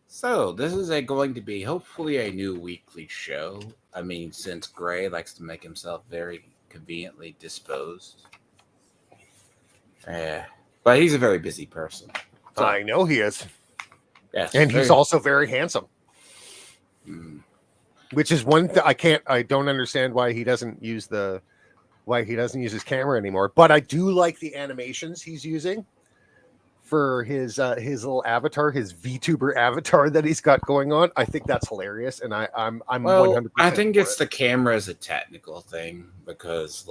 So this is going to be hopefully a new weekly show. I mean, since Gray likes to make himself very conveniently disposed, uh, but he's a very busy person. So, I know he is. yes, And he's also very handsome. Which is one thing I don't understand why he doesn't use his camera anymore. But I do like the animations he's using for his little avatar, his VTuber avatar that he's got going on. I think that's hilarious, and I'm 100%. I think it's the camera is a technical thing because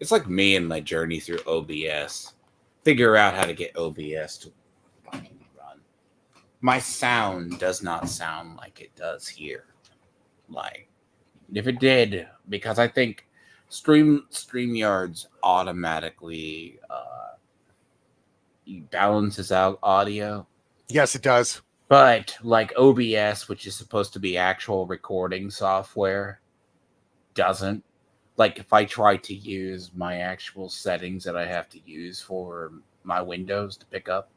it's like me and my journey through OBS. Figure out how to get OBS to fucking run. My sound does not sound like it does here. Like, if it did, because I think StreamYard's automatically balances out audio. Yes, it does. But like OBS, which is supposed to be actual recording software, doesn't. Like, if I try to use my actual settings that I have to use for my Windows to pick up,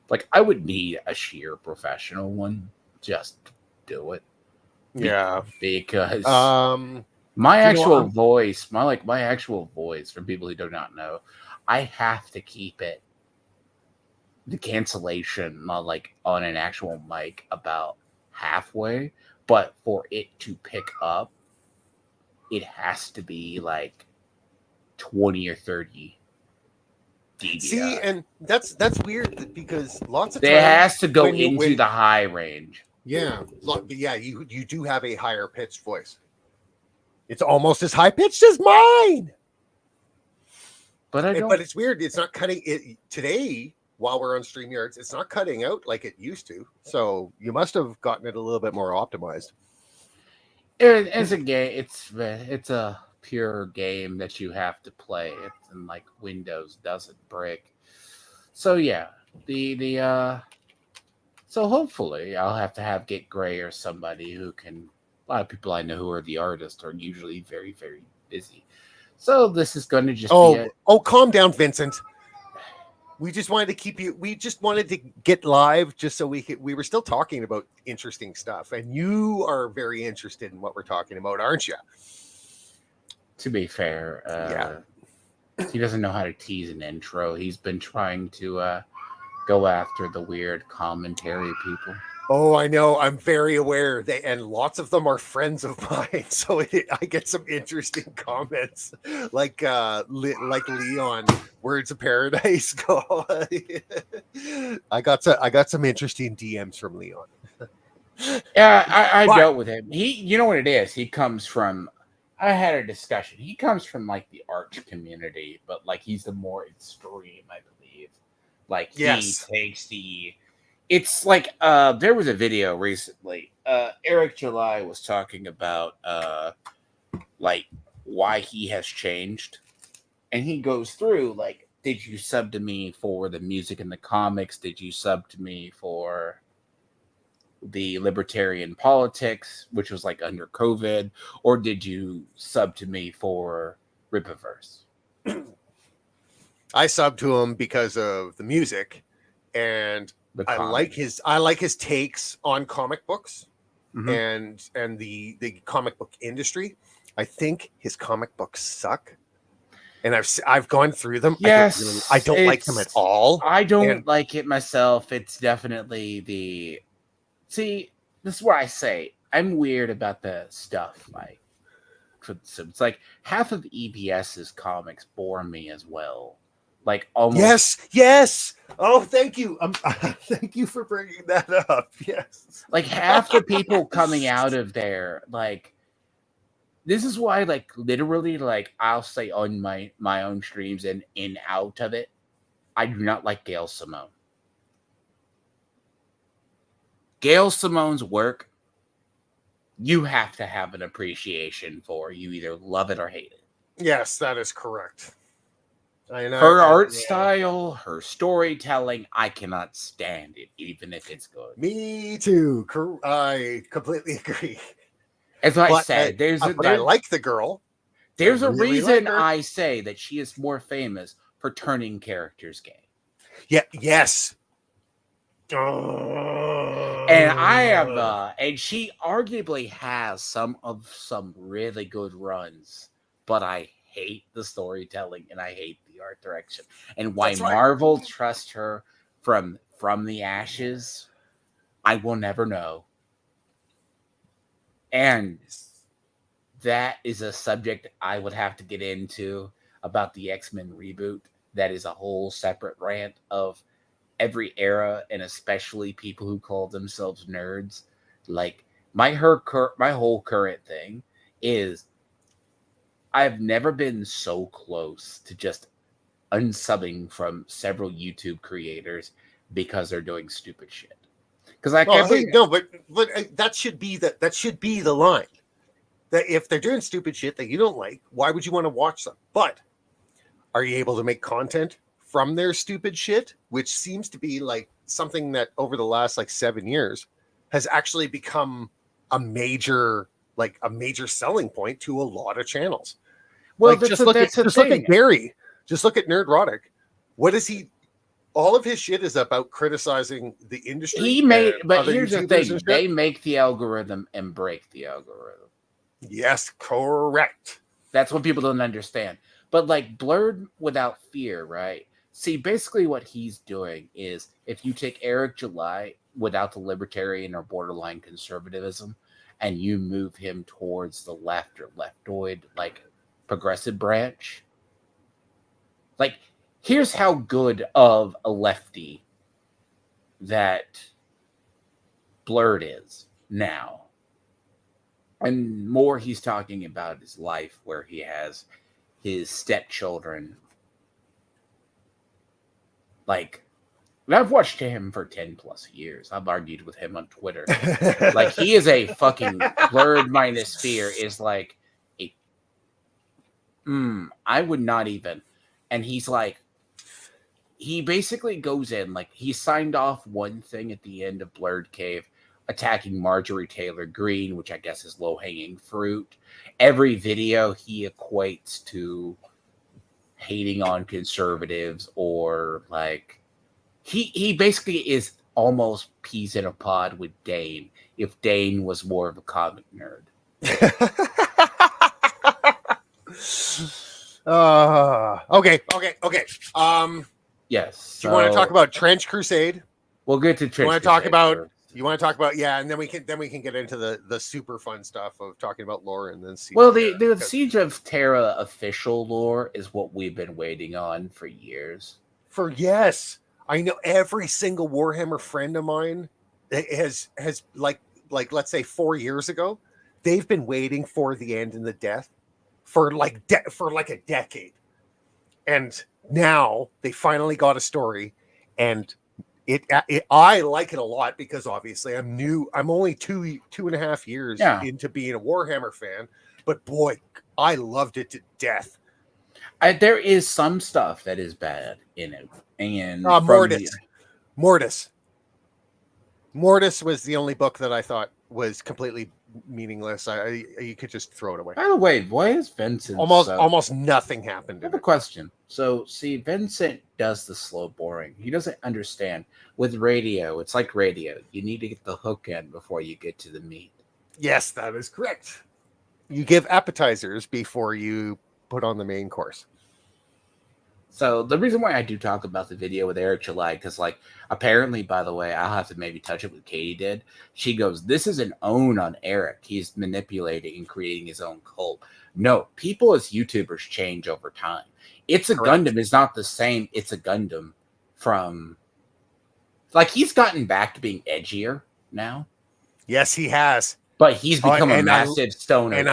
like, I would need a sheer professional one just to do it. Yeah. Because my actual voice, for people who do not know, I have to keep it, the cancellation, like, on an actual mic about halfway, but for it to pick up, it has to be like 20 or 30 dBi. See, and that's weird because lots of times it has to go into the high range. Yeah, but yeah, you do have a higher pitched voice. It's almost as high pitched as mine. But it's weird. It's not cutting it today. While we're on StreamYards, it's not cutting out like it used to. So you must have gotten it a little bit more optimized. It's a game. It's a pure game that you have to play. And like Windows doesn't break. So yeah, so hopefully I'll have to get Gray or somebody who can. A lot of people I know who are the artists are usually very, very busy. So this is going to just be calm down, Vincent. We just wanted to keep you. We just wanted to get live just so we were still talking about interesting stuff, and you are very interested in what we're talking about, aren't you? To be fair, he doesn't know how to tease an intro. He's been trying to go after the weird commentary people. Oh, I know. I'm very aware. And lots of them are friends of mine. So I get some interesting comments, like Leon, Words of Paradise. I got some interesting DMs from Leon. Yeah, I dealt with him. You know what it is? He comes from. I had a discussion. He comes from like the arch community, but like he's the more extreme, I believe. Like he takes the. It's like there was a video recently. Eric July was talking about like why he has changed, and he goes through like, did you sub to me for the music and the comics? Did you sub to me for the libertarian politics, which was like under COVID, or did you sub to me for Rippaverse? I subbed to him because of the music, and I like his takes on comic books and the comic book industry. I think his comic books suck, and I've gone through them. Yes, I don't like them at all. I don't like it myself. It's definitely see. This is where I say I'm weird about the stuff. Like, it's like half of EBS's comics bore me as well. Like almost. Yes. Oh, thank you. Thank you for bringing that up. Yes. Like half the people coming out of there, like this is why, like literally, like I'll say on my own streams and in out of it, I do not like Gail Simone. Gail Simone's work, you have to have an appreciation for. You either love it or hate it. Yes, that is correct. I know. Her art style, her storytelling, I cannot stand it, even if it's good. Me too. I completely agree. As I said, I like the girl. There's a reason I say that she is more famous for turning characters gay. Yeah. Yes. And I have, and she arguably has some really good runs, but I hate the storytelling and I hate the art direction. And why Marvel trusts her from the ashes, I will never know. And that is a subject I would have to get into about the X-Men reboot. That is a whole separate rant of every era, and especially people who call themselves nerds. Like my whole current thing is I've never been so close to just unsubbing from several YouTube creators because they're doing stupid shit. Because I can't. But that should be the line. That if they're doing stupid shit that you don't like, why would you want to watch them? But are you able to make content from their stupid shit, which seems to be like something that over the last like 7 years has actually become a major selling point to a lot of channels. Well, like, just look at Gary. Just look at Nerdrotic. What is he? All of his shit is about criticizing the industry. But here's the thing: they make the algorithm and break the algorithm. Yes, correct. That's what people don't understand. But like Blurred Without Fear, right? See, basically what he's doing is if you take Eric July without the libertarian or borderline conservatism and you move him towards the left or leftoid, like progressive branch, like here's how good of a lefty that Blurred is now. And more he's talking about his life where he has his stepchildren. Like, I've watched him for 10 plus years. I've argued with him on Twitter. Like, he is a fucking Blurred minus Fear is like, I would not even. And he's like, he basically goes in, like, he signed off one thing at the end of Blurred Cave, attacking Marjorie Taylor Greene, which I guess is low-hanging fruit. Every video he equates to hating on conservatives or like he basically is almost peas in a pod with Dane if Dane was more of a comic nerd. Okay. Yes. Do you want to talk about Trench Crusade? We'll get to Trench Crusade. You want to talk about and then we can get into the super fun stuff of talking about lore and then Siege. Well, the Siege of Terra official lore is what we've been waiting on for years. I know every single Warhammer friend of mine has like let's say 4 years ago, they've been waiting for the end and the death for like a decade, and now they finally got a story, and I like it a lot because obviously I'm new. I'm only 2.5 years into being a Warhammer fan, but boy, I loved it to death. There is some stuff that is bad in it, and Mortis was the only book that I thought was completely meaningless. You could just throw it away. By the way, why is Vincent almost nothing happened? I have a question. So, see, Vincent does the slow boring. He doesn't understand. With radio, it's like radio. You need to get the hook in before you get to the meat. Yes, that is correct. You give appetizers before you put on the main course. So the reason why I do talk about the video with Eric July, because like apparently, by the way, I'll have to maybe touch it with Katie did. She goes, this is an own on Eric. He's manipulating and creating his own cult. No, people as YouTubers change over time. It's a Gundam is not the same. It's a Gundam from like he's gotten back to being edgier now. Yes, he has. But he's become a massive stoner. I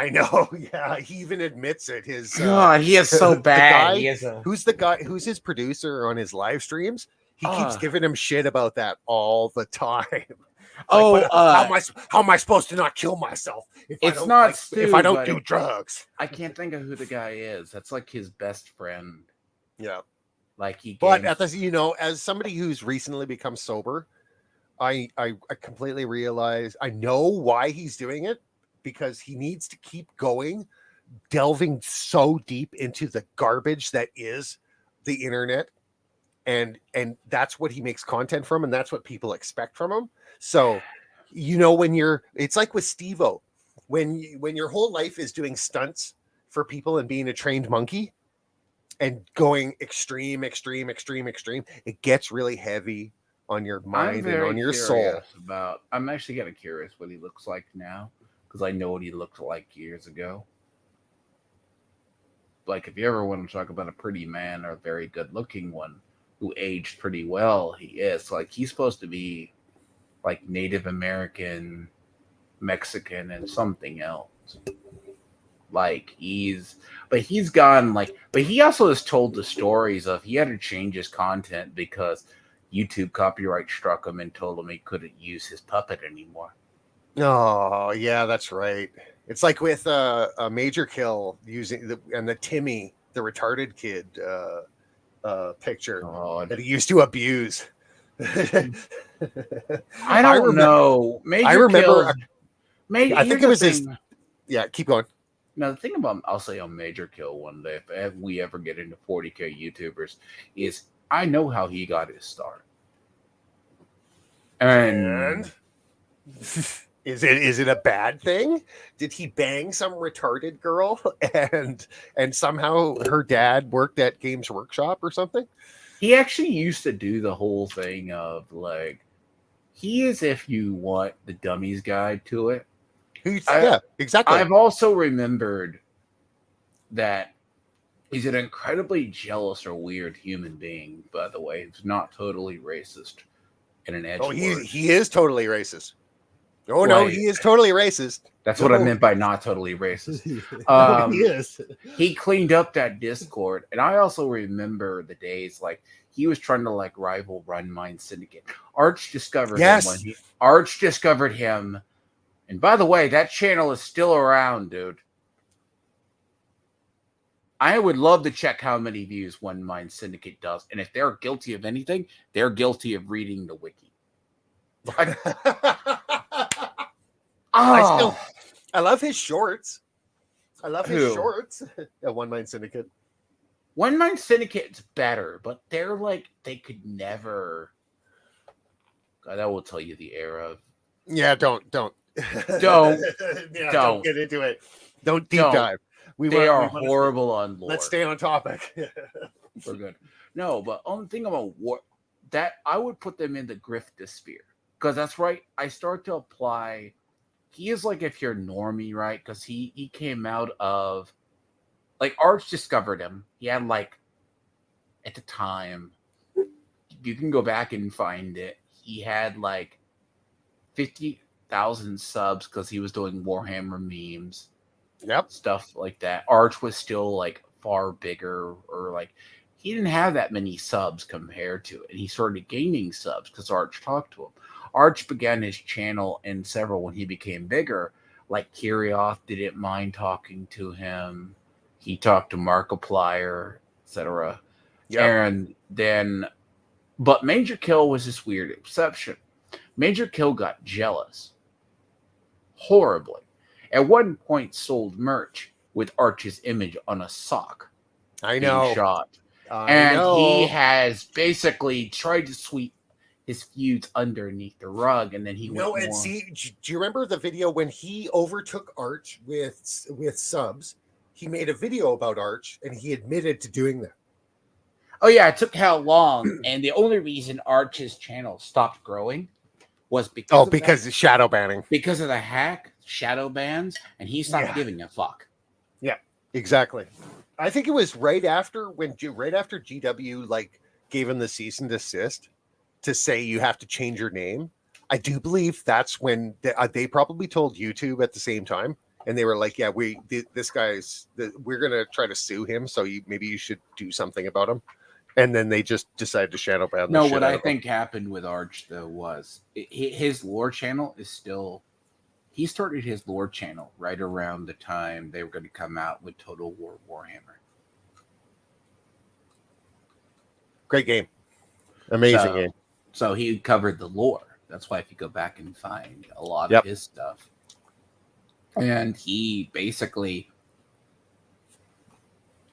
know. Yeah, he even admits it. His God, he is so bad. Who's his producer on his live streams? He keeps giving him shit about that all the time. How am I supposed to not kill myself if I don't do drugs? I can't think of who the guy is. That's like his best friend. Yeah, like he. But as somebody who's recently become sober, I completely realize I know why he's doing it, because he needs to keep going, delving so deep into the garbage that is the internet and that's what he makes content from, and that's what people expect from him. So, when it's like with Steve-O, when your whole life is doing stunts for people and being a trained monkey and going extreme, it gets really heavy on your mind and on your soul. I'm actually kind of curious what he looks like now, because I know what he looked like years ago. Like, if you ever want to talk about a pretty man or a very good looking one who aged pretty well, he is. Like, he's supposed to be like Native American, Mexican, and something else. Like, but he also has told the stories of he had to change his content because YouTube copyright struck him and told him he couldn't use his puppet anymore. Oh, yeah, that's right. It's like with a Major Kill using the Timmy, the retarded kid picture that he used to abuse. I don't know. I remember. I think it was his. Yeah, keep going. Now, the thing about I'll say on Major Kill one day, if we ever get into 40K YouTubers, is I know how he got his start. And is it a bad thing? Did he bang some retarded girl and somehow her dad worked at Games Workshop or something? He actually used to do the whole thing of like, he is, if you want, the dummies guide to it. Yeah, exactly. I've also remembered that he's an incredibly jealous or weird human being, by the way. He's not totally racist in an edge. Oh, he is totally racist. Oh, no, he is totally racist. That's what I meant by not totally racist. He is. He cleaned up that Discord. And I also remember the days like he was trying to like rival Run Mine Syndicate. Arch discovered him. Arch discovered him. And by the way, that channel is still around, dude. I would love to check how many views One Mind Syndicate does. And if they're guilty of anything, they're guilty of reading the wiki. I love his shorts. I love his shorts. One Mind Syndicate. One Mind Syndicate's better, but they're like, they could never. God, that will tell you the era of. Yeah, don't yeah, don't get into it. Don't deep dive. They are horrible on lore. Let's stay on topic. We're good. No, but only thing about war that I would put them in the Grifta sphere, because that's right. I start to apply. He is like if you're normie, right? Because he came out of like Arch discovered him. He had like at the time, you can go back and find it. He had like 50,000 subs because he was doing Warhammer memes. Yep. Stuff like that. Arch was still like far bigger, or like he didn't have that many subs compared to it. And he started gaining subs because Arch talked to him. Arch began his channel in several when he became bigger. Like Kirioth didn't mind talking to him. He talked to Markiplier, etc. Yep. And then, but Major Kill was this weird exception. Major Kill got jealous horribly. At one point, sold merch with Arch's image on a sock. I know. Shot. He has basically tried to sweep his feuds underneath the rug, and then he went. And see, do you remember the video when he overtook Arch with subs? He made a video about Arch, and he admitted to doing that. Oh yeah, it took how long? And the only reason Arch's channel stopped growing was because of shadow banning. Because of the hack. Shadow bans, and he stopped giving a fuck. Yeah, exactly. I think it was right after GW like gave him the cease and desist to say you have to change your name. I do believe that's when they probably told YouTube at the same time, and they were like, "Yeah, we're gonna try to sue him, so maybe you should do something about him." And then they just decided to shadow ban. No, what I think happened with Arch though was his lore channel is still. He started his lore channel right around the time they were going to come out with Total War Warhammer. Great game. Amazing game. So he covered the lore. That's why if you go back and find a lot of his stuff. And he basically,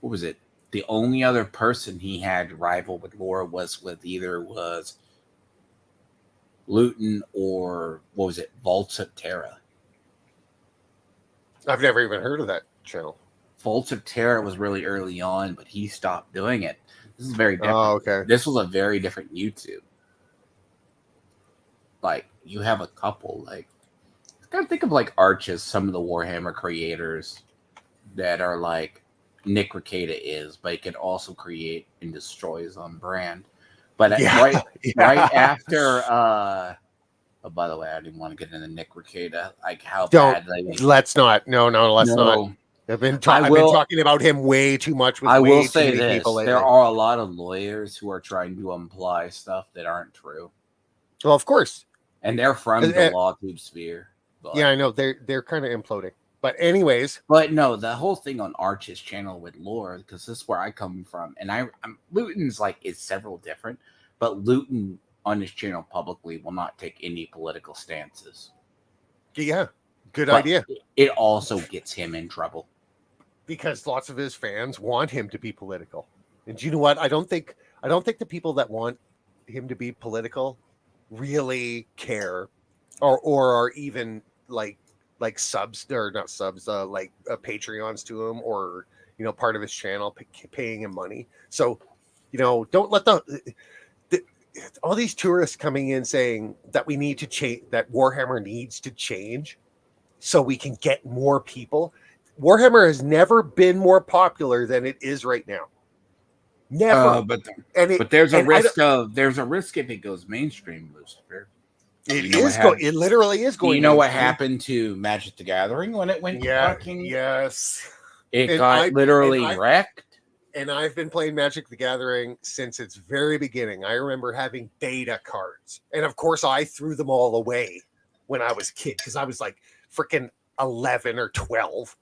what was it? The only other person he had rival with lore was Luton or what was it, Vaults of Terra. I've never even heard of that channel. Vaults of Terra was really early on, but he stopped doing it. This is very different. Oh, okay. This was a very different YouTube. Like, you have a couple, like, gotta think of like Arches, some of the Warhammer creators that are like Nick Rekieta is, but he can also create and destroy his own brand. But right after oh, by the way, I didn't want to get into Nick Rekieta, like how bad let's not. No, let's not. I've been talking about him way too much with way too many people lately. There are a lot of lawyers who are trying to imply stuff that aren't true. Well, of course. And they're from the LawTube sphere. But, yeah, I know. They're kind of imploding. But anyways. But no, the whole thing on Arch's channel with lore, because this is where I come from. And Luton's like is several different, but Luton on his channel publicly will not take any political stances. Yeah. Good idea. It also gets him in trouble. Because lots of his fans want him to be political. And you know what? I don't think the people that want him to be political really care or are even like subs or not subs like Patreons to him, or part of his channel paying him money. So don't let all these tourists coming in saying that we need to change, that Warhammer needs to change so we can get more people. Warhammer has never been more popular than it is right now. Never. But there's a risk if it goes mainstream, Lucifer. It literally is going. You know what happened to Magic the Gathering when it went? Yes. It got literally wrecked. And I've been playing Magic the Gathering since its very beginning. I remember having beta cards, and of course, I threw them all away when I was a kid because I was like freaking 11 or 12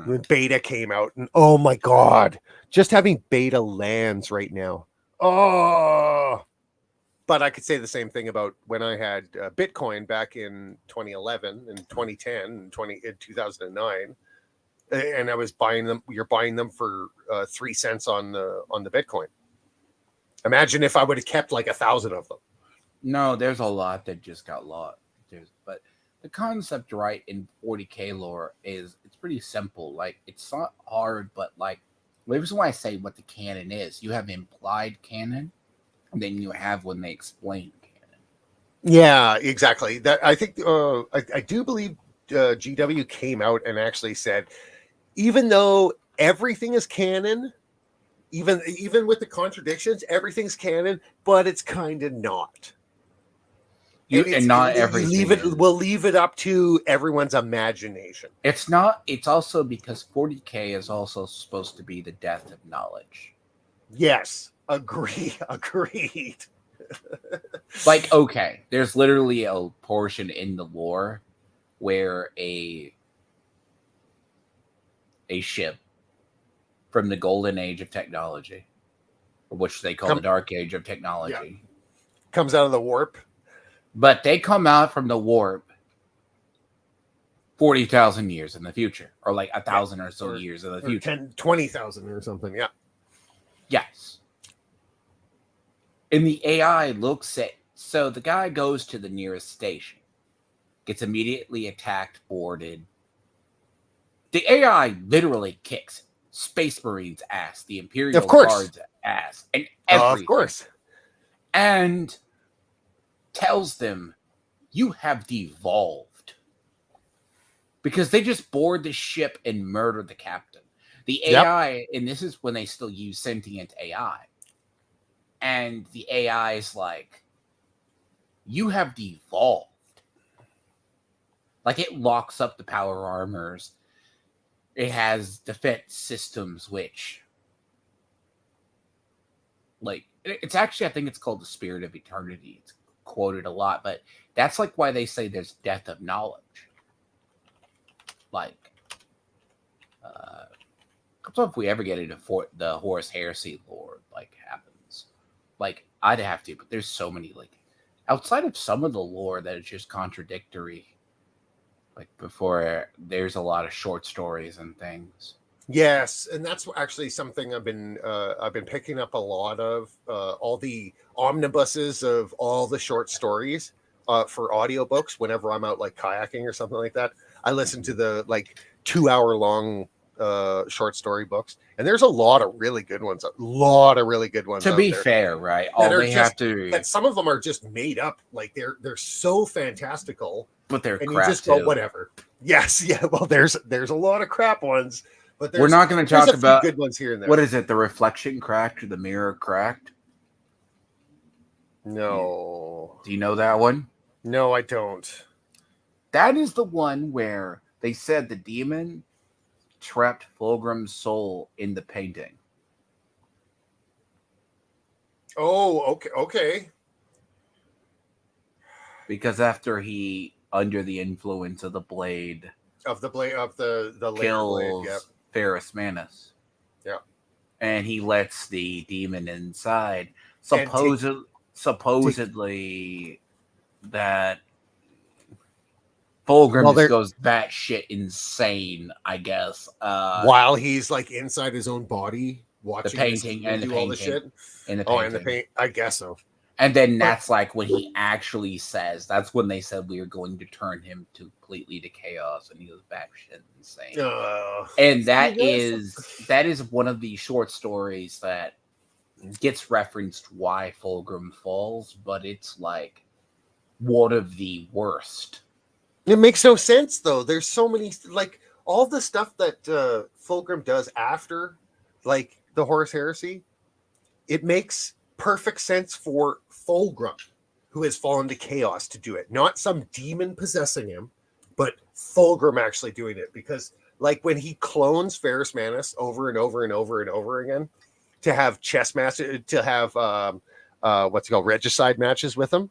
when beta came out, and oh my god, just having beta lands right now. Oh. But I could say the same thing about when I had Bitcoin back in 2011 and 2010 and 2009, and I was buying them. You're buying them for 3 cents on the Bitcoin. Imagine if I would have kept like 1,000 of them. No, there's a lot that just got lost. But the concept, right, in 40K lore is it's pretty simple. Like, it's not hard, but like the reason why I say what the canon is, you have implied canon. Than you have when they explain canon. Yeah, exactly. That I think I do believe GW came out and actually said, even though everything is canon, even with the contradictions, everything's canon, but it's kind of not. And not everything. We'll leave it up to everyone's imagination. It's not. It's also because 40K is also supposed to be the death of knowledge. Yes. Agreed. Like, okay, there's literally a portion in the lore where a ship from the golden age of technology, which they call the dark age of technology, comes out of the warp. But they come out from the warp 40,000 years in the future, or like 1,000 or so years in the future. 20,000 or something, yeah. Yes. And the AI looks at, so the guy goes to the nearest station, gets immediately attacked, boarded. The AI literally kicks Space Marines' ass, the Imperial Guard's ass, and everything. Of course. And tells them, you have devolved. Because they just board the ship and murder the captain. The AI, and this is when they still use sentient AI. And the AI is like, you have devolved. Like, it locks up the power armors. It has defense systems, which, like, it's actually, I think it's called the Spirit of Eternity. It's quoted a lot, but that's like why they say there's death of knowledge. Like, so if we ever get into the Horus Heresy lore, like, happens, like, I'd have to, but there's so many, like, outside of some of the lore that is just contradictory, like, before there's a lot of short stories and things. Yes, and that's actually something I've been picking up a lot of, all the omnibuses of all the short stories for audiobooks whenever I'm out like kayaking or something like that. I listen to the like 2 hour long short story books, and there's a lot of really good ones. A lot of really good ones To out be there fair, right? that All are they have just to, that some of them are just made up. Like they're so fantastical, but they're and you crap just go too. whatever. Yes, yeah. Well, there's a lot of crap ones, but We're not going to there's talk a few about good ones here and there. what is it? The reflection cracked or the mirror cracked? No. Do you know that one? No, I don't. That is the one where they said the demon trapped Fulgrim's soul in the painting. Oh, okay, okay. Because after he, under the influence of the blade Of the later blade, kills yeah. Ferrus Manus. Yeah. And he lets the demon inside. And Supposedly that Fulgrim just goes batshit insane, I guess. While he's like inside his own body, watching the painting and do all the shit. In the painting. And the paint. I guess so. And then that's like when he actually says, that's when they said we are going to turn him completely to chaos, and he goes batshit insane. And that is one of the short stories that gets referenced why Fulgrim falls, but it's like one of the worst. It makes no sense though. There's so many, like all the stuff that Fulgrim does after, like the Horus Heresy. It makes perfect sense for Fulgrim, who has fallen to chaos, to do it. Not some demon possessing him, but Fulgrim actually doing it. Because like when he clones Ferrus Manus over and over and over and over again to have chess matches, to have what's it called, regicide matches with him,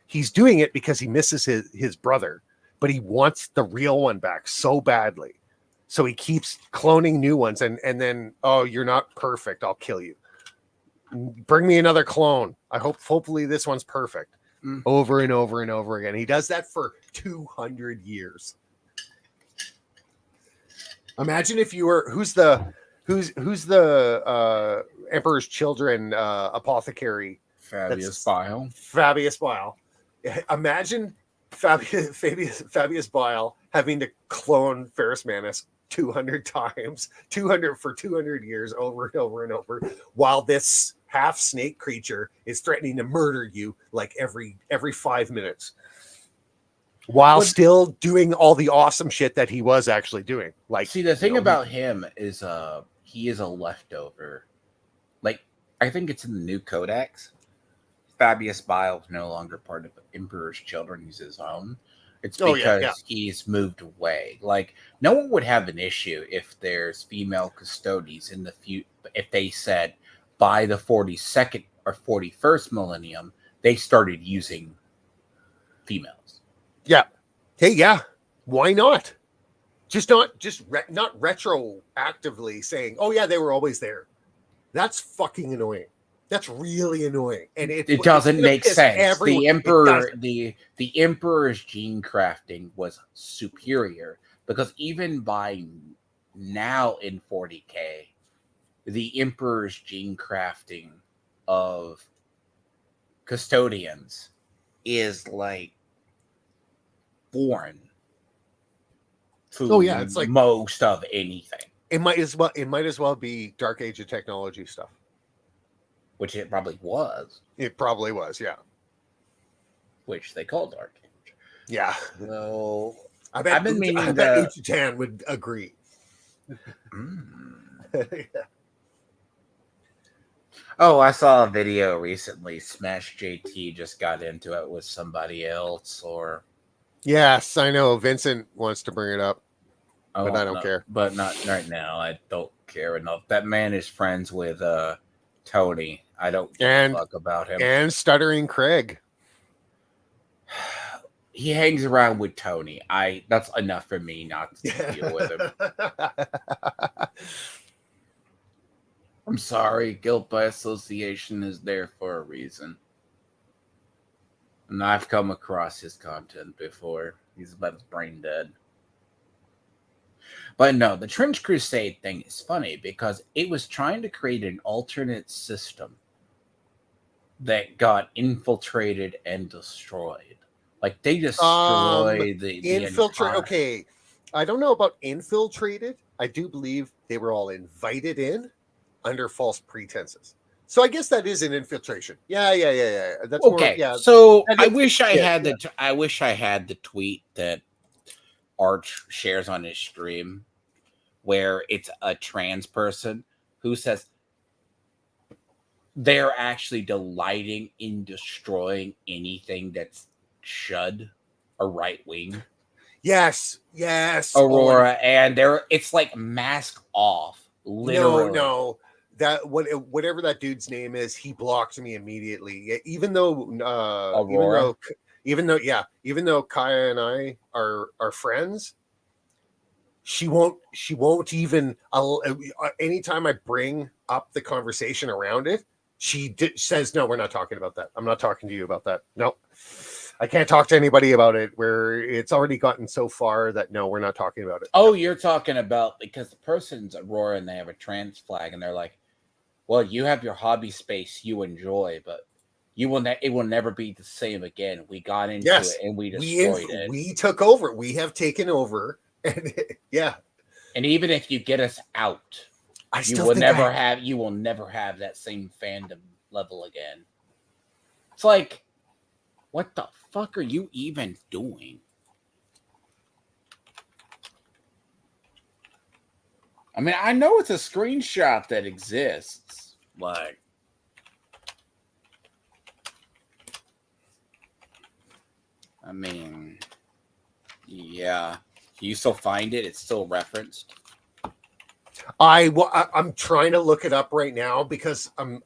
he's doing it because he misses his brother, but he wants the real one back so badly. So he keeps cloning new ones, and then, oh, you're not perfect, I'll kill you. Bring me another clone. Hopefully this one's perfect. Over and over and over again. He does that for 200 years. Imagine if you were who's the Emperor's Children apothecary? Fabius Bile. Fabius Bile. Imagine Fabius Bile having to clone Ferrus Manus 200 times, 200 years, over and over and over, while this half snake creature is threatening to murder you like every 5 minutes, while still doing all the awesome shit that he was actually doing. Like, see, the thing about him is he is a leftover. Like, I think it's in the new codex. Fabius Bile is no longer part of the Emperor's Children. He's his own. It's because he's moved away. Like, no one would have an issue if there's female custodies in the future. If they said by the 42nd or 41st millennium, they started using females. Yeah. Hey, yeah. Why not? Not retroactively saying, oh yeah, they were always there. That's fucking annoying. That's really annoying, and it doesn't make sense. Everyone. The Emperor's gene crafting was superior, because even by now in 40K, the Emperor's gene crafting of custodians is like foreign to it's like most of anything. It might as well be Dark Age of technology stuff. Which it probably was. It probably was, yeah. Which they call Dark Age. Yeah. So I bet Uchitan would agree. Oh, I saw a video recently. Smash JT just got into it with somebody else, or yes, I know. Vincent wants to bring it up, but I don't care. But not right now. I don't care enough. That man is friends with Tony. I don't give a fuck about him. And Stuttering Craig. He hangs around with Tony. That's enough for me not to deal with him. I'm sorry. Guilt by association is there for a reason. And I've come across his content before. He's about his brain dead. But no, the Trench Crusade thing is funny because it was trying to create an alternate system that got infiltrated and destroyed. Like they destroyed the infiltrate. entire... Okay, I don't know about infiltrated. I do believe they were all invited in under false pretenses. So I guess that is an infiltration. Yeah. That's okay. More. Yeah. So I wish I had I wish I had the tweet that Arch shares on his stream, where it's a trans person who says they're actually delighting in destroying anything that's shud or right wing. Yes. Aurora, and it's like mask off. Literally. No. That whatever that dude's name is, he blocked me immediately. Even though Aurora. even though Kaya and I are friends, she won't even anytime I bring up the conversation around it, she says, no, we're not talking about that. I'm not talking to you about that. No, I can't talk to anybody about it, where it's already gotten so far that no, we're not talking about it. Oh, you're talking about because the person's Aurora and they have a trans flag and they're like, well, you have your hobby space you enjoy, but it will never be the same again. We got into it and we destroyed it. We took over. We have taken over. And yeah. And even if you get us out, you will never have that same fandom level again. It's like, what the fuck are you even doing? I mean, I know it's a screenshot that exists. Like, I mean, yeah. You still find it? It's still referenced. I'm trying to look it up right now because I'm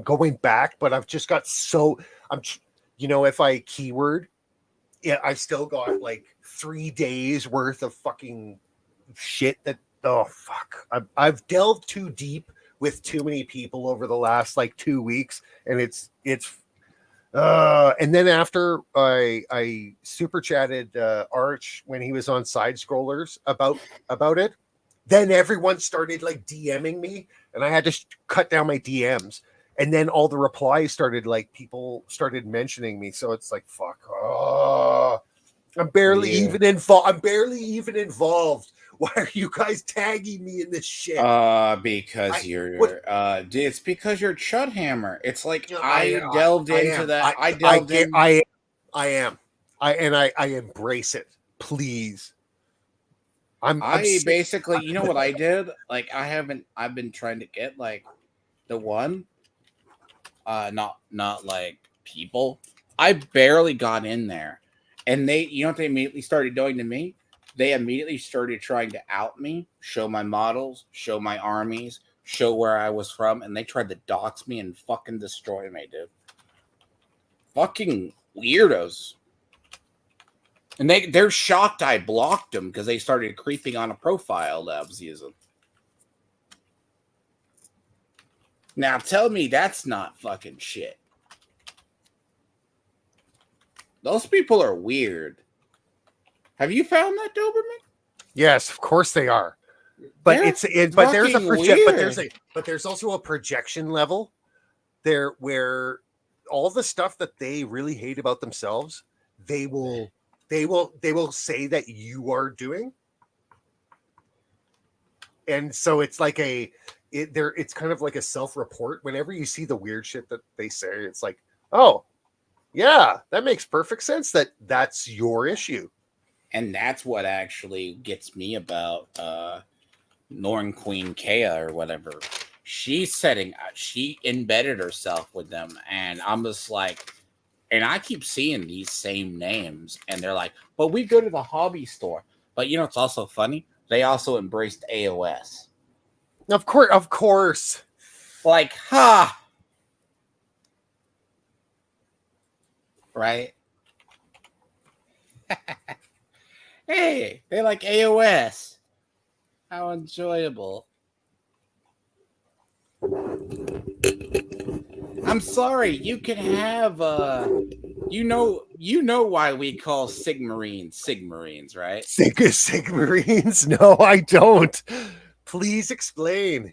going back, but I've just got if I keyword, yeah, I still got like 3 days worth of fucking shit that, oh fuck, I've delved too deep with too many people over the last like 2 weeks, and it's and then after I super chatted Arch when he was on Side Scrollers about it, then everyone started like DMing me, and I had to cut down my DMs, and then all the replies started, like, people started mentioning me, so it's like, fuck. Oh, I'm barely even involved. Why are you guys tagging me in this shit? Because it's because you're Chudhammer. It's like I delved into that. I am. I embrace it. Please. Basically, you know what I did? Like, I've been trying to get like the one, not like people. I barely got in there, and you know what they immediately started doing to me? They immediately started trying to out me, show my models, show my armies, show where I was from, and they tried to dox me and fucking destroy me, dude. Fucking weirdos. And they're shocked I blocked them because they started creeping on a profile that I was using. Now tell me that's not fucking shit. Those people are weird. Have you found that, Doberman? Yes, of course they are. But there's also a projection level there where all the stuff that they really hate about themselves, they will say that you are doing. And so it's like it's kind of like a self-report. Whenever you see the weird shit that they say, it's like, oh yeah, that makes perfect sense. That's your issue. And that's what actually gets me about Norn Queen Kea or whatever. She embedded herself with them, and I'm just like, and I keep seeing these same names, and they're like, but we go to the hobby store. But you know what's also funny? They also embraced AOS. Of course. Like, ha! Right? Hey, they like AOS. How enjoyable. I'm sorry. You can have you know why we call Sigmarines, right? Sigmarines? No, I don't. Please explain.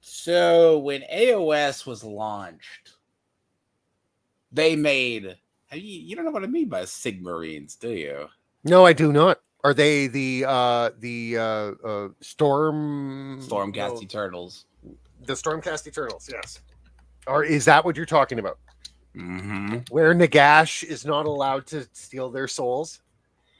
So when AOS was launched, they made. You don't know what I mean by Sigmarines, do you? No, I do not. Are they the Stormcast Eternals? The Stormcast Eternals, yes. Or is that what you're talking about? Mm-hmm. Where Nagash is not allowed to steal their souls.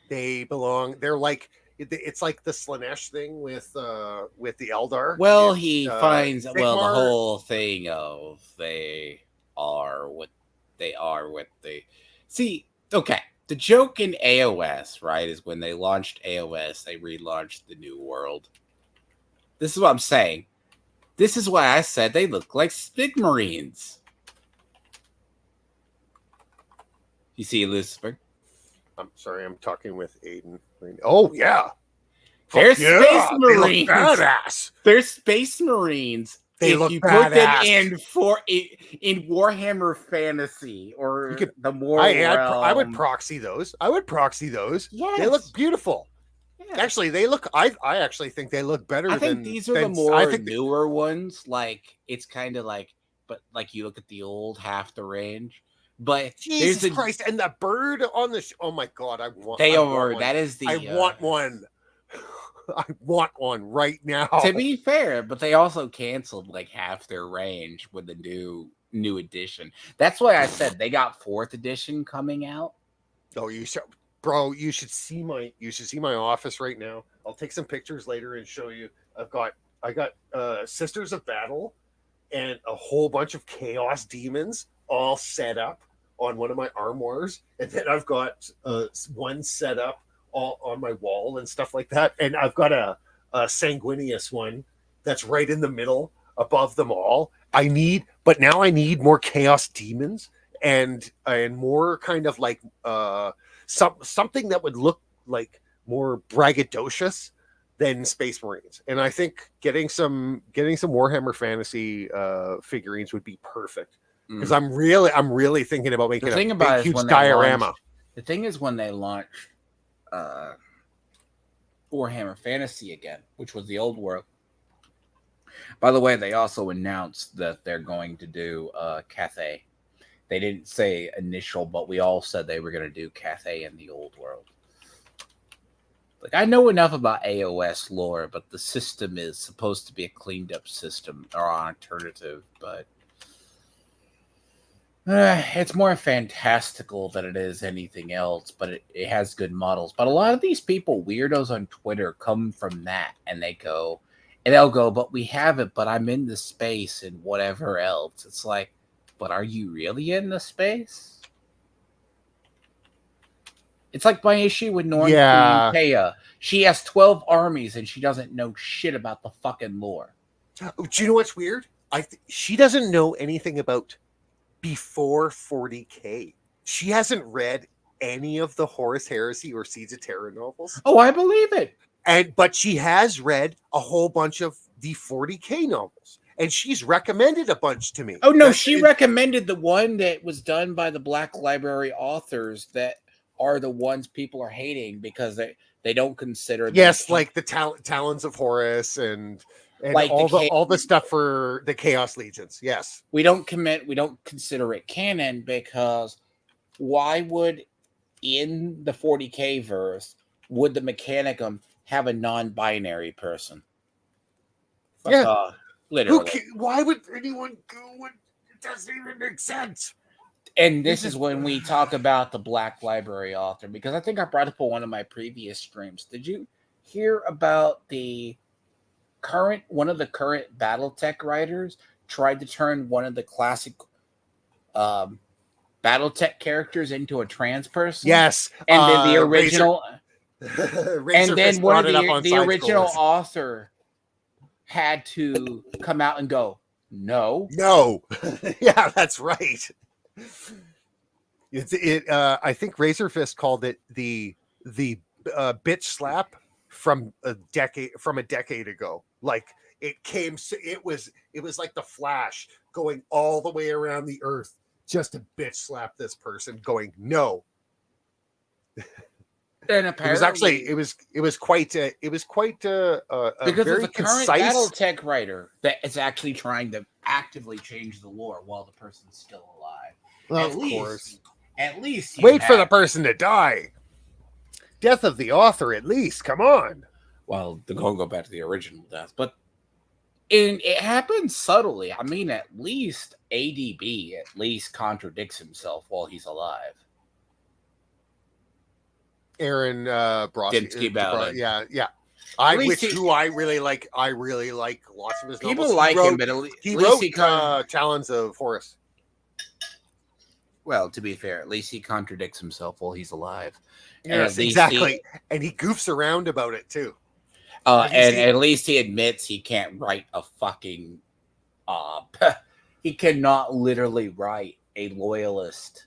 They belong. They're like, it's like the Slanesh thing with the Eldar. Well, it's, he finds Sigmar. the whole thing of they are what they see. Okay, the joke in AOS, right, is when they launched AOS, they relaunched the New World. This is what I'm saying. This is why I said they look like Sigmarines. You see, Lucifer? I'm sorry, I'm talking with Aiden. Oh yeah, they're Space Marines. They look badass. They're Space Marines. They if look you badass. Put them in Warhammer Fantasy or the more I would proxy those. Yes. They look beautiful. Yes. Actually, they look. I actually think they look better. I think these are the more newer ones. Like it's kind of like, but like you look at the old half the range. But Jesus Christ, and the bird on the oh my God, I want. They are. That is the. I want one. I want one right now. To be fair, but they also canceled like half their range with the new edition. That's why I said they got 4th edition coming out. Oh, you should, bro. You should see my office right now. I'll take some pictures later and show you. I got Sisters of Battle and a whole bunch of Chaos Demons all set up on one of my armoires, and then I've got one set up all on my wall and stuff like that, and I've got a Sanguinius one that's right in the middle above them all. But now I need more Chaos Demons and more kind of like something that would look like more braggadocious than Space Marines. And I think getting some Warhammer Fantasy figurines would be perfect. Because I'm really thinking about making a big, huge diorama. The thing is, when they launched Warhammer Fantasy again, which was the old world. By the way, they also announced that they're going to do Cathay. They didn't say initial, but we all said they were going to do Cathay in the old world. Like, I know enough about AOS lore, but the system is supposed to be a cleaned up system or alternative, but it's more fantastical than it is anything else, but it has good models. But a lot of these people, weirdos on Twitter, come from that, and they'll go, but we have it, but I'm in the space and whatever else. It's like, but are you really in the space? It's like my issue with Norn Kea. She has 12 armies, and she doesn't know shit about the fucking lore. Do you know what's weird? She doesn't know anything about before 40K. She hasn't read any of the Horus Heresy or Seeds of Terra novels. Oh, I believe it. But she has read a whole bunch of the 40K novels, and she's recommended a bunch to me. Oh no, she recommended the one that was done by the Black Library authors that are the ones people are hating because they don't consider. Yes, like the Talons of Horus and like all the stuff for the Chaos Legions. Yes, we don't consider it canon because why would in the 40K verse would the Mechanicum have a non-binary person? Yeah, literally. Why would anyone go? It doesn't even make sense. And this is when we talk about the Black Library author, because I think I brought up on one of my previous streams. Did you hear about one of the current BattleTech writers tried to turn one of the classic BattleTech characters into a trans person? Yes. And then the original and then one of the original author had to come out and go, no. Yeah, that's right. I think Razorfist called it the bitch slap from a decade ago. Like it came. It was like the Flash going all the way around the earth just to bitch slap this person. Going no. And apparently, it was quite a because very of the current BattleTech writer that is actually trying to actively change the lore while the person's still alive. Well, at least wait for the person to die. Death of the author, at least. Come on. Well, they're going to go back to the original death, but it happens subtly. I mean, at least ADB at least contradicts himself while he's alive. Aaron Dinsky Ballard. Yeah. I really like lots of his novels. People like him, but he wrote Talons of Horus. Well, to be fair, at least he contradicts himself while he's alive. Yes, exactly. And he goofs around about it too. And at least he admits he can't write a fucking he cannot literally write a loyalist.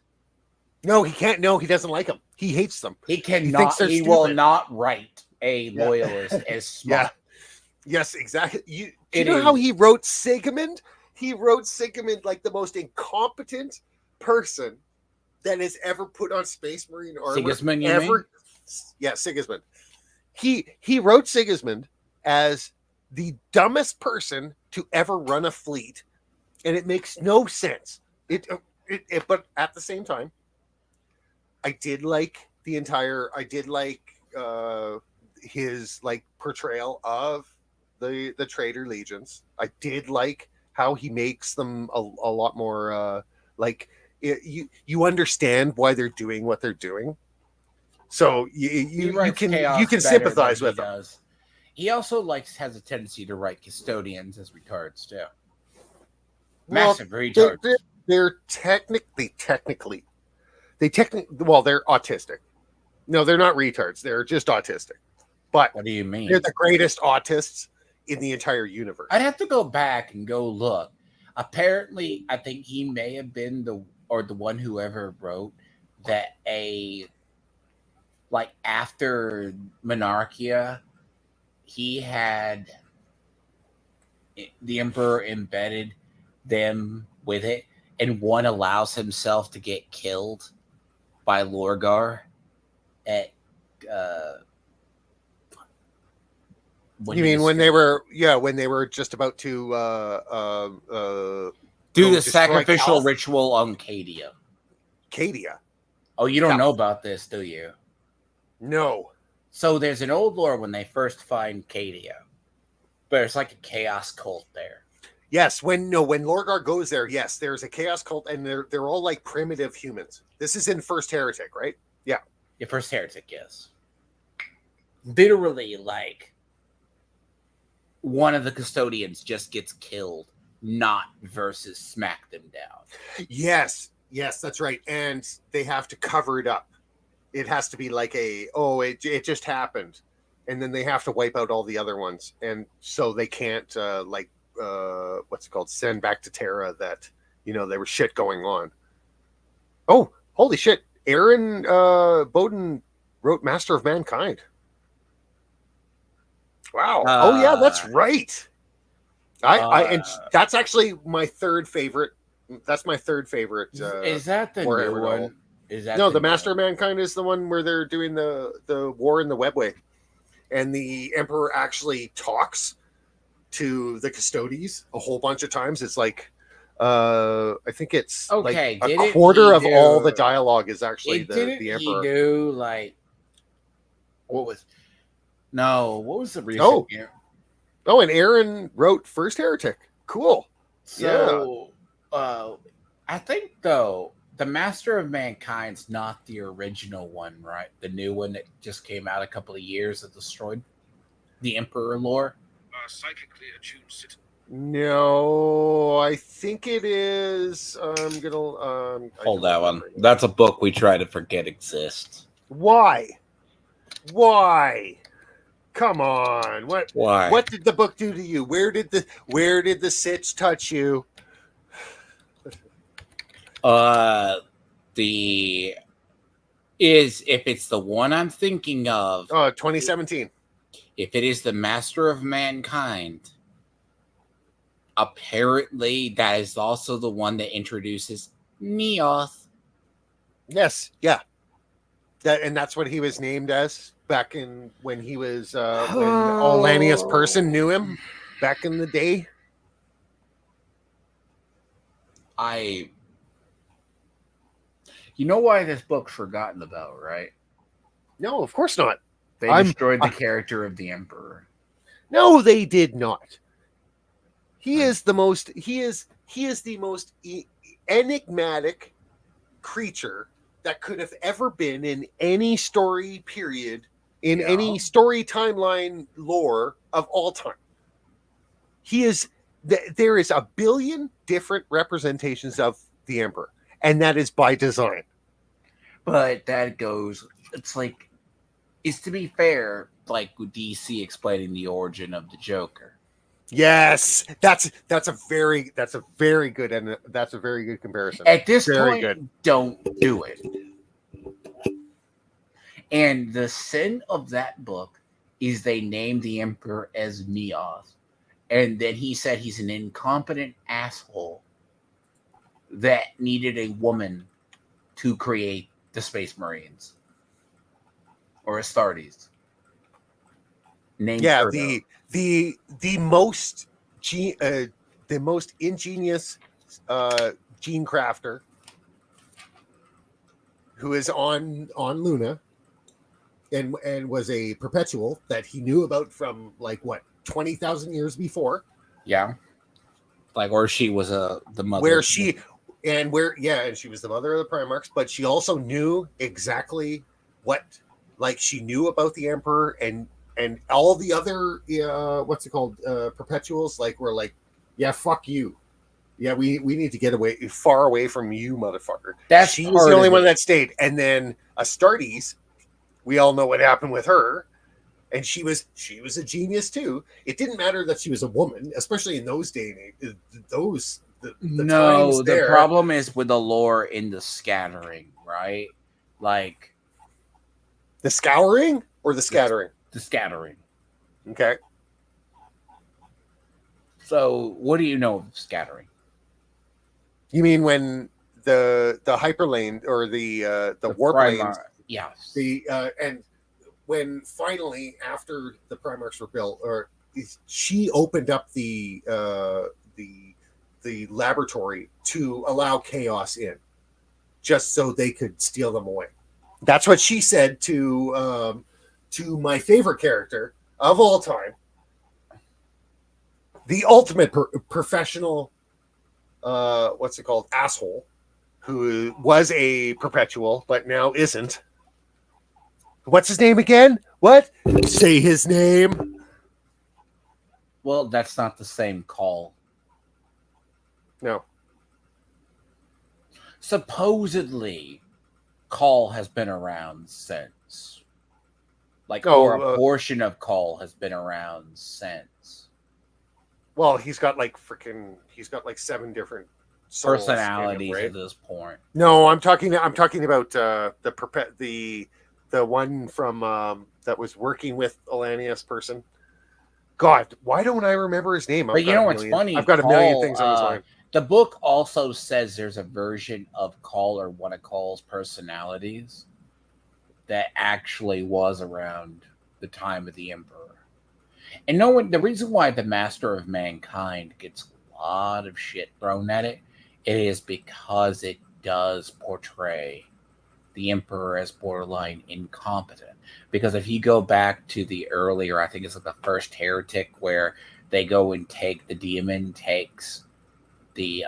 No, he can't. No, he doesn't like them. He hates them. He cannot. He will not write a loyalist as smart. Yeah. Yes, exactly. You know how he wrote Sigmund? He wrote Sigmund like the most incompetent person that has ever put on Space Marine armor. Sigismund, you mean? Yeah, Sigismund. He wrote Sigismund as the dumbest person to ever run a fleet, and it makes no sense. But at the same time, I did like his like portrayal of the traitor legions. I did like how he makes them a lot more you understand why they're doing what they're doing. So you can sympathize with them. He also has a tendency to write custodians as retards too. Massive retards. They're technically they're autistic. No, they're not retards. They're just autistic. But what do you mean? They're the greatest autists in the entire universe. I'd have to go back and go look. Apparently, I think he may have been the one who ever wrote that after Monarchia, he had the Emperor embedded them with it, and one allows himself to get killed by Lorgar at when they were just about to do the sacrificial ritual on Cadia. Oh, you don't know about this, do you? No. So there's an old lore when they first find Cadia, but it's like a chaos cult there. Yes, when Lorgar goes there, yes, there's a chaos cult, and they're all like primitive humans. This is in First Heretic, right? Yeah. Yeah, First Heretic, yes. Literally, like one of the custodians just gets killed, not versus smack them down. Yes, that's right. And they have to cover it up. It has to be like it just happened. And then they have to wipe out all the other ones. And so they can't send back to Terra that, there was shit going on. Oh, holy shit. Aaron Bowden wrote Master of Mankind. Wow. Oh yeah, that's right. And that's actually my third favorite. That's my third favorite. Is that the new one? The Master of Mankind is the one where they're doing the war in the Webway, and the Emperor actually talks to the Custodes a whole bunch of times. It's like, I think it's okay. Like a quarter of all the dialogue is actually the Emperor. He do like what was the reason? Oh, and Aaron wrote First Heretic. Cool. So, I think though the Master of Mankind's not the original one, right? The new one that just came out a couple of years that destroyed the Emperor lore. Psychically attuned citizen. No, I think it is. I'm gonna hold that one. That's a book we try to forget exists. Why? Come on. Why? What did the book do to you? Where did the sitch touch you? If it's the one I'm thinking of. 2017. If it is the Master of Mankind, apparently that is also the one that introduces Neoth. Yes, yeah. And that's what he was named as back in when he was when Olanius person knew him back in the day. You know why this book's forgotten about, right? No, of course not. They destroyed the character of the Emperor. No, they did not. He is the most enigmatic creature that could have ever been in any story period, in any story timeline lore of all time. There is a billion different representations of the Emperor, and that is by design. But it's to be fair, like with DC explaining the origin of the Joker. Yes, that's a very good comparison. At this point, don't do it. And the sin of that book is they named the Emperor as Neoth. And then he said he's an incompetent asshole that needed a woman to create the Space Marines. Or Astartes. Yeah, the most ingenious gene crafter who is on Luna and was a perpetual that he knew about from 20,000 years before. Yeah. Or she was the mother. And she was the mother of the Primarchs, but she also knew exactly what, she knew about the Emperor and all the other perpetuals were yeah, fuck you. Yeah, we need to get far away from you, motherfucker. She was the only one that stayed. And then Astartes, we all know what happened with her. And she was a genius too. It didn't matter that she was a woman, especially in those days. The problem is with the lore in the scattering, right? The scouring or the scattering? The scattering. Okay. So, what do you know of scattering? You mean when the hyperlane or the warp lanes? Yes. And when finally after the Primarchs were built, or she opened up the laboratory to allow chaos in, just so they could steal them away. That's what she said to my favorite character of all time, the ultimate professional, asshole, who was a perpetual but now isn't. What's his name again? What? Say his name. Well, that's not the same call. No. Supposedly, Call has been around since. A portion of Call has been around since. Well, he's got 7 different personalities at this point. No, I'm talking about the one from that was working with Olanius person. God, why don't I remember his name? But you know what's funny? I've got a million things on this line. The book also says there's a version of Call or one of Call's personalities that actually was around the time of the Emperor. And the reason why the Master of Mankind gets a lot of shit thrown at it is because it does portray the Emperor as borderline incompetent. Because if you go back to the earlier, I think it's the first Heretic, where they go and take the demon, takes the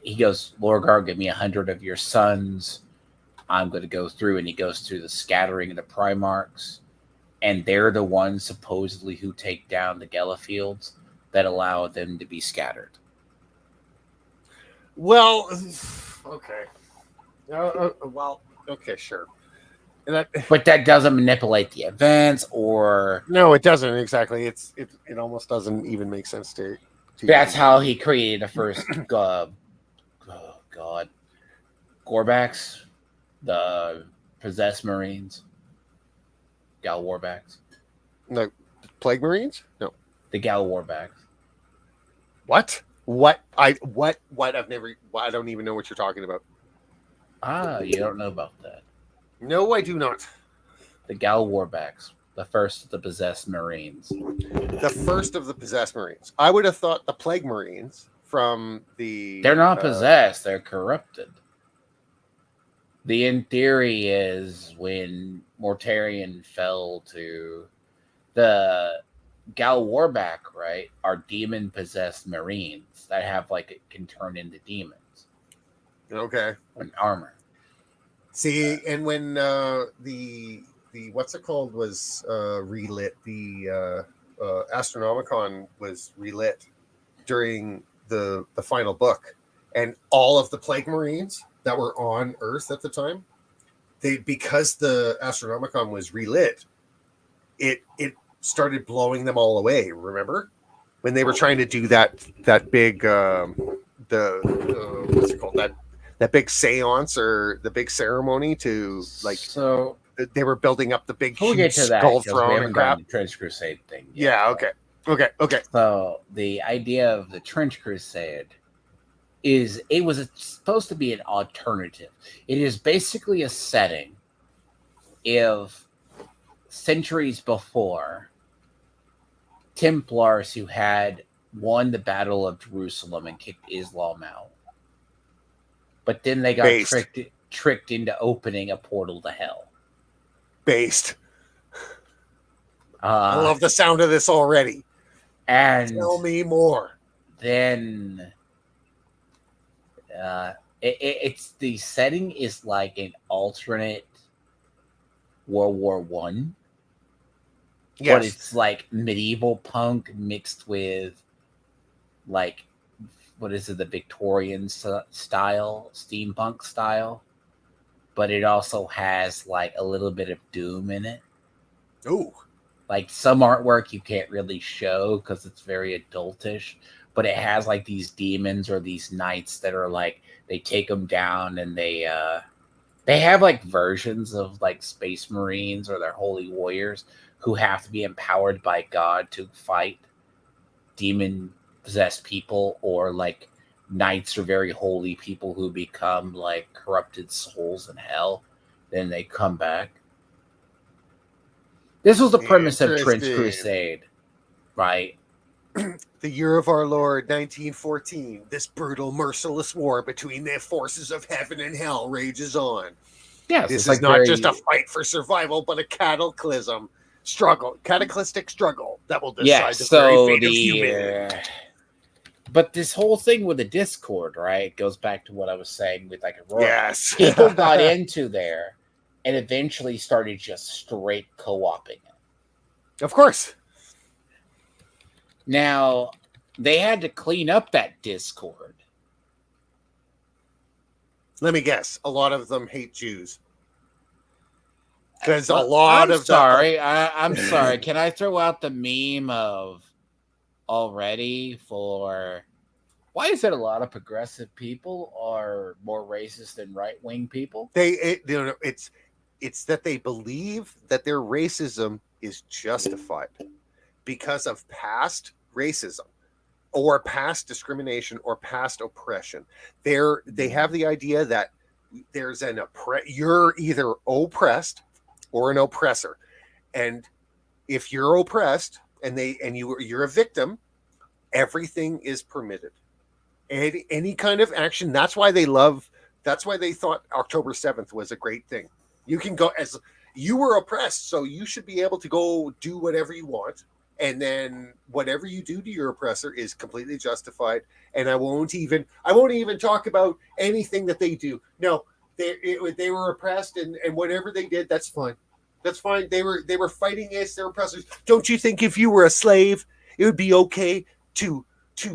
he goes, Lorgar, give me 100 of your sons. I'm going to go through, and he goes through the scattering of the Primarchs, and they're the ones supposedly who take down the Gelafields that allow them to be scattered. Well, okay. Okay, sure. But that doesn't manipulate the events, or no, it doesn't exactly. It almost doesn't even make sense to that's how he created the first Gorbaks, the possessed Marines, Gal Warbacks. No, Plague Marines? No, the Gal Warbacks. What? What? I've never. I don't even know what you're talking about. You don't know about that. No, I do not. The Gal Warbacks, the first of the possessed Marines. The first of the possessed Marines. I would have thought the Plague Marines from the. They're not possessed; they're corrupted. The in theory is when Mortarion fell to the Gal Warback, right? Are demon possessed Marines that have can turn into demons. Okay. And armor. See, and when the what's it called was relit, the Astronomicon was relit during the final book, and all of the Plague Marines that were on Earth at the time, because the Astronomicon was relit, it started blowing them all away. Remember when they were trying to do that big what's it called, that big seance or the big ceremony to so they were building up the big we'll get to that skull throne and crap. The Trench Crusade thing yet, yeah. Okay. So the idea of the Trench Crusade is it was supposed to be an alternative. It is basically a setting of centuries before Templars who had won the Battle of Jerusalem and kicked Islam out. But then they got tricked into opening a portal to hell. Based. I love the sound of this already. And tell me more. Then it's the setting is like an alternate World War One. Yes. But it's like medieval punk mixed with what is it, the Victorian style, steampunk style, but it also has a little bit of doom in it. Ooh. Some artwork you can't really show because it's very adultish, but it has these demons or these knights that are they take them down and they have versions of Space Marines or their holy warriors who have to be empowered by God to fight demon possessed people, or knights are very holy people who become corrupted souls in hell. Then they come back. This was the premise of Trench Crusade, right? The year of our Lord, 1914. This brutal, merciless war between the forces of heaven and hell rages on. Yes, this is not just a fight for survival, but a cataclysmic struggle that will decide the very fate of humanity. But this whole thing with the Discord, right, goes back to what I was saying with Aurora. Yes. People got into there and eventually started just straight co-oping it. Of course. Now, they had to clean up that Discord. Let me guess. A lot of them hate Jews. Because I'm sorry. Can I throw out the meme of already for why is it a lot of progressive people are more racist than right-wing people? It's that they believe that their racism is justified because of past racism or past discrimination or past oppression. They have the idea that there's you're either oppressed or an oppressor, and if you're oppressed and you're a victim, everything is permitted. Any kind of action. That's why they thought October 7th was a great thing. You can go as you were oppressed, so you should be able to go do whatever you want. And then whatever you do to your oppressor is completely justified. And I won't even talk about anything that they do. No, they were oppressed, and whatever they did, that's fine. That's fine. They were fighting against their oppressors. Don't you think if you were a slave, it would be okay to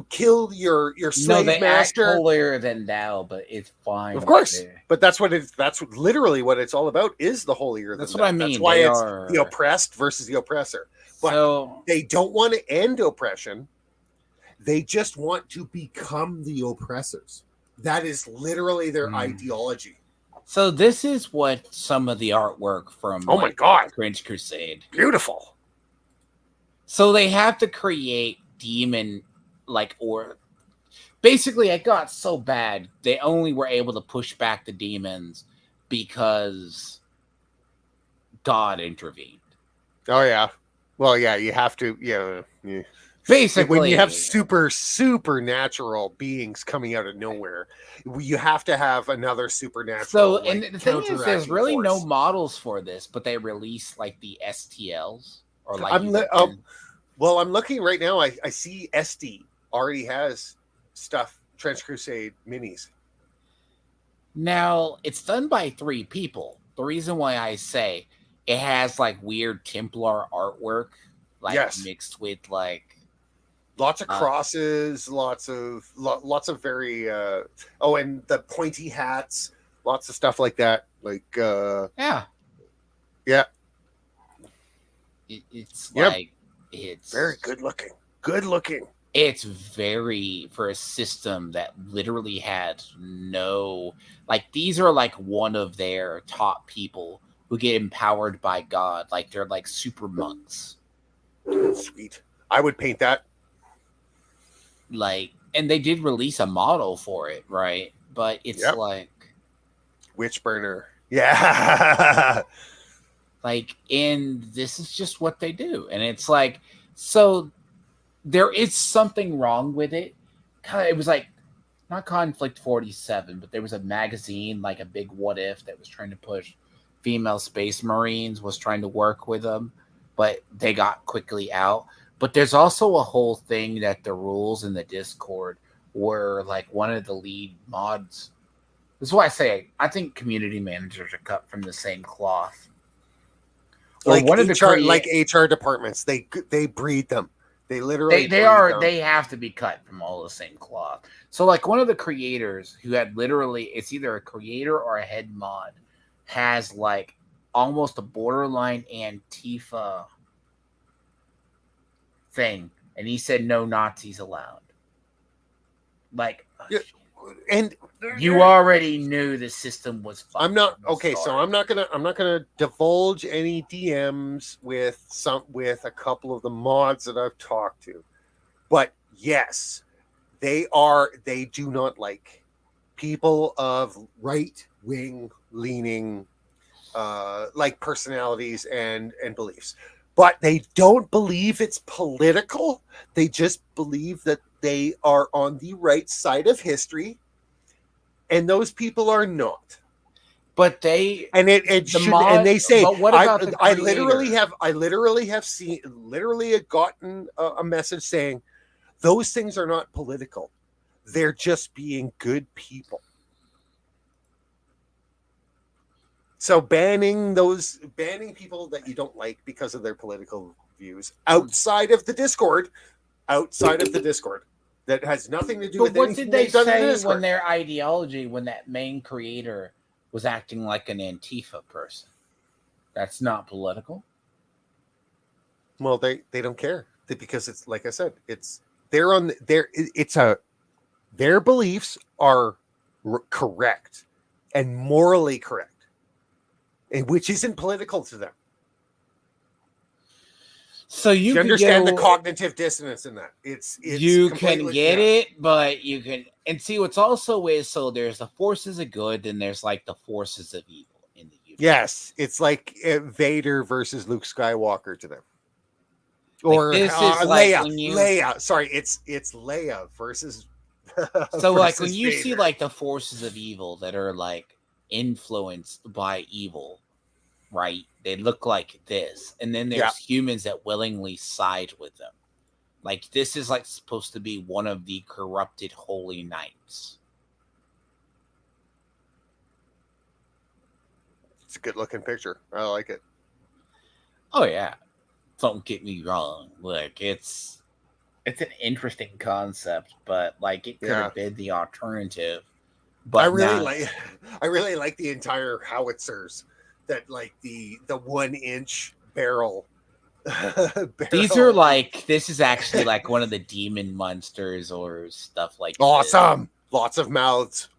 kill your slave master? Act holier than thou, but it's fine. Of course, but that's literally what it's all about. Is the holier than thou. That's what I mean. That's why it's the oppressed versus the oppressor. But they don't want to end oppression. They just want to become the oppressors. That is literally their ideology. So this is what some of the artwork from my God, Trench Crusade. Beautiful. So they have to create demon or basically it got so bad they only were able to push back the demons because God intervened. Oh yeah. Well, yeah, you have to. Yeah. Basically, when you have supernatural beings coming out of nowhere, you have to have another supernatural. So, and the thing is, there's really no models for this, but they release like the STLs or like. I'm looking right now. I see SD already has stuff. Trench Crusade minis. Now it's done by 3 people. The reason why I say it has like weird Templar artwork, like mixed with like lots of crosses, lots of very and the pointy hats, lots of stuff like that. Like yeah. It's like it's very good looking. It's very for a system that literally had no, like, these are like one of their top people who get empowered by God. Like, they're like super monks. Sweet. I would paint that. Like, and they did release a model for it, right? But it's like Witch Burner. Yeah. Like, and this is just what they do. And it's like, so there is something wrong with it. It was like, not Conflict 47, but there was a magazine, like a big What If, that was trying to push female space marines, was trying to work with them, but they got quickly out. But there's also a whole thing that the rules in the Discord were like one of the lead mods. This is why I say I think community managers are cut from the same cloth. Like one of the HR departments, they breed them. They literally they have to be cut from all the same cloth. So like one of the creators who had literally, it's either a creator or a head mod, has like almost a borderline Antifa thing, and he said no Nazis allowed. Like, and you already knew the system was fucked. I'm not okay, so I'm not gonna divulge any DMs with a couple of the mods that I've talked to, but yes, they do not like people of right-wing leaning like personalities and beliefs, but they don't believe it's political. They just believe that they are on the right side of history. And those people are not. But they and it should mod, and they say, but what about the I literally have gotten a message saying those things are not political. They're just being good people. So banning people that you don't like because of their political views outside of the Discord, that has nothing to do with what did they say when their ideology, when that main creator was acting like an Antifa person? That's not political. Well, they don't care because it's like I said, their beliefs are correct and morally correct, and which isn't political to them. So you understand the cognitive dissonance in that. It's you can get it, but you can, and see what's also is, so there's the forces of good and there's like the forces of evil in the universe. Yes, it's like Vader versus Luke Skywalker to them. Or like this is Leia. Like Leia. Sorry, it's Leia versus so like when you Vader. See like the forces of evil that are like influenced by evil, right? They look like this, and then there's humans that willingly side with them. Like this is like supposed to be one of the corrupted holy knights. It's a good looking picture. I like it. Oh yeah, don't get me wrong. Like it's an interesting concept, but like it could have been the alternative. But I really like the entire howitzers. That like the 1-inch barrel. These are like, this is actually like one of the demon monsters or stuff like awesome. This. Lots of mouths.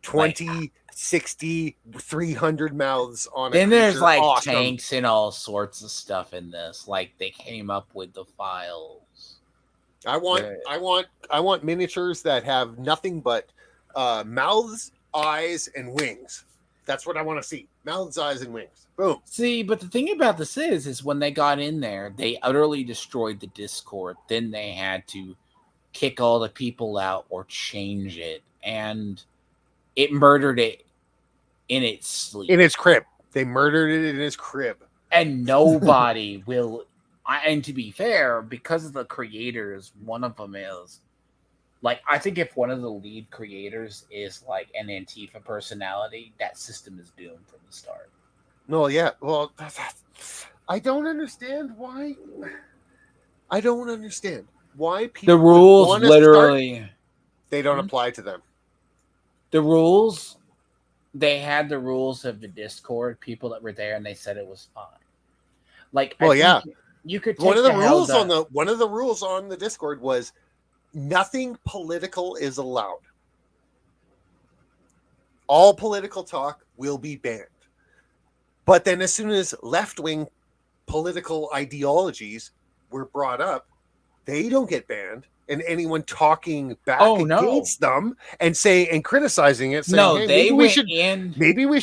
20, 60, 300 mouths on it. Then there's like tanks and all sorts of stuff in this. Like they came up with the files. I want miniatures that have nothing but mouths, eyes, and wings. That's what I want to see. Mouths, eyes, and wings. Boom. See, but the thing about this is when they got in there, they utterly destroyed the Discord. Then they had to kick all the people out or change it, and it murdered it in its sleep. In its crib. They murdered it in his crib. And nobody will. And to be fair, because of the creators, one of them is like, I think if one of the lead creators is like an Antifa personality, that system is doomed from the start. No, yeah. Well, I don't understand why. I don't understand why people. The rules literally. They don't apply to them. The rules. They had the rules of the Discord, people that were there, and they said it was fine. Like, well, yeah, you could take one of the rules on the Discord was nothing political is allowed. All political talk will be banned. But then as soon as left-wing political ideologies were brought up, they don't get banned. And anyone talking back against them and criticizing it, saying, "Hey, maybe we shouldn't. Maybe we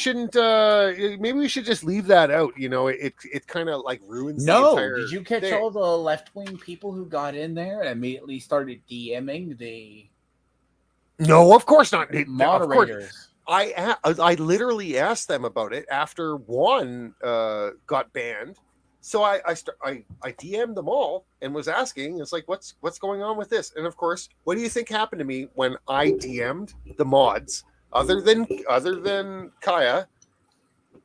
should just leave that out." You know, it kind of like ruins. The entire did you catch all the left wing people who got in there and immediately started DMing the? No, of course not. Moderators. I literally asked them about it after one got banned. So I DM'd them all and was asking, it's like, what's going on with this? And of course, what do you think happened to me when I DM'd the mods, other than Kaya?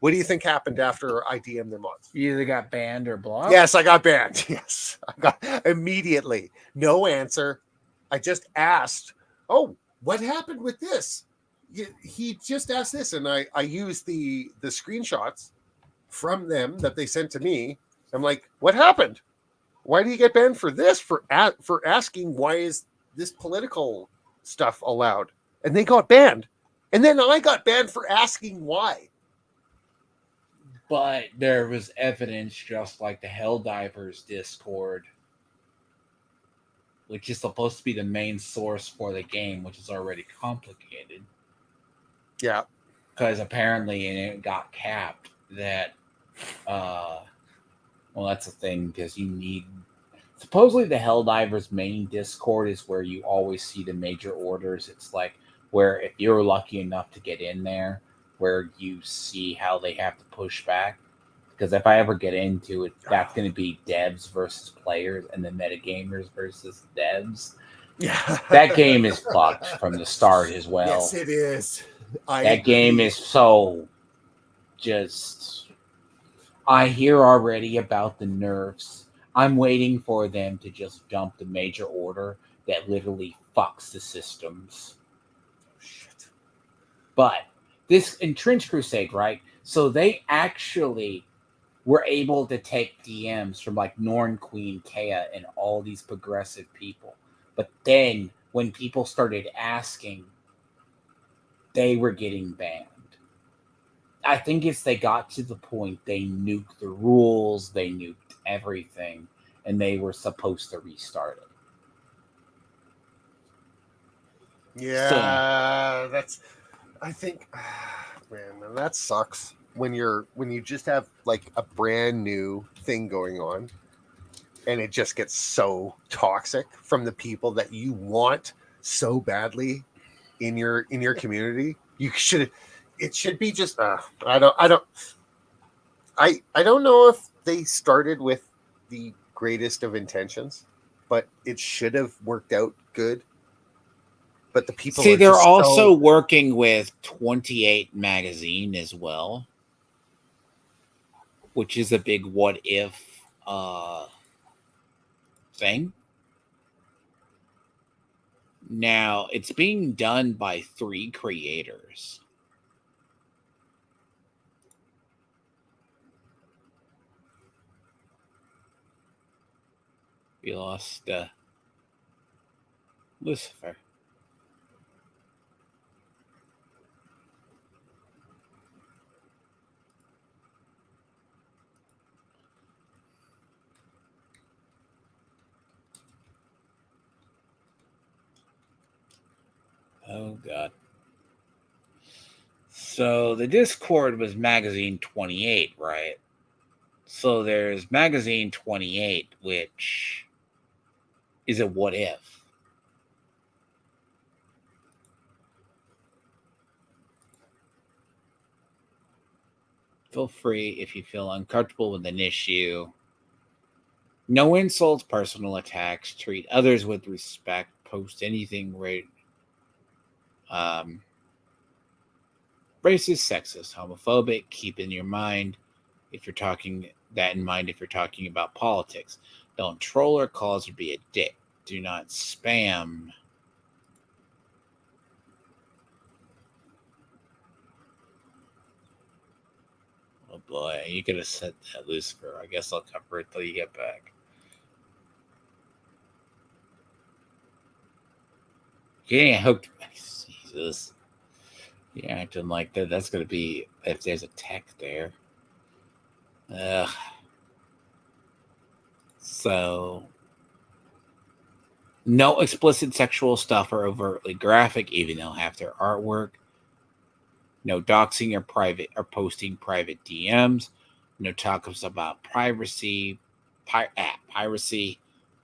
What do you think happened after I DM'd the mods? You either got banned or blocked? Yes, I got banned. Yes, I got immediately. No answer. I just asked, oh, what happened with this? He just asked this, and I used the screenshots from them that they sent to me. I'm like, what happened? Why do you get banned for this? For asking why is this political stuff allowed? And they got banned. And then I got banned for asking why. But there was evidence, just like the Helldivers Discord, which is supposed to be the main source for the game, which is already complicated. Yeah. Because apparently it got capped that well, that's the thing, because you need supposedly the Helldivers main Discord is where you always see the major orders. It's like where if you're lucky enough to get in there, where you see how they have to push back. Because if I ever get into it, that's going to be devs versus players and the metagamers versus devs. Yeah. That game is fucked from the start as well. Yes, it is. That game is so just... I hear already about the nerfs. I'm waiting for them to just dump the major order that literally fucks the systems. Shit. But this in Trench Crusade, right? So they actually were able to take DMs from like Norn Queen, Kea, and all these progressive people. But then when people started asking, they were getting banned. I think it's they got to the point they nuked the rules, they nuked everything, and they were supposed to restart it. Yeah, that's. I think, man, that sucks when you just have like a brand new thing going on, and it just gets so toxic from the people that you want so badly in your community. It should be just I don't know if they started with the greatest of intentions, but it should have worked out good. But the people they're also working with 28 magazine as well, which is a big what if thing. Now it's being done by 3 creators. We lost Lucifer. Oh, God. So the Discord was Magazine 28, right? So there's Magazine 28, which is a what if. Feel free if you feel uncomfortable with an issue. No insults, personal attacks. Treat others with respect. Post anything racist, sexist, homophobic. Keep in your mind if you're talking about politics. Don't troll or cause or be a dick. Do not spam. Oh boy, you could have said that, Lucifer. I guess I'll cover it till you get back. Getting hooked. Jesus. You're acting like that. That's going to be if there's a tech there. So, no explicit sexual stuff or overtly graphic, even though half their artwork. No doxing or posting private DMs. No talks about piracy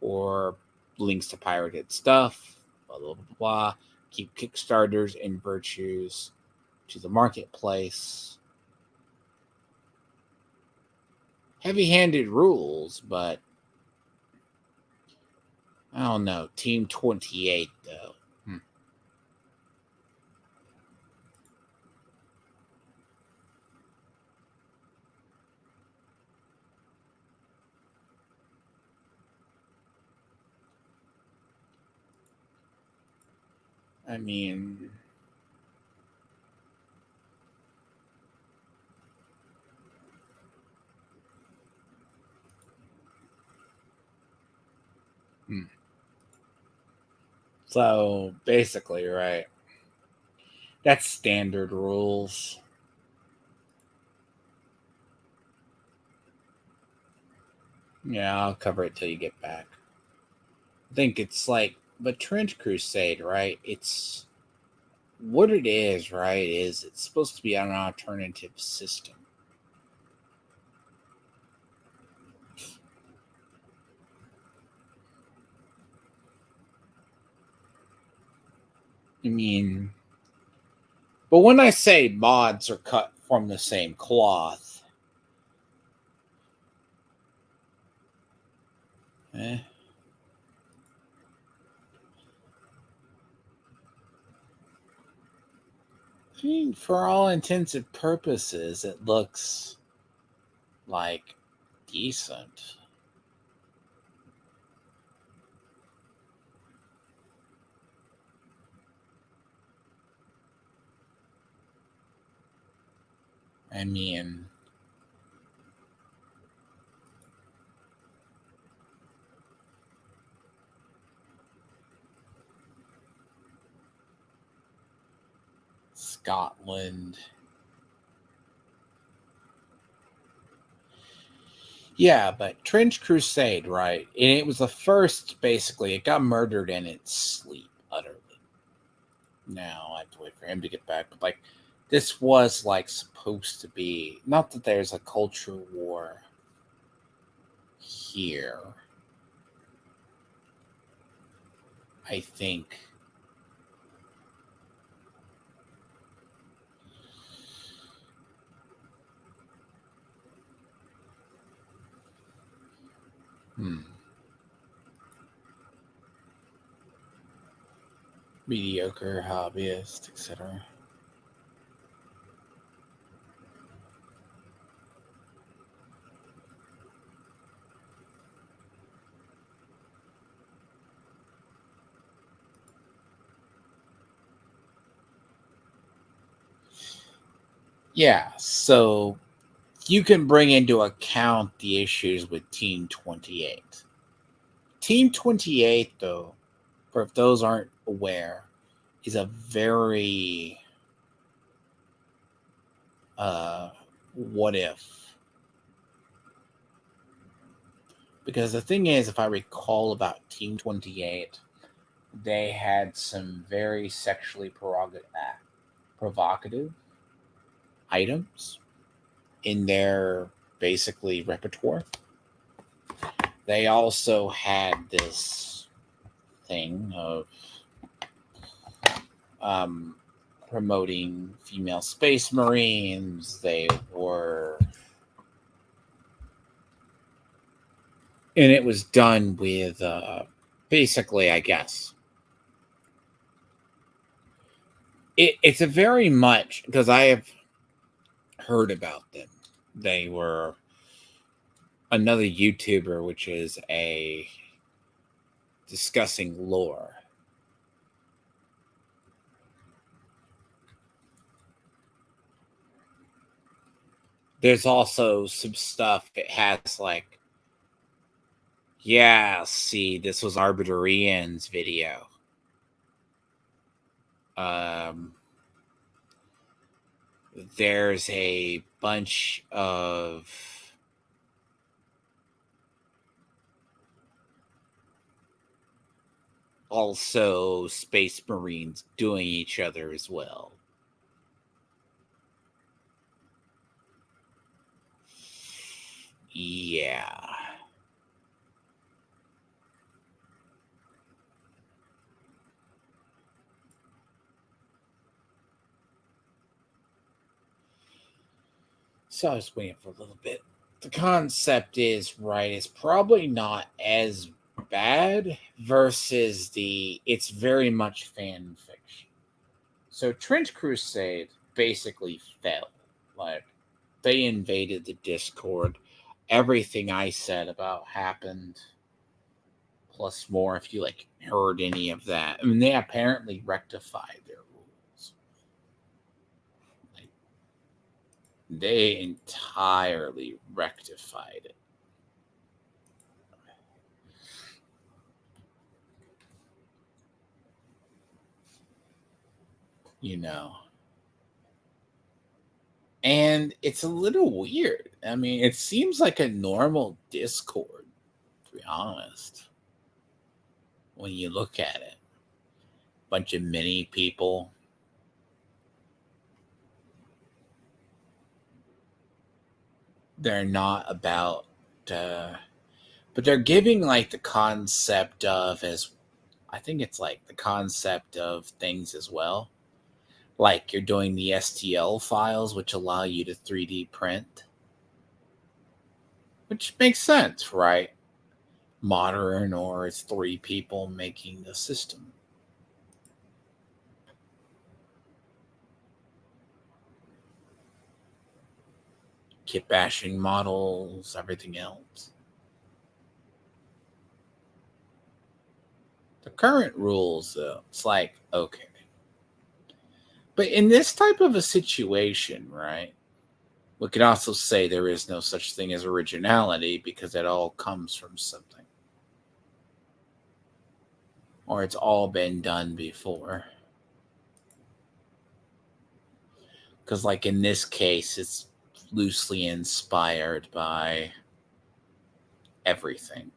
or links to pirated stuff. Blah, blah, blah, blah. Keep Kickstarters and virtues to the marketplace. Heavy-handed rules, but I don't know. Team 28, though. I mean, so basically, right? That's standard rules. Yeah, I'll cover it till you get back. I think it's like, but Trench Crusade, right? It's what it is, right? Is it's supposed to be an alternative system. I mean, but when I say mods are cut from the same cloth, I mean, for all intents and purposes, it looks like decent. I mean, Scotland. Yeah, but Trench Crusade, right? And it was the first, basically, it got murdered in its sleep, utterly. Now I have to wait for him to get back. But, like, this was, like, supposed to be, not that there's a culture war here. I think. Mediocre, hobbyist, etc. Yeah, so you can bring into account the issues with Team 28. Team 28, though, for if those aren't aware, is a very what if. Because the thing is, if I recall about Team 28, they had some very sexually provocative items in their basically repertoire. They also had this thing of promoting female space marines. They were, and it was done with basically, I guess, it's a very much, because I have heard about them. They were another YouTuber, which is a discussing lore. There's also some stuff it has like, yeah, see, this was Arbitarian's video. There's a bunch of also Space Marines doing each other as well. Yeah. So I was waiting for a little bit. The concept is, right, it's probably not as bad versus it's very much fan fiction. So Trench Crusade basically fell. Like, they invaded the Discord. Everything I said about happened, plus more, if you like heard any of that. I mean, they apparently rectified their rules. Like, they entirely rectified it. You know. And it's a little weird. I mean, it seems like a normal Discord, to be honest, when you look at it. Bunch of mini people. They're not about, but they're giving like the concept of, as I think it's like the concept of things as well. Like you're doing the STL files, which allow you to 3D print. Which makes sense, right? Modern, or it's 3 people making the system. Kit bashing models, everything else. The current rules, though, it's like, okay. But in this type of a situation, right, we could also say there is no such thing as originality because it all comes from something. Or it's all been done before. Because, like, in this case, it's loosely inspired by everything.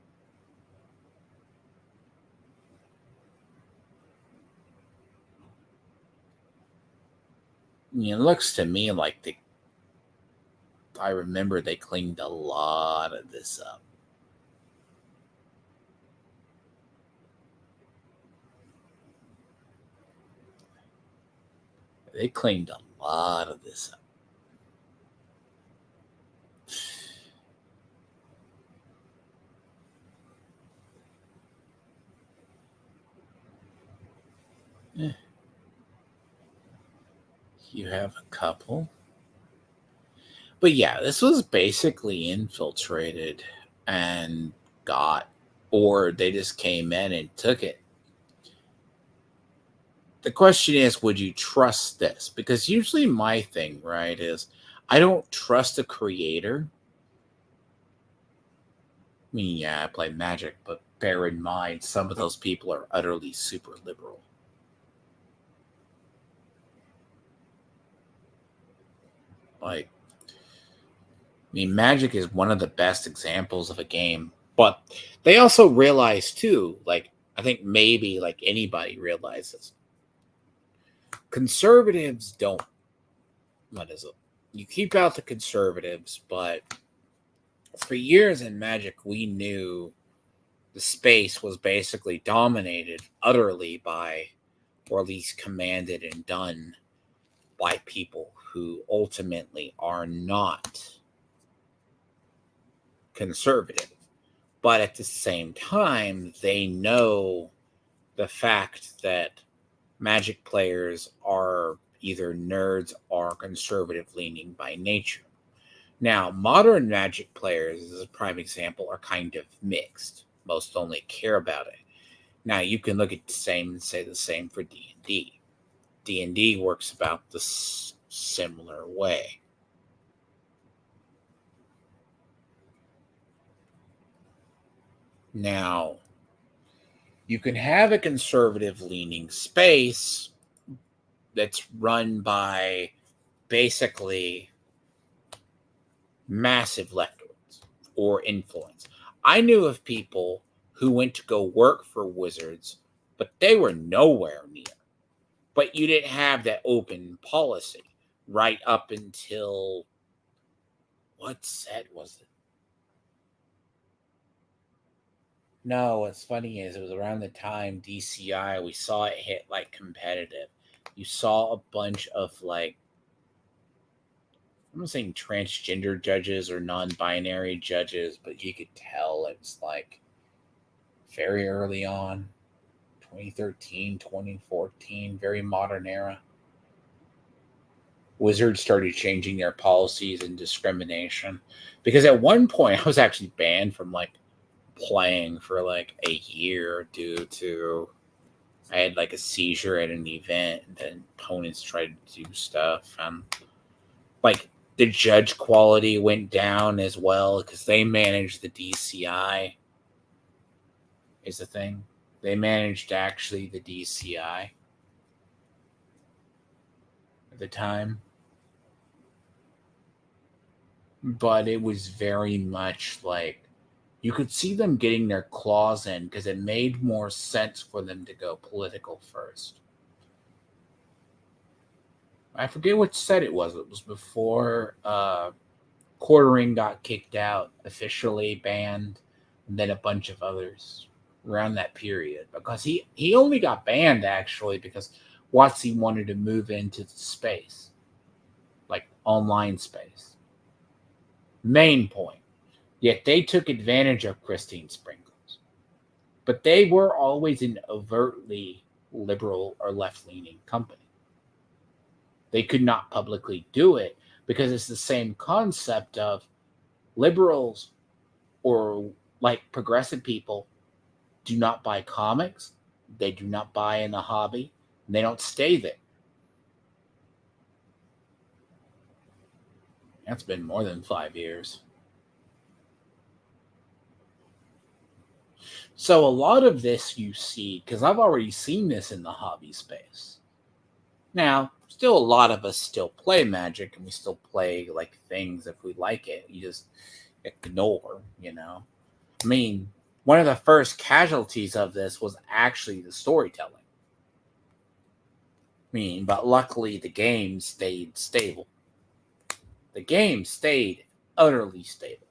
It looks to me like I remember they cleaned a lot of this up. They cleaned a lot of this up. You have a couple. But yeah, this was basically infiltrated and got, or they just came in and took it. The question is, would you trust this? Because usually my thing, right, is I don't trust a creator. I mean, yeah, I play Magic, but bear in mind, some of those people are utterly super liberal. Like, I mean, Magic is one of the best examples of a game, but they also realize too, like, I think maybe like anybody realizes conservatives don't. What is it? You keep out the conservatives, but for years in Magic, we knew the space was basically dominated utterly by, or at least commanded and done by people who ultimately are not conservative. But at the same time, they know the fact that Magic players are either nerds or conservative leaning by nature. Now, modern Magic players, as a prime example, are kind of mixed. Most only care about it. Now, you can look at the same and say the same for D&D. D&D works about the similar way. Now, you can have a conservative-leaning space that's run by basically massive leftovers or influence. I knew of people who went to go work for Wizards, but they were nowhere near. But you didn't have that open policy right up until, what set was it? No, what's funny is it was around the time DCI, we saw it hit like competitive. You saw a bunch of like, I'm not saying transgender judges or non-binary judges, but you could tell it was like very early on, 2013, 2014, very modern era. Wizards started changing their policies and discrimination. Because at one point, I was actually banned from like playing for like a year due to I had like a seizure at an event, and then opponents tried to do stuff. Like the judge quality went down as well because they managed the DCI. Is the thing they managed actually the DCI at the time, but it was very much like you could see them getting their claws in because it made more sense for them to go political first. I forget which set it was. It was before Quartering got kicked out, officially banned, and then a bunch of others around that period. Because he only got banned, actually, because WotC wanted to move into the space, like online space. Main point. Yet they took advantage of Christine Sprinkles. But they were always an overtly liberal or left-leaning company. They could not publicly do it because it's the same concept of liberals or like progressive people do not buy comics. They do not buy in the hobby. And they don't stay there. That's been more than 5 years. So a lot of this you see, because I've already seen this in the hobby space. Now, still a lot of us still play Magic, and we still play like things if we like it. You just ignore, you know. I mean, one of the first casualties of this was actually the storytelling. But luckily the game stayed stable. The game stayed utterly stable.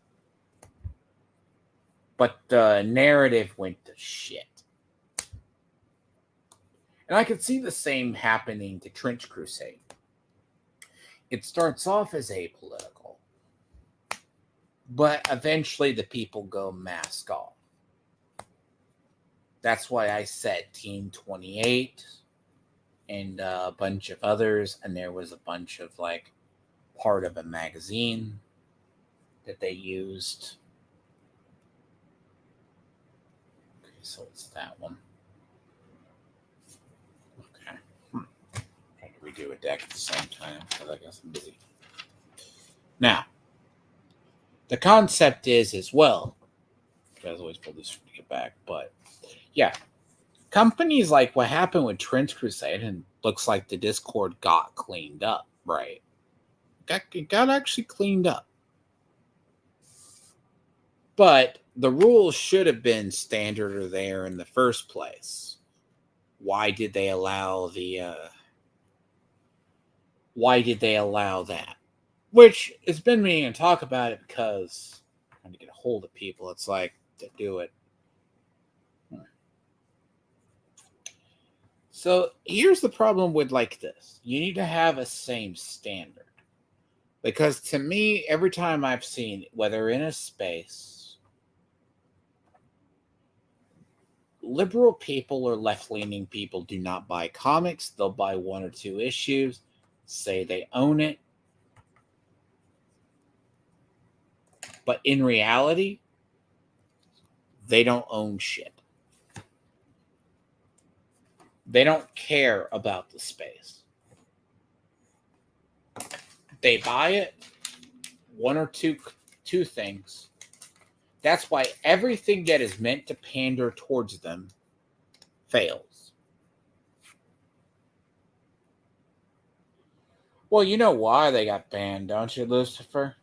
But the narrative went to shit. And I could see the same happening to Trench Crusade. It starts off as apolitical, but eventually the people go mask off. That's why I said Team 28 and a bunch of others, and there was a bunch of like part of a magazine that they used. Okay, so it's that one. Okay. Trying to redo a deck at the same time because I guess I'm busy. Now, the concept is as well, you guys always pull this to get back, but yeah, companies like what happened with Trench Crusade, and looks like the Discord got cleaned up, right? It got actually cleaned up. But the rules should have been standard or there in the first place. Why did they allow why did they allow that? Which it's been meaning to talk about it because I'm trying to get a hold of people. It's like to do it. So here's the problem with like this. You need to have a same standard. Because to me, every time I've seen, whether in a space, liberal people or left-leaning people do not buy comics. They'll buy 1 or 2 issues, say they own it. But in reality, they don't own shit. They don't care about the space. They buy it, 1 or 2 things. That's why everything that is meant to pander towards them fails. Well, you know why they got banned, don't you, Lucifer?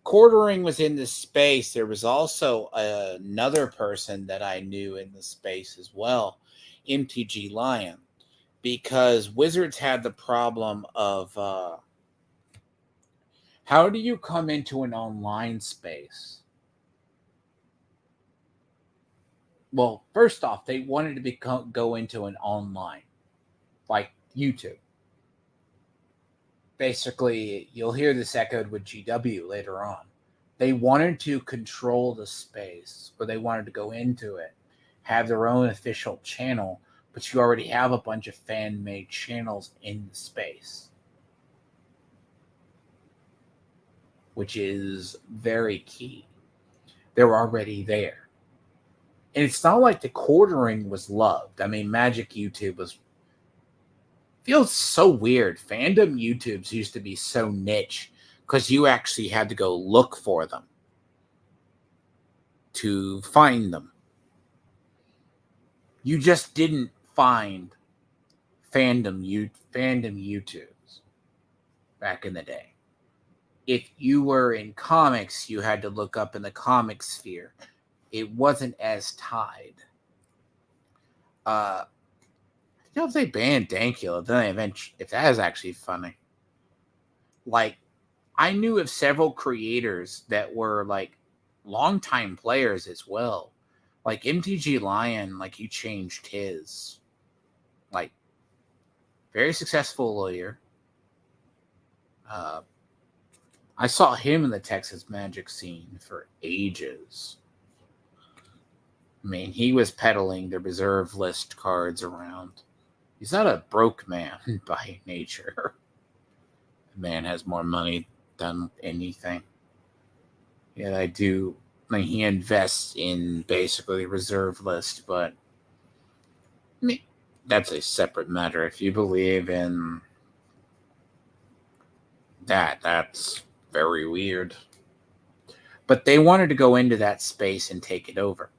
Quartering was in this space. There was also another person that I knew in the space as well, MTG Lion, because Wizards had the problem of how do you come into an online space? Well, first off, they wanted to go into an online, like YouTube. Basically, you'll hear this echoed with GW later on. They wanted to control the space, or they wanted to go into it, have their own official channel, but you already have a bunch of fan-made channels in the space, which is very key. They're already there. And it's not like the quartering was loved. I mean, Magic YouTube feels so weird. Fandom YouTubes used to be so niche because you actually had to go look for them to find them. You just didn't find fandom YouTubes back in the day. If you were in comics, you had to look up in the comic sphere. It wasn't as tied. If they banned Dankula, then they eventually, if that is actually funny. Like, I knew of several creators that were like longtime players as well. Like MTG Lion, like he changed his. Like, very successful lawyer. I saw him in the Texas Magic scene for ages. I mean, he was peddling the reserve list cards around. He's not a broke man by nature. The man has more money than anything. Yeah, I do. I mean, he invests in basically reserve list, but I mean, that's a separate matter. If you believe in that, that's very weird. But they wanted to go into that space and take it over.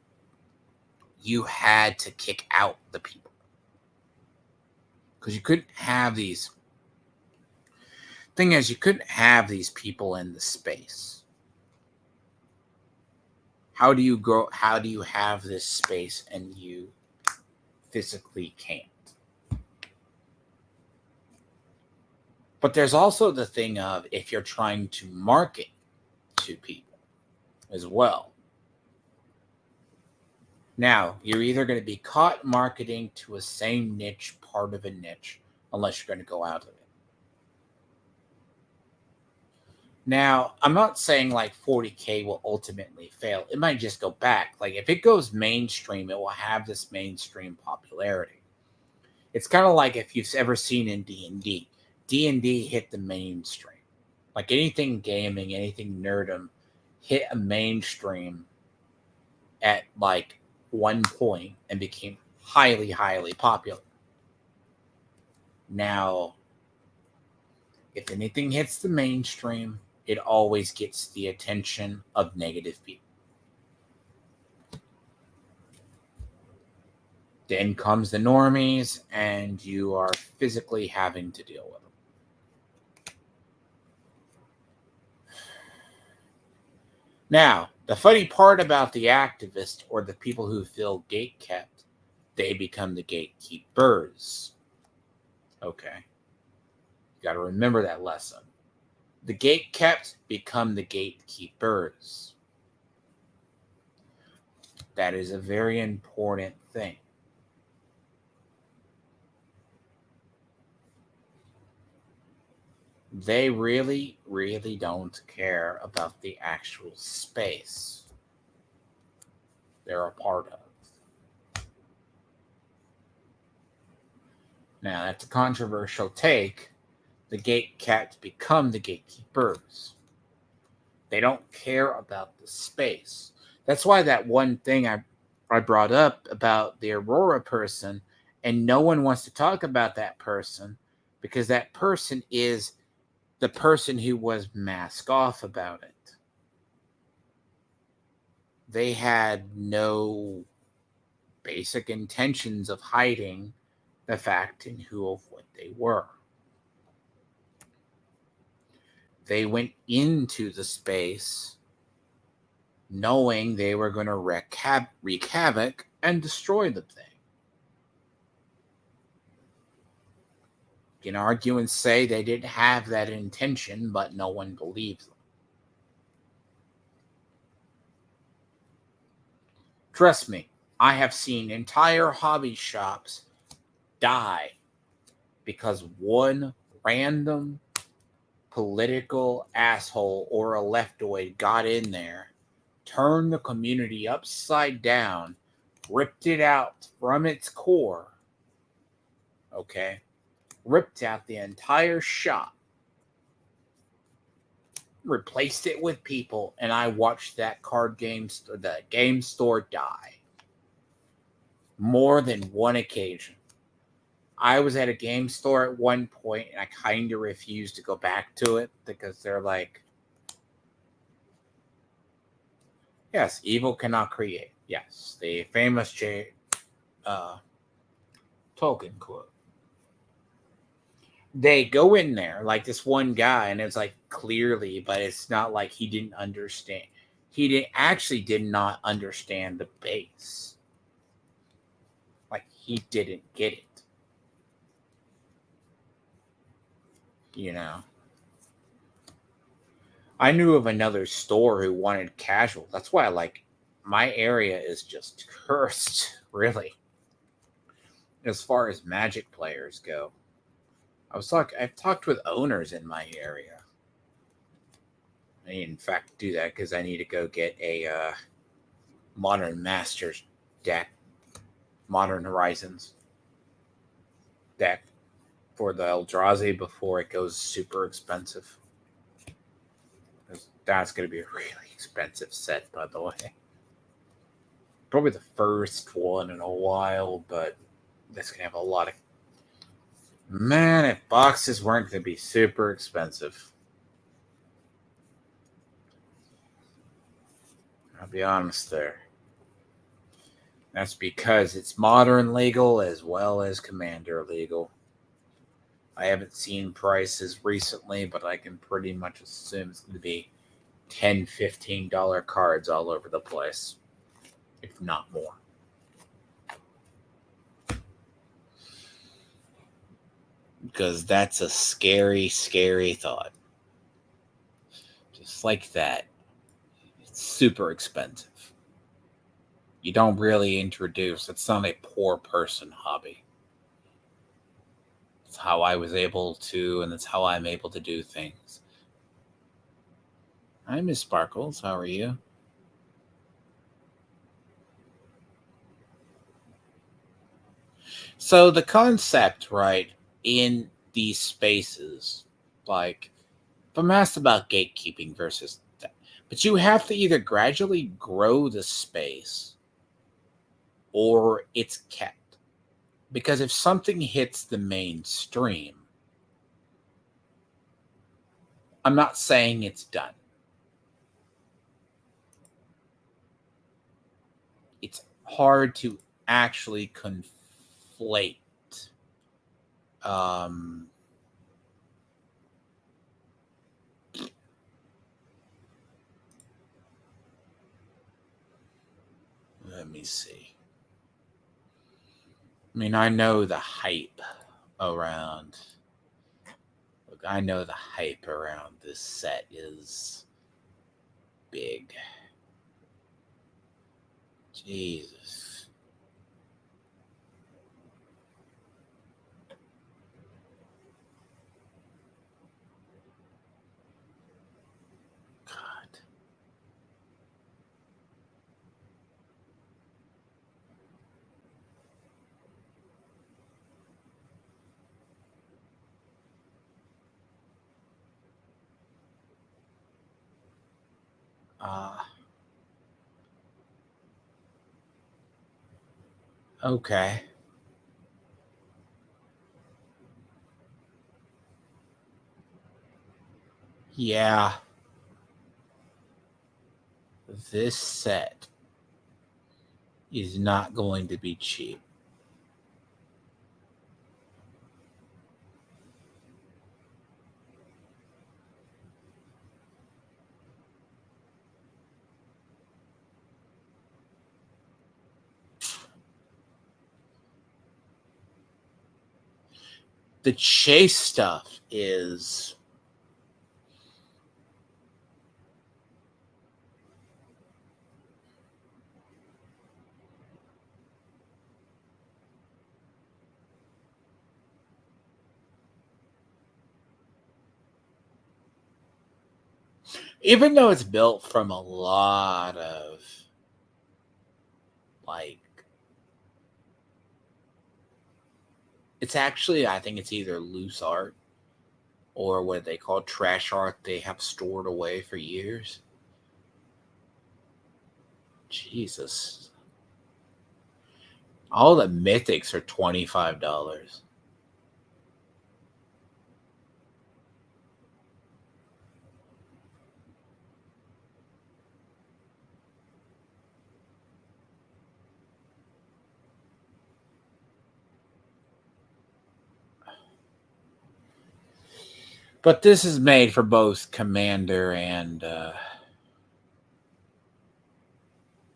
You had to kick out the people. Because you couldn't have these. Thing is, you couldn't have these people in the space. How do you grow? How do you have this space and you physically can't? But there's also the thing of if you're trying to market to people as well. Now, you're either going to be caught marketing to a same niche, part of a niche, unless you're going to go out of it. Now, I'm not saying like 40K will ultimately fail. It might just go back. Like if it goes mainstream, it will have this mainstream popularity. It's kind of like if you've ever seen in D&D. D&D hit the mainstream. Like anything gaming, anything nerdom, hit a mainstream at like one point and became highly, highly popular. Now, if anything hits the mainstream, it always gets the attention of negative people. Then comes the normies, and you are physically having to deal with them. Now, The funny part about the activists or the people who feel gate kept, they become the gatekeepers. Okay. You got to remember that lesson. The gate kept become the gatekeepers. That is a very important thing. They really, really don't care about the actual space they're a part of. Now, that's a controversial take. The gate kept become the gatekeepers. They don't care about the space. That's why that one thing I brought up about the Aurora person, and no one wants to talk about that person because that person is the person who was mask off about it. They had no basic intentions of hiding the fact and who of what they were. They went into the space knowing they were going to wreak havoc and destroy the thing. You can argue and say they didn't have that intention, but no one believes them. Trust me, I have seen entire hobby shops die because one random political asshole or a leftoid got in there, turned the community upside down, ripped it out from its core, okay? Ripped out the entire shop, replaced it with people, and I watched that the game store die. More than one occasion. I was at a game store at one point, and I kind of refused to go back to it because they're like, yes, evil cannot create. Yes, the famous Tolkien quote. They go in there like this one guy, and it's like clearly, but it's not like he didn't understand. He did not understand the base. Like he didn't get it. You know. I knew of another store who wanted casual. That's why my area is just cursed, really. As far as Magic players go. I've talked with owners in my area. I need, in fact, do that because I need to go get a Modern Masters deck, Modern Horizons deck for the Eldrazi before it goes super expensive. That's going to be a really expensive set, by the way. Probably the first one in a while, but that's going to have a lot of... Man, if boxes weren't going to be super expensive. I'll be honest there. That's because it's Modern legal as well as Commander legal. I haven't seen prices recently, but I can pretty much assume it's going to be $10, $15 cards all over the place, if not more. Because that's a scary, scary thought. Just like that. It's super expensive. You don't really introduce. It's not a poor person hobby. It's how I was able to, and it's how I'm able to do things. Hi, Miss Sparkles. How are you? So the concept, right, in these spaces, like, if I'm asked about gatekeeping versus that, but you have to either gradually grow the space or it's kept. Because if something hits the mainstream, I'm not saying it's done. It's hard to actually conflate Let me see. I mean, I know the hype around. Look, I know the hype around this set is big. Jesus. God. Okay. Yeah. This set is not going to be cheap. The chase stuff is even though it's built from a lot of like it's actually I think it's either loose art or what they call trash art they have stored away for years. Jesus. All the mythics are $25. But this is made for both Commander and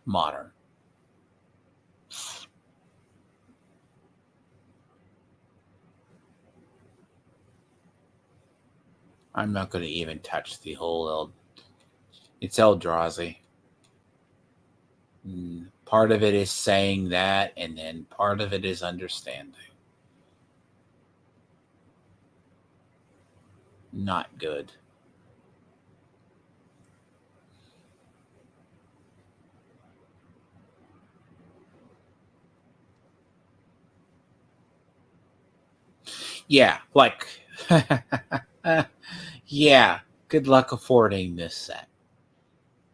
Modern. I'm not going to even touch the whole it's Eldrazi. Part of it is saying that, and then part of it is understanding. Not good. Yeah, like, yeah, good luck affording this set.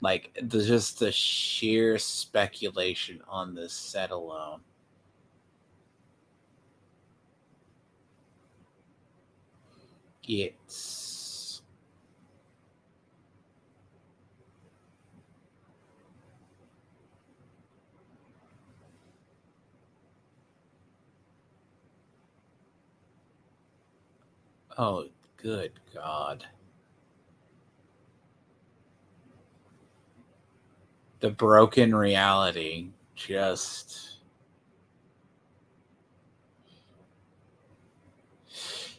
Like, just the sheer speculation on this set alone. It's oh, good God. The broken reality just.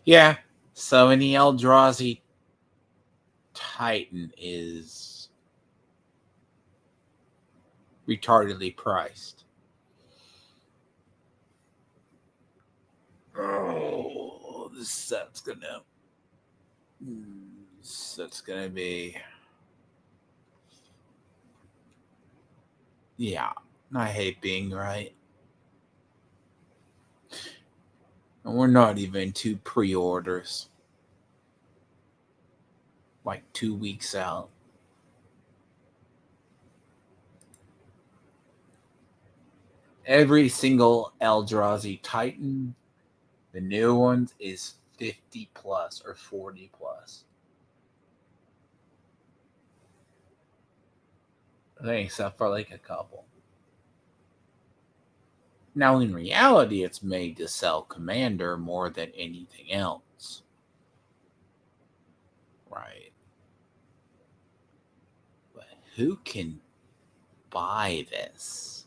Yeah, so an Eldrazi Titan is retardedly priced. Oh, this set's gonna. That's gonna be. Yeah, I hate being right. And we're not even to pre-orders. Like 2 weeks out. Every single Eldrazi Titan, the new ones, is 50 plus or 40 plus. I think except for like a couple. Now, in reality, it's made to sell Commander more than anything else. Right. But who can buy this?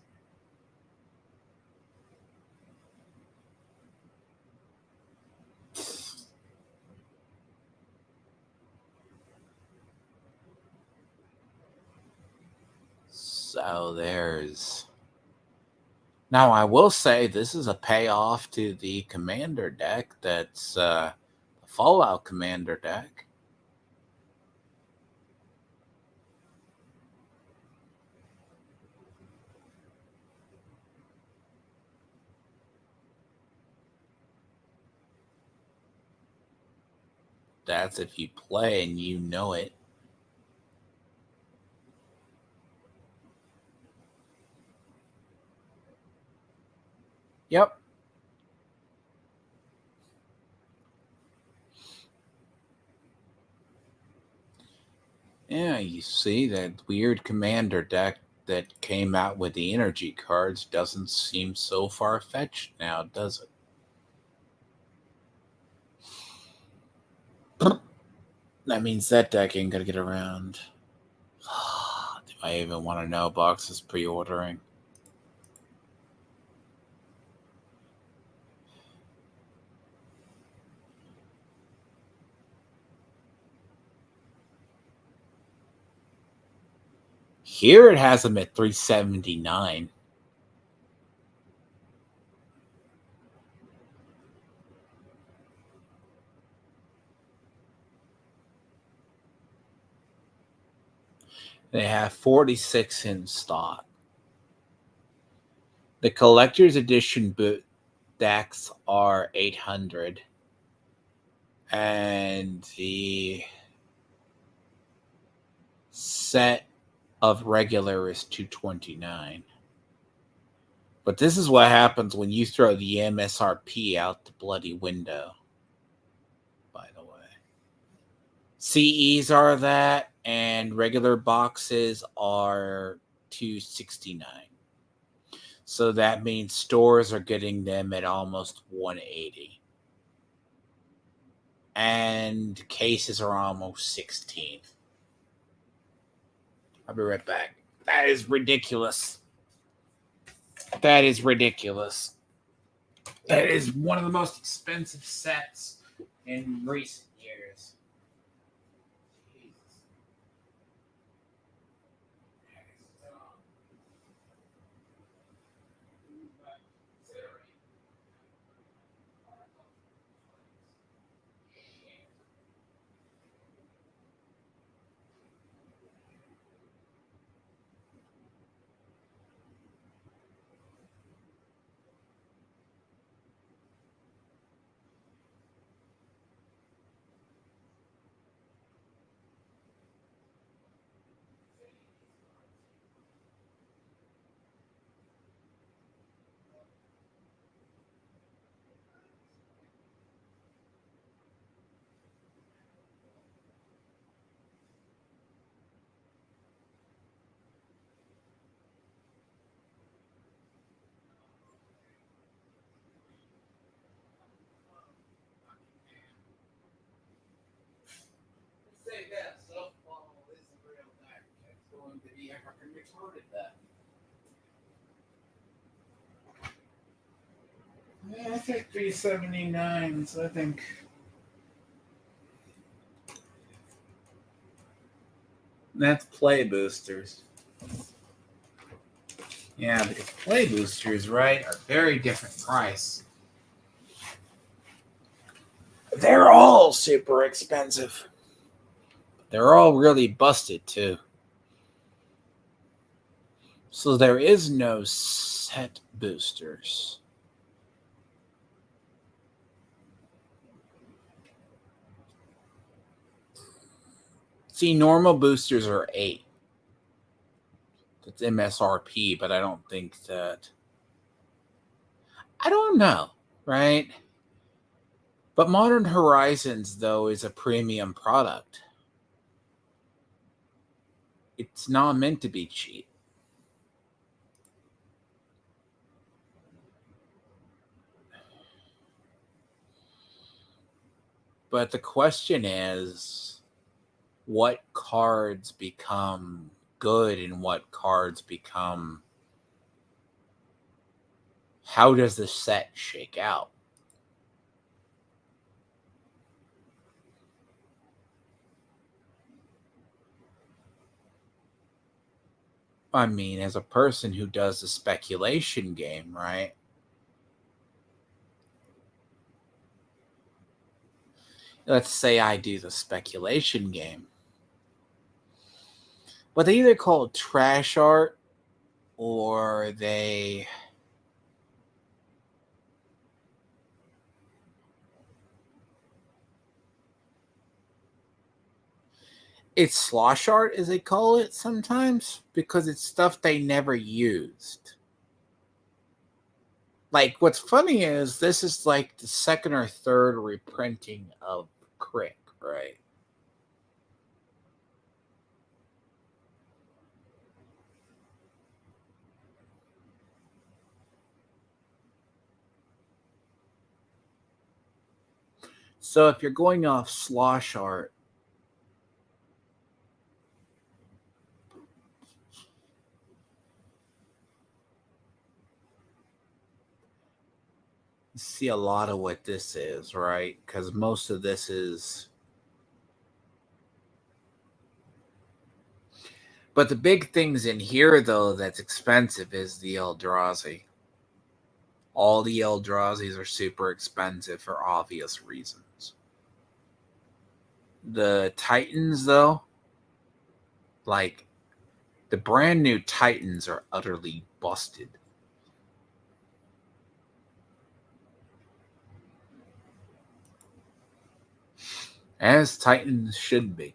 So there's... Now, I will say this is a payoff to the commander deck that's the Fallout commander deck. That's if you play and you know it. Yep. Yeah, you see that weird commander deck that came out with the energy cards doesn't seem so far-fetched now, does it? That means that deck ain't gonna get around. Do I even want to know boxes pre-ordering? Here it has them at $379. They have 46 in stock. The collector's edition decks are $800, and the set of regular is $229. But this is what happens when you throw the MSRP out the bloody window. By the way, CEs are that, and regular boxes are $269. So that means stores are getting them at almost $180. And cases are almost $16. I'll be right back. That is ridiculous. That is ridiculous. That is one of the most expensive sets in recent years. Jesus. Say that softball isn't real back. It's going to be African retarded that. Yeah, I think 379, so I think that's play boosters. Yeah, because play boosters, right, are very different price. They're all super expensive. They're all really busted too. So there is no set boosters. See, normal boosters are 8. It's MSRP, but I don't think that... I don't know, right? But Modern Horizons, though, is a premium product. It's not meant to be cheap. But the question is, what cards become good and what cards become... How does the set shake out? I mean, as a person who does the speculation game, right? Let's say I do the speculation game. But they either call it trash art or they... It's slosh art, as they call it sometimes, because it's stuff they never used. Like, what's funny is this is like the second or third reprinting of Crick, right? So if you're going off slosh art, you see a lot of what this is, right? Because most of this is... But the big things in here, though, that's expensive is the Eldrazi. All the Eldrazi's are super expensive for obvious reasons. The Titans, though, like, the brand new Titans are utterly busted. As Titans should be.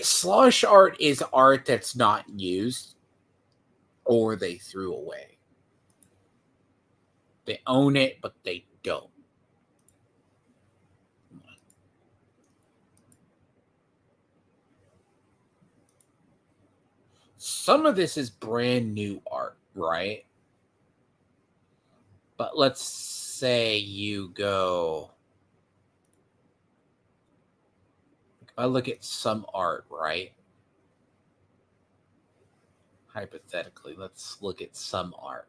Slush art is art that's not used or they threw away. They own it, but they don't. Some of this is brand new art, right? But let's say you go... I look at some art, right? Hypothetically, let's look at some art.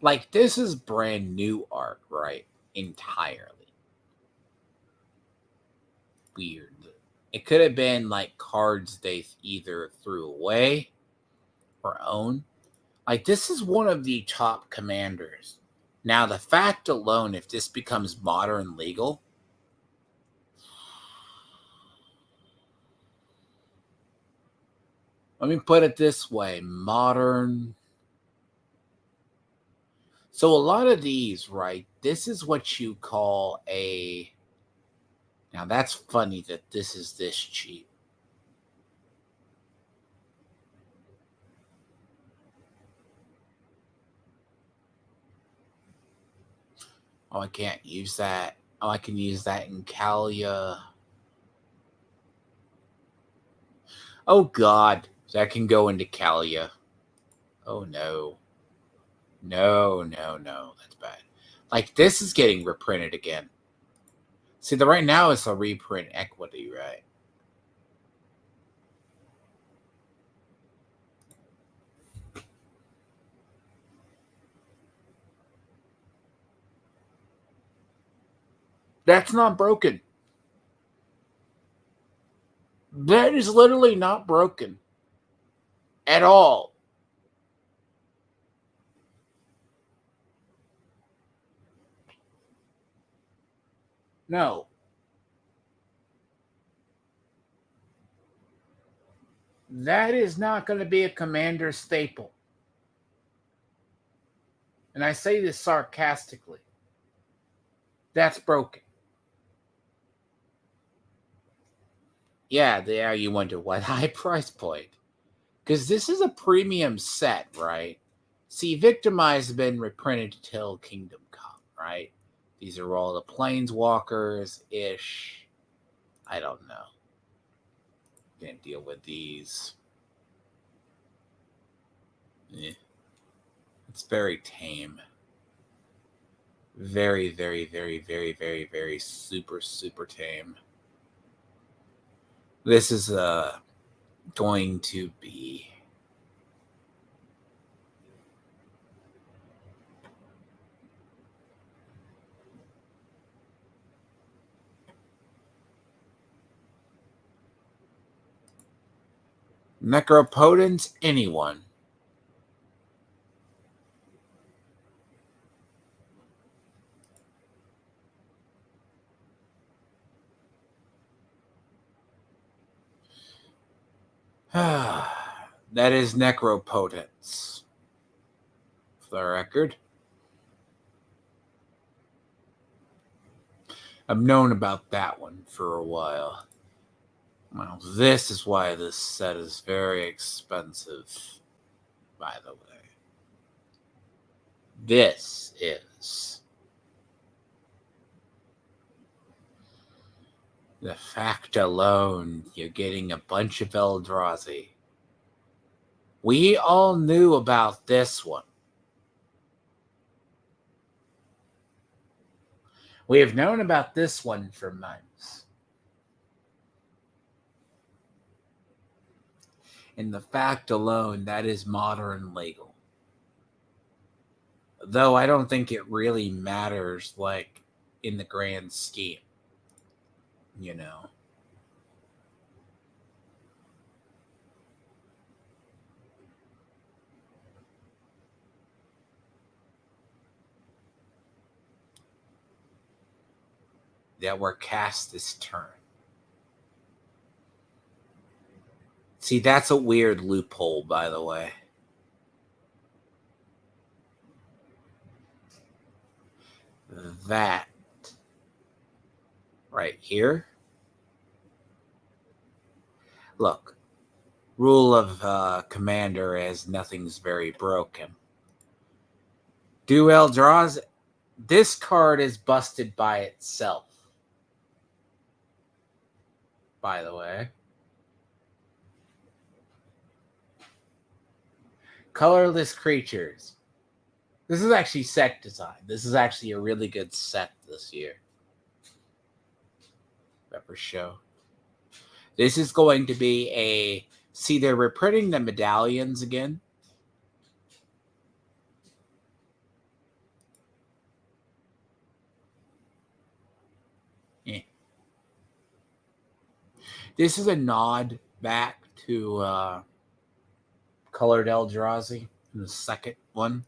Like, this is brand new art, right? Entirely. Weird. It could have been like cards they either threw away or own. Like, this is one of the top commanders. Now, the fact alone, if this becomes modern legal, let me put it this way, modern. So a lot of these, right, this is what you call a... Now, that's funny that this is this cheap. Oh, I can't use that. Oh, I can use that in Kalia. Oh, God. That can go into Kalia. Oh, no. No. That's bad. Like, this is getting reprinted again. See, right now it's a reprint equity, right? That's not broken. That is literally not broken. At all. No. That is not going to be a commander staple. And I say this sarcastically. That's broken. Yeah, you wonder what high price point. Because this is a premium set, right? See, Victimize has been reprinted till Kingdom Come, right? These are all the Planeswalkers-ish. I don't know. Can't deal with these. It's very tame. Very, very, very, very, very, very super, super tame. This is going to be... Necropotence, anyone. That is necropotence. For the record. I've known about that one for a while. Well, this is why this set is very expensive, by the way. This is the fact alone you're getting a bunch of Eldrazi. We all knew about this one. We have known about this one for months. And the fact alone, that is modern legal. Though I don't think it really matters, like, in the grand scheme. You know. That were cast this turn. See, that's a weird loophole, by the way. That right here. Look, rule of commander as nothing's very broken. Duel draws. This card is busted by itself. By the way. Colorless creatures. This is actually set design. This is actually a really good set this year. Pepper show. This is going to be a... See, they're reprinting the medallions again. This is a nod back to Colored Eldrazi in the second one.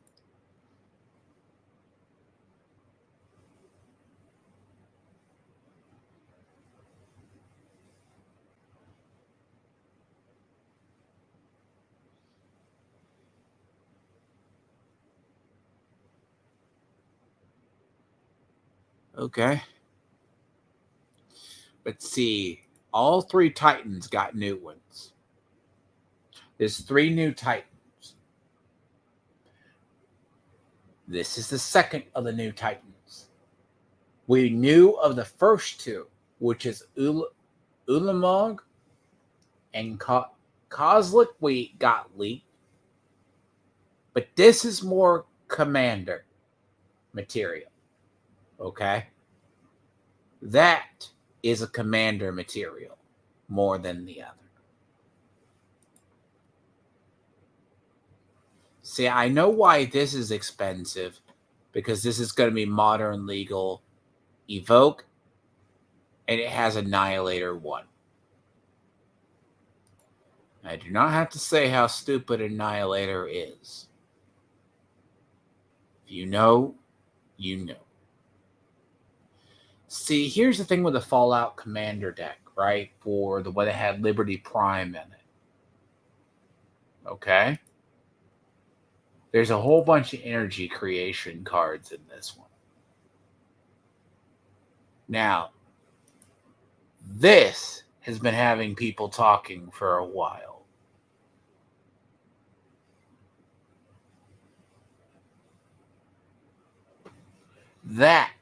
Okay. But see, all three Titans got new ones. There's 3 new Titans. This is the second of the new Titans. We knew of the first 2, which is Ulamog and Kozlik. We got leaked. But this is more commander material. Okay? That is a commander material more than the other. See, I know why this is expensive, because this is going to be modern legal evoke, and it has Annihilator 1. I do not have to say how stupid Annihilator is. If you know, you know. See, here's the thing with the Fallout Commander deck, right? For the one that had Liberty Prime in it. Okay? There's a whole bunch of energy creation cards in this one. Now, this has been having people talking for a while. That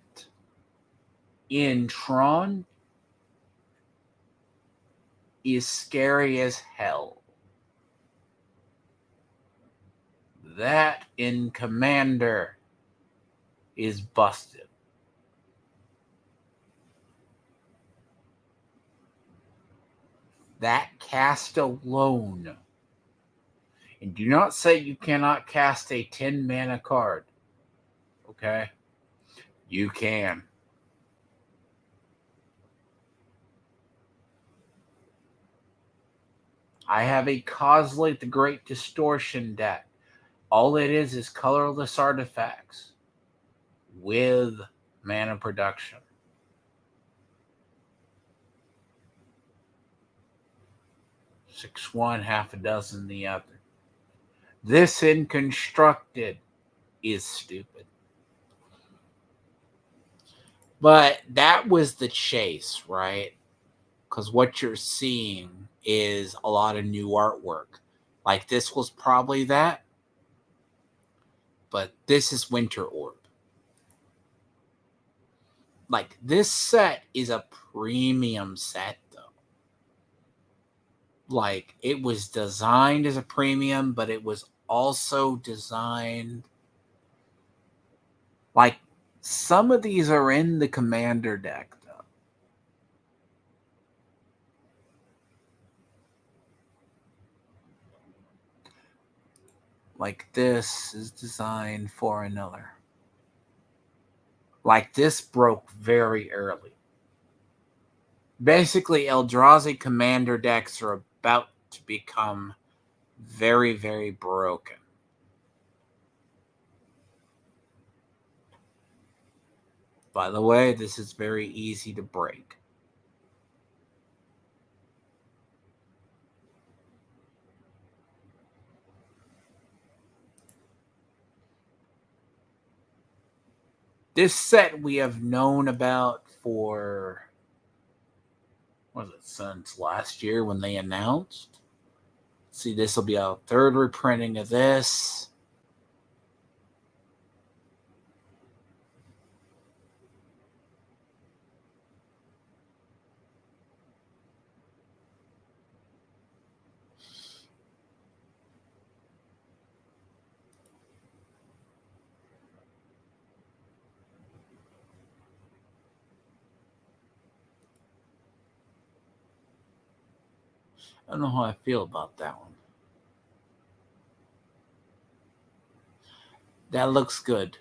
in Tron is scary as hell. That in Commander is busted. That cast alone. And do not say you cannot cast a 10 mana card. Okay? You can. I have a Kozilek the Great Distortion deck. All it is colorless artifacts with mana production. 6/1, half a dozen the other. This in constructed is stupid. But that was the chase, right? Because what you're seeing is a lot of new artwork. Like this was probably that. But this is Winter Orb. Like this set is a premium set, though. Like it was designed as a premium, but it was also designed like some of these are in the Commander deck, though. Like this is designed for another. Like this broke very early. Basically, Eldrazi Commander decks are about to become very, very broken. By the way, this is very easy to break. This set we have known about for, what was it, since last year when they announced. See, this will be a third reprinting of this. I don't know how I feel about that one. That looks good.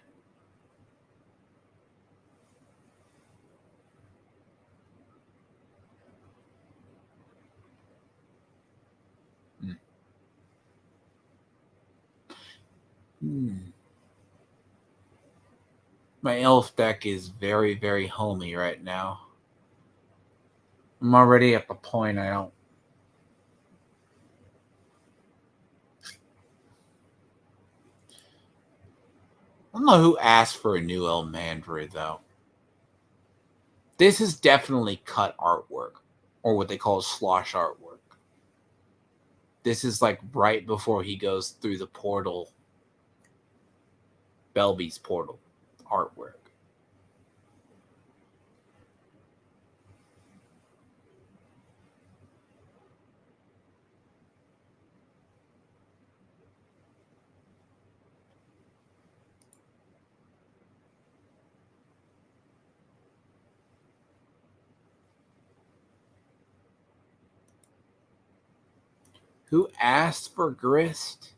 My elf deck is very, very homey right now. I'm already at the point I don't. I don't know who asked for a new El Mandri, though. This is definitely cut artwork, or what they call slosh artwork. This is like right before he goes through the portal, Belby's portal artwork. Who asked for grist?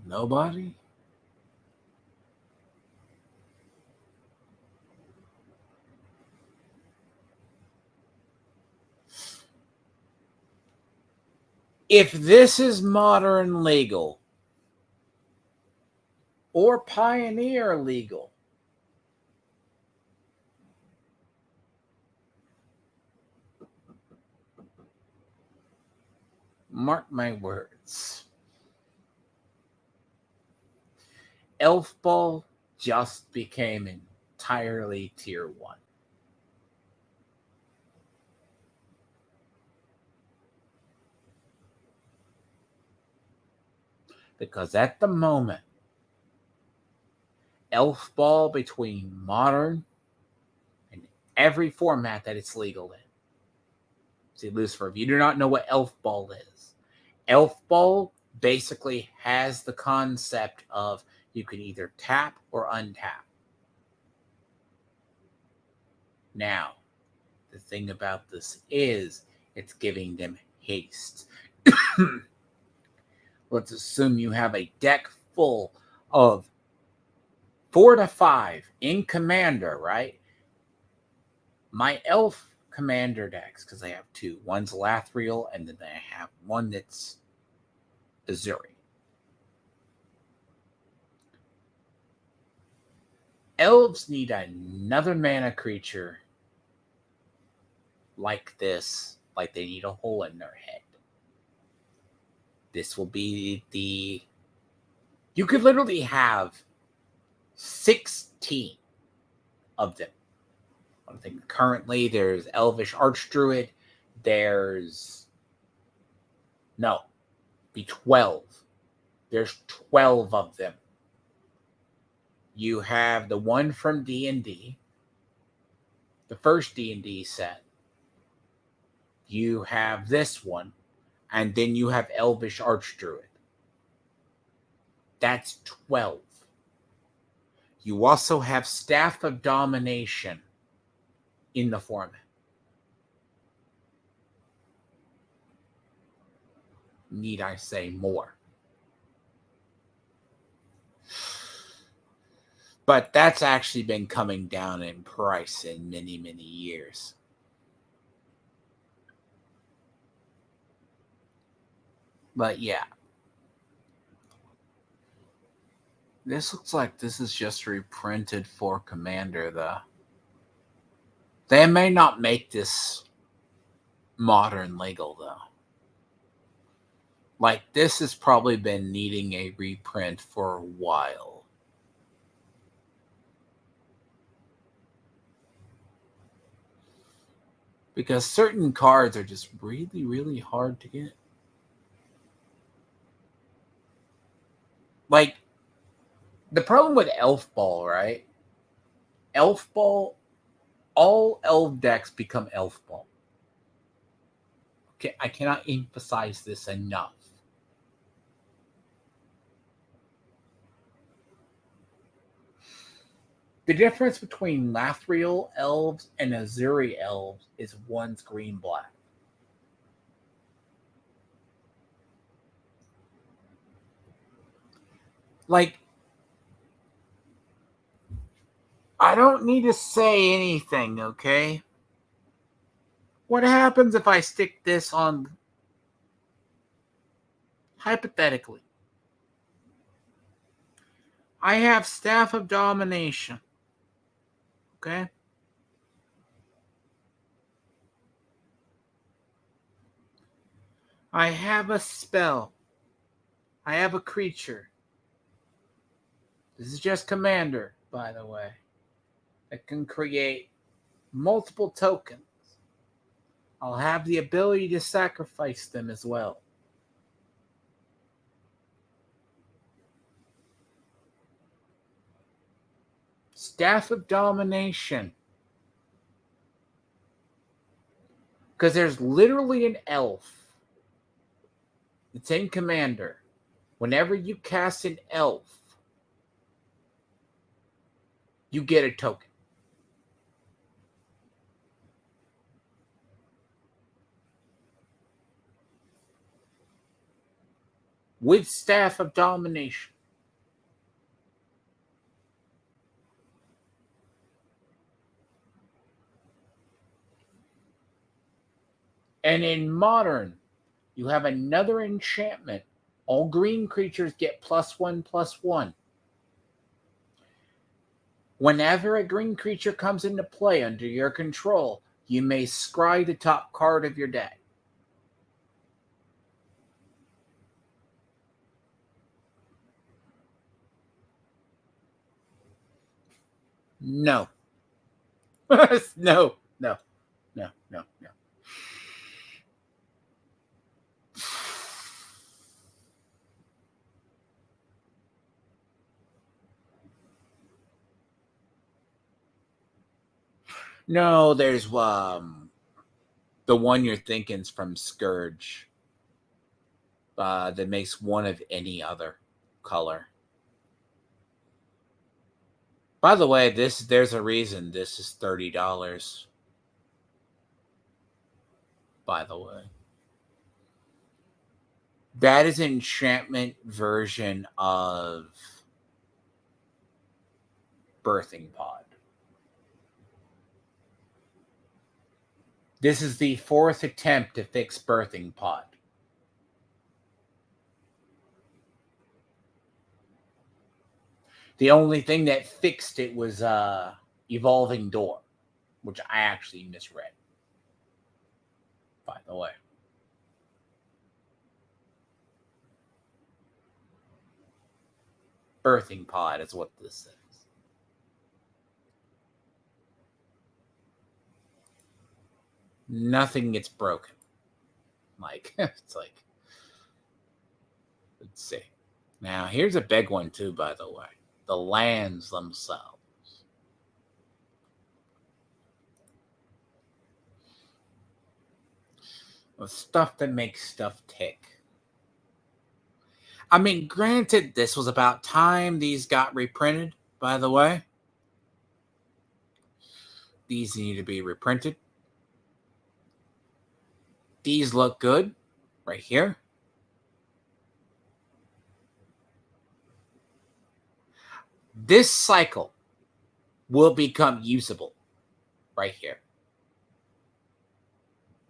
Nobody? If this is modern legal or pioneer legal, mark my words, Elf Ball just became entirely tier 1. Because at the moment, Elf Ball between modern and every format that it's legal in. See, Lucifer, if you do not know what Elf Ball is, Elf Ball basically has the concept of you can either tap or untap. Now, the thing about this is it's giving them haste. Let's assume you have a deck full of 4 to 5 in Commander, right? My elf commander decks because I have two. One's Lathril, and then I have one that's Azuri. Elves need another mana creature like this, like they need a hole in their head. This will be the... You could literally have 16 of them. I think currently there's Elvish Archdruid. There's... No. Be 12. There's 12 of them. You have the one from D&D. The first D&D set. You have this one. And then you have Elvish Archdruid. That's 12. You also have Staff of Domination in the format. Need I say more? But that's actually been coming down in price in many, many years. But yeah. This looks like this is just reprinted for Commander, though. They may not make this modern legal, though. Like, this has probably been needing a reprint for a while. Because certain cards are just really, really hard to get. Like, the problem with Elf Ball, right? Elf Ball, all Elf decks become Elf Ball. Okay, I cannot emphasize this enough. The difference between Lathril elves and Azuri elves is one's green-black. Like, I don't need to say anything, okay? What happens if I stick this on, hypothetically? I have Staff of Domination, okay? I have a spell. I have a creature. This is just Commander, by the way. That can create multiple tokens. I'll have the ability to sacrifice them as well. Staff of Domination. Because there's literally an elf. It's in Commander. Whenever you cast an elf, you get a token. With Staff of Domination. And in Modern, you have another enchantment. All green creatures get +1/+1. Whenever a green creature comes into play under your control, you may scry the top card of your deck. No. No. No, there's the one you're thinking's from Scourge. That makes one of any other color. By the way, there's a reason this is $30. By the way. That is an enchantment version of Birthing Pod. This is the 4th attempt to fix birthing pod. The only thing that fixed it was evolving door, which I actually misread, by the way. Birthing pod is what this says. Nothing gets broken. Like, it's like, let's see. Now, here's a big one too, by the way. The lands themselves. The stuff that makes stuff tick. I mean, granted, this was about time these got reprinted, by the way. These need to be reprinted. These look good right here. This cycle will become usable right here.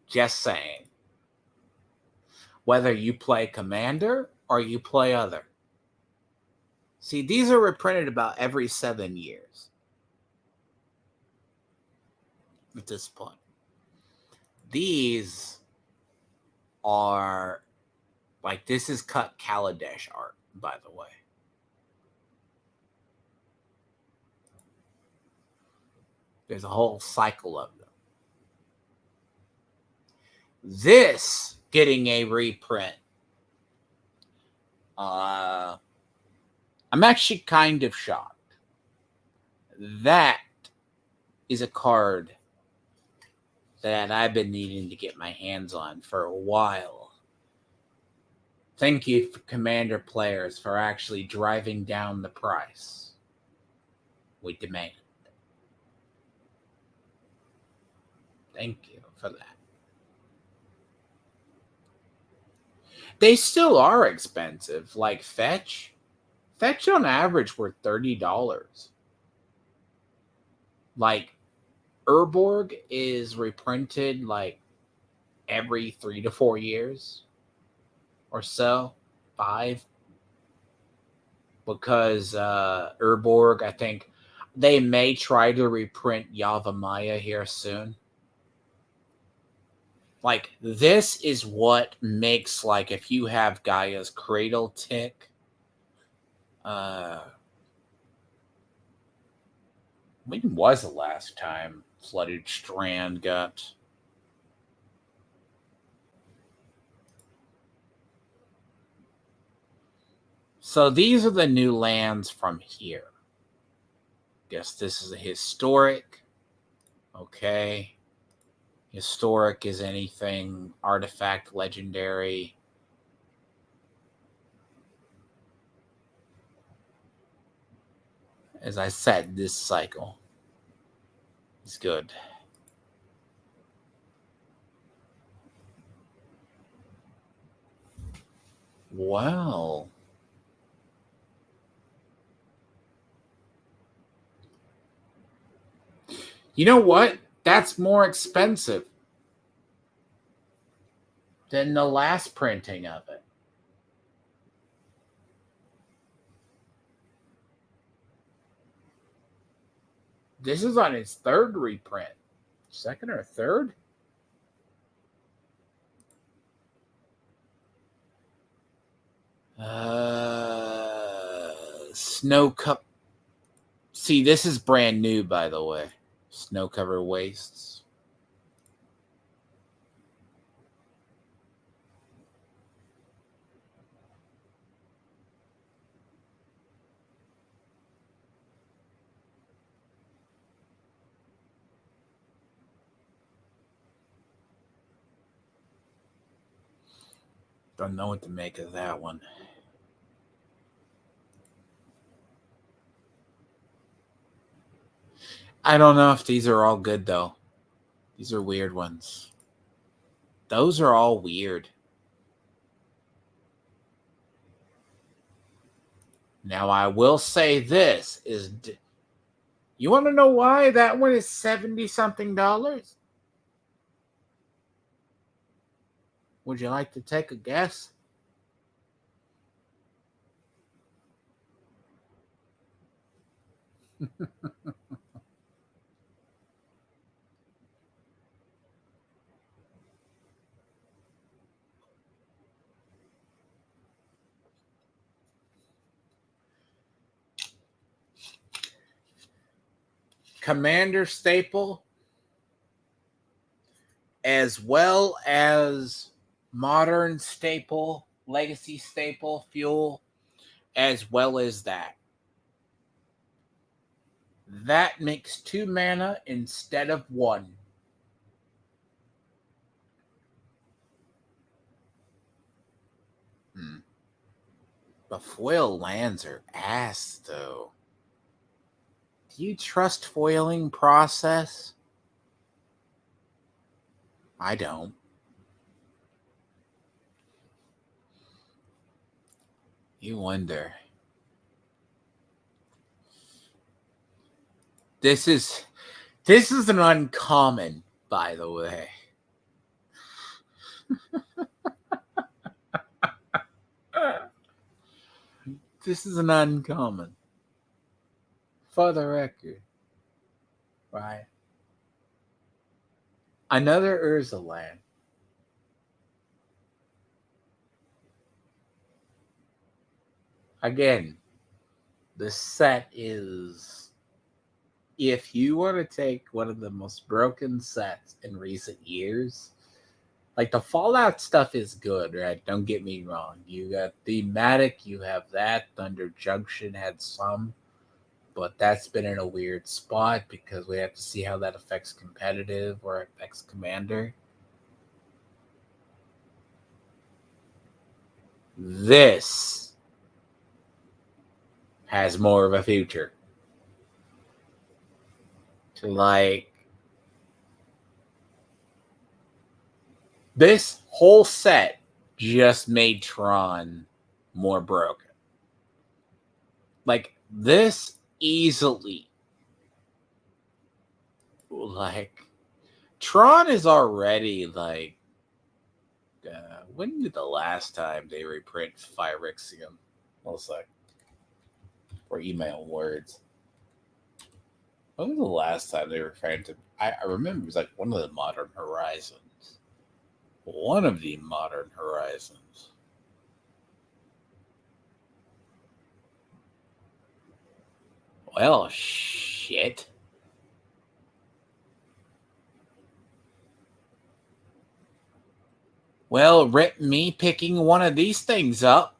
Just saying. Whether you play Commander or you play other. See, these are reprinted about every 7 years. At this point. These are, like, this is cut Kaladesh art, by the way. There's a whole cycle of them. This getting a reprint. I'm actually kind of shocked. That is a card that I've been needing to get my hands on for a while. Thank you, for Commander players, for actually driving down the price. We demand. Thank you for that. They still are expensive. Like Fetch. Fetch on average were $30. Like Urborg is reprinted like every 3 to 4 years or so. 5. Because Urborg, I think they may try to reprint Yavimaya here soon. Like, this is what makes, like, if you have Gaia's Cradle tick, when was the last time Flooded Strand got? So these are the new lands from here. Guess this is a historic. Okay. Historic is anything artifact, legendary. As I said, this cycle is good. Wow. You know what? That's more expensive than the last printing of it. This is on its 3rd reprint. 2nd or 3rd? Snow Cup. See, this is brand new, by the way. Snow Cover Wastes. Don't know what to make of that one. I don't know if these are all good, though. These are weird ones. Those are all weird. Now, I will say this is... You want to know why that one is $70-something? Would you like to take a guess? Commander staple, as well as modern staple, legacy staple, fuel, as well as that. That makes 2 mana instead of 1. But foil lands are ass, though. Do you trust foiling process? I don't. You wonder. This is an uncommon, by the way. This is an uncommon. For the record. Right? Another Urza land. Again, the set is, if you want to take one of the most broken sets in recent years, like the Fallout stuff is good, right? Don't get me wrong. You got thematic, you have that. Thunder Junction had some, but that's been in a weird spot because we have to see how that affects competitive or affects Commander. This has more of a future. Like, this whole set just made Tron more broken. Like, this easily, like, Tron is already, like, when did the last time they reprint Phyrexian? One sec. Or email words. When was the last time they reprinted? I remember it was like one of the Modern Horizons. One of the Modern Horizons. Well, shit. Well, rip me picking one of these things up.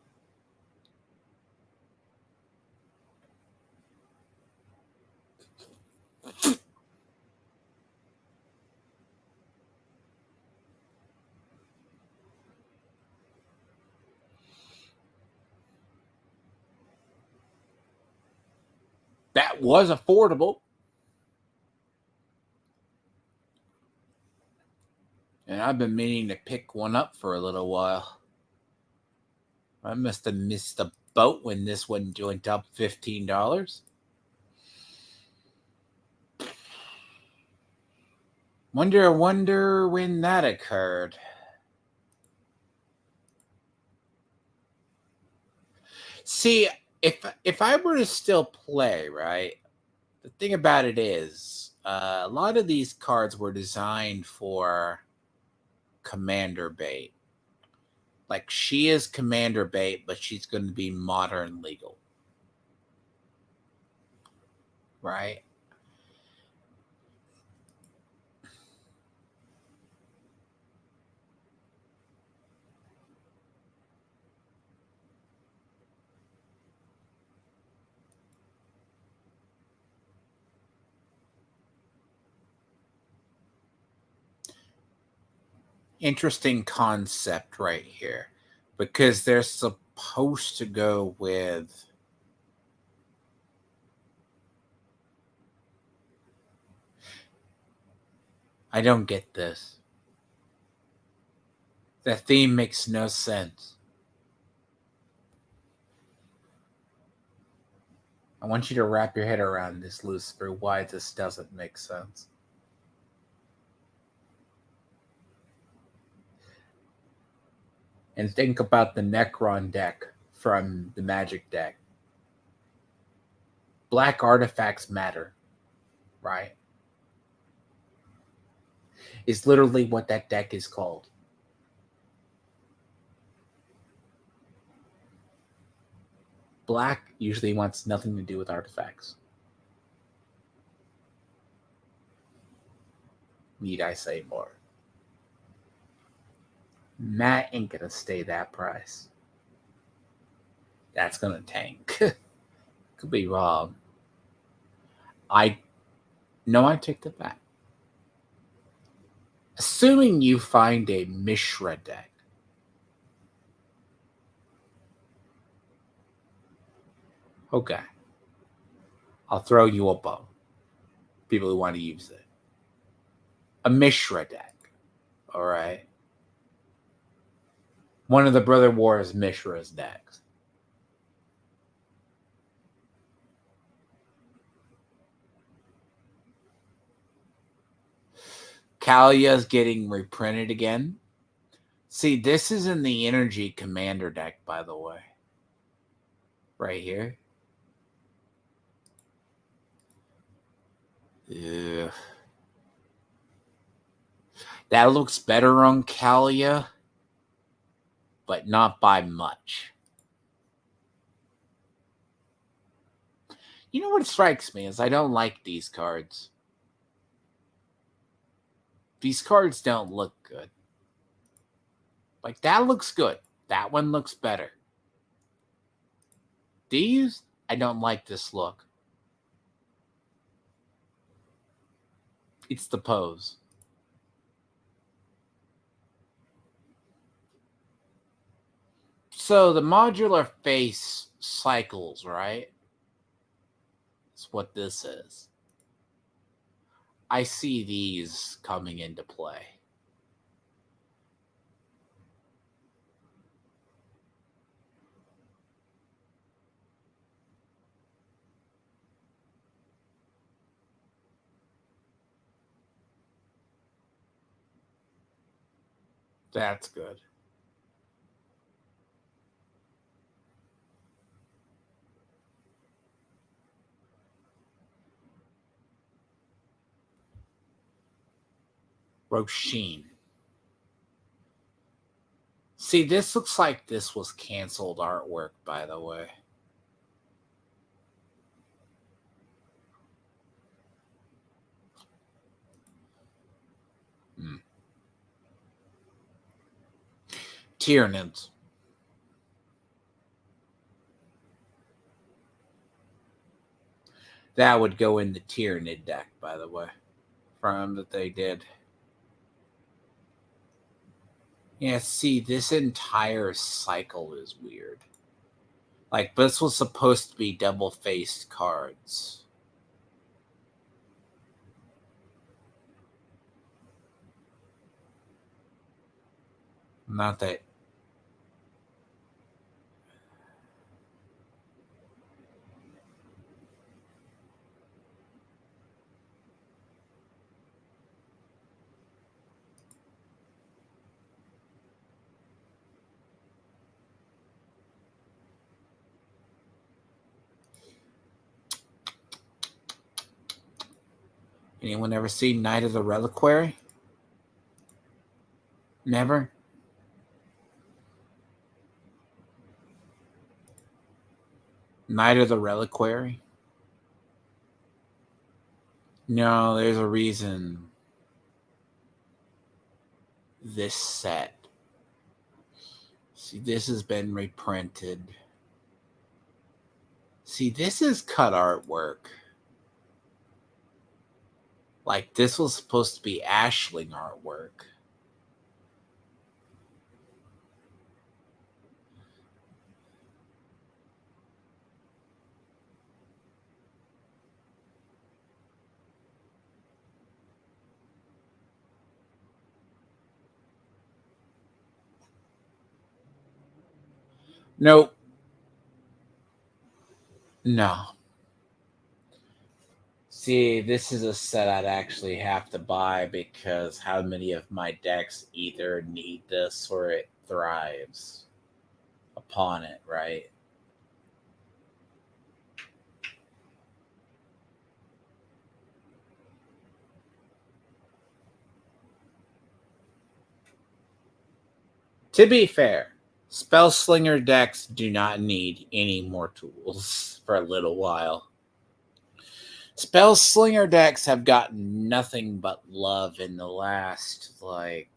That was affordable. And I've been meaning to pick one up for a little while. I must have missed the boat when this one went up $15. Wonder when that occurred. See, if I were to still play, right? The thing about it is, a lot of these cards were designed for commander bait. Like, she is commander bait, but she's going to be modern legal. Right? Interesting concept right here, because they're supposed to go with I don't get this. The theme makes no sense. I want you to wrap your head around this, Lucifer, why this doesn't make sense. and think about the Necron deck from the Magic deck. Black artifacts matter, right? It's literally what that deck is called. Black usually wants nothing to do with artifacts. Need I say more? Matt ain't gonna stay that price. That's gonna tank. Could be wrong. I take it back. Assuming you find a Mishra deck. Okay. I'll throw you a bone. People who want to use it. A Mishra deck. Alright. One of the Brother Wars Mishra's decks. Kalia's getting reprinted again. See, this is in the Energy Commander deck, by the way. Right here. Ugh. That looks better on Kalia, but not by much. You know what strikes me is I don't like these cards. These cards don't look good. Like, that looks good. That one looks better. These, I don't like this look. It's the pose. So the modular face cycles, right? That's what this is. I see these coming into play. That's good. Roshin. See, this looks like this was canceled artwork, by the way. Tyranids. That would go in the Tyranid deck, by the way, from that they did. Yeah, see, this entire cycle is weird. Like, this was supposed to be double-faced cards. Not that... Anyone ever seen Night of the Reliquary? Never? Night of the Reliquary? No, there's a reason this set. See, this has been reprinted. See, this is cut artwork. Like, this was supposed to be Ashling artwork. Nope. No. See, this is a set I'd actually have to buy because how many of my decks either need this or it thrives upon it, right? To be fair, spell slinger decks do not need any more tools for a little while. Spell slinger decks have gotten nothing but love in the last, like,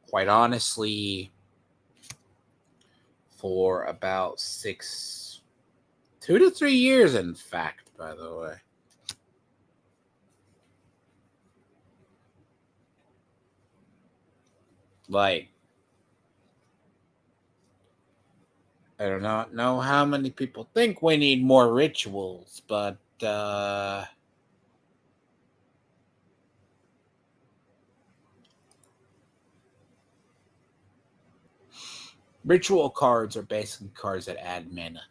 quite honestly, for about 2 to 3 years, in fact, by the way. Like, I do not know how many people think we need more rituals, but ritual cards are basically cards that add mana.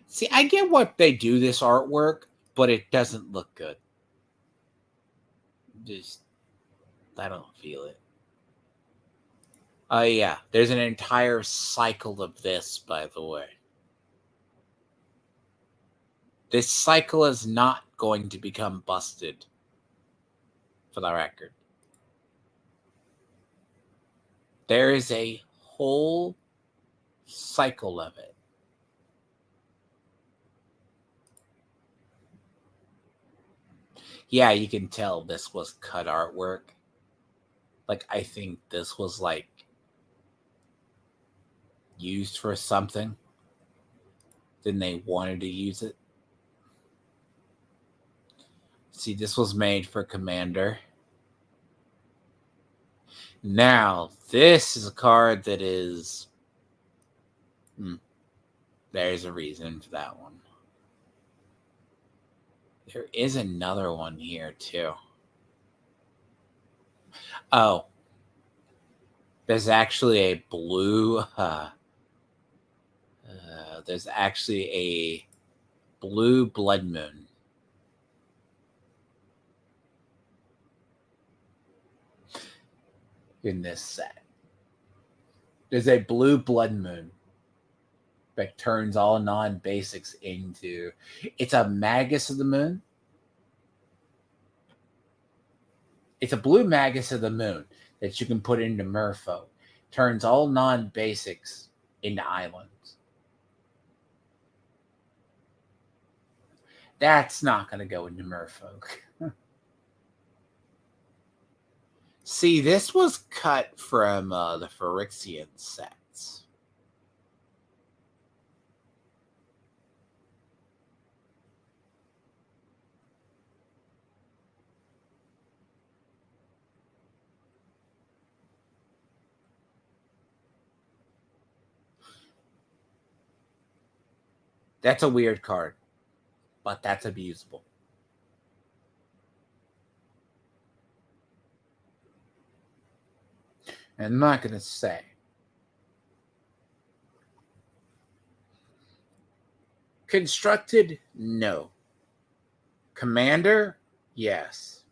See, I get what they do this artwork, but it doesn't look good. Just, I don't feel it. Yeah, there's an entire cycle of this, by the way. This cycle is not going to become busted, for the record. There is a whole cycle of it. Yeah, you can tell this was cut artwork. Like, I think this was, like, used for something. Then they wanted to use it. See, this was made for Commander. Now, this is a card that is... there's a reason for that one. There is another one here, too. Oh. There's actually a blue... there's actually a blue blood moon. In this set. There's a blue blood moon that turns all non-basics into... It's a Magus of the Moon. It's a blue Magus of the Moon that you can put into Merfolk. Turns all non-basics into islands. That's not going to go into Merfolk. See, this was cut from the Phyrexian sets. That's a weird card, but that's abusable. I'm not going to say. Constructed? No. Commander? Yes.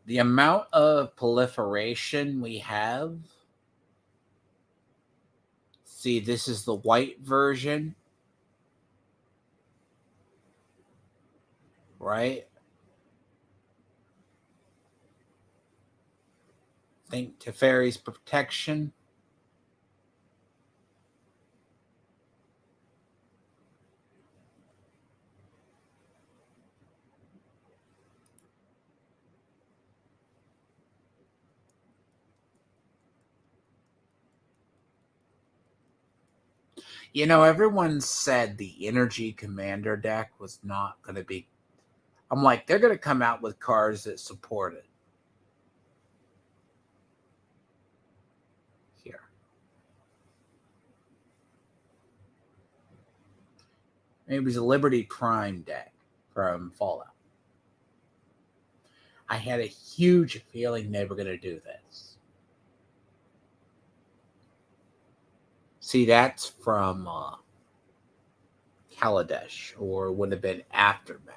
The amount of proliferation we have. See, this is the white version. Right? Think Teferi's protection. You know, everyone said the Energy Commander deck was not going to be... I'm like, they're going to come out with cards that support it. Here. Maybe it was a Liberty Prime deck from Fallout. I had a huge feeling they were going to do this. See, that's from Kaladesh, or would have been Aftermath.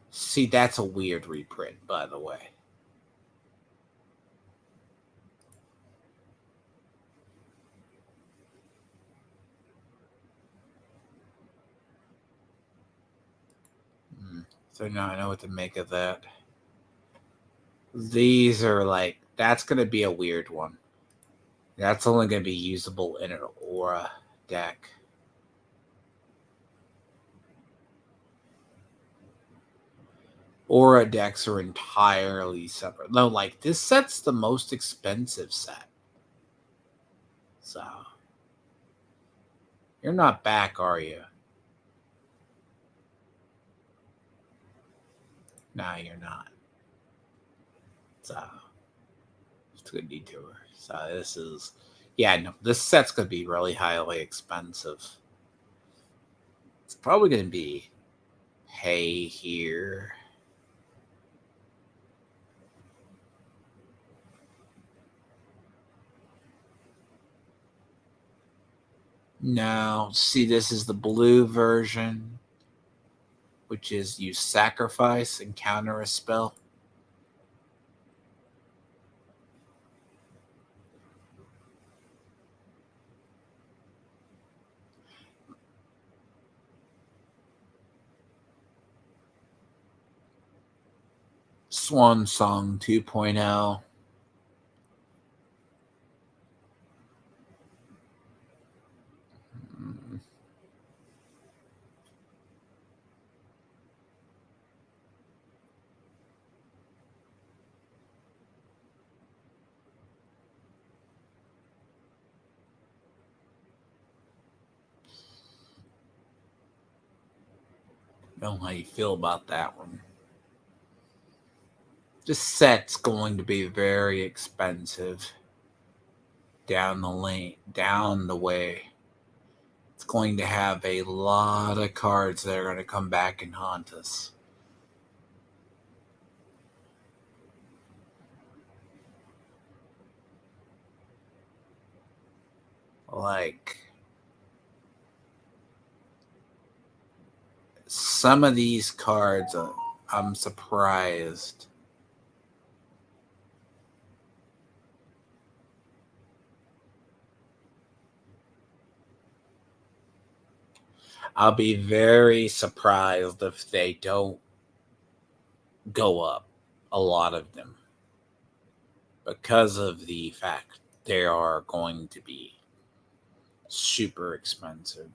See, that's a weird reprint, by the way. So now I know what to make of that. These are like, that's going to be a weird one. That's only going to be usable in an aura deck. Aura decks are entirely separate. No, like, this set's the most expensive set. So, you're not back, are you? No, you're not. So, it's a good detour. So, this is, yeah, no, this set's going to be really highly expensive. It's probably going to be hay here. Now, see, this is the blue version, which is you sacrifice and counter a spell. Swan Song 2.0. I don't know how you feel about that one. This set's going to be very expensive down the way. It's going to have a lot of cards that are going to come back and haunt us. Like, some of these cards, I'm surprised. I'll be very surprised if they don't go up, a lot of them, because of the fact they are going to be super expensive.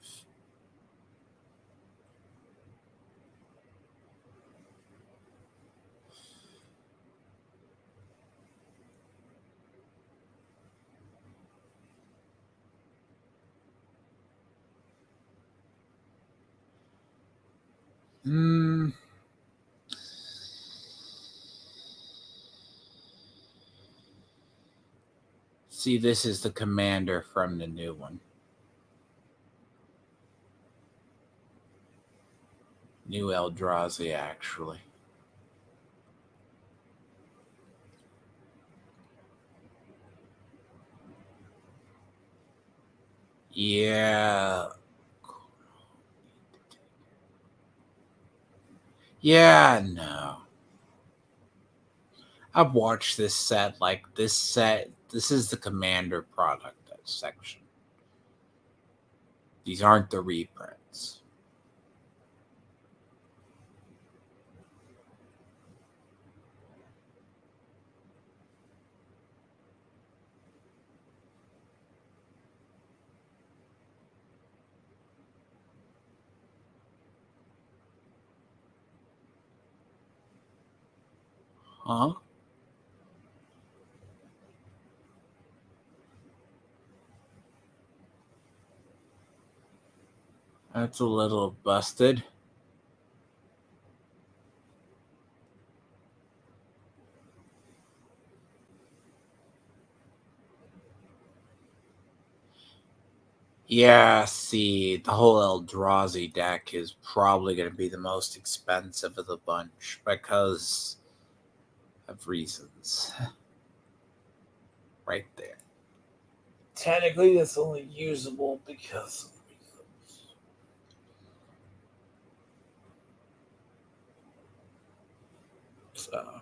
See, this is the commander from the new one. New Eldrazi, actually. Yeah. Yeah, no. I've watched this set. Like, this is the commander product section. These aren't the reprints. Huh? That's a little busted. Yeah, see, the whole Eldrazi deck is probably going to be the most expensive of the bunch because of reasons. Right there. Technically, that's only usable because of reasons. So.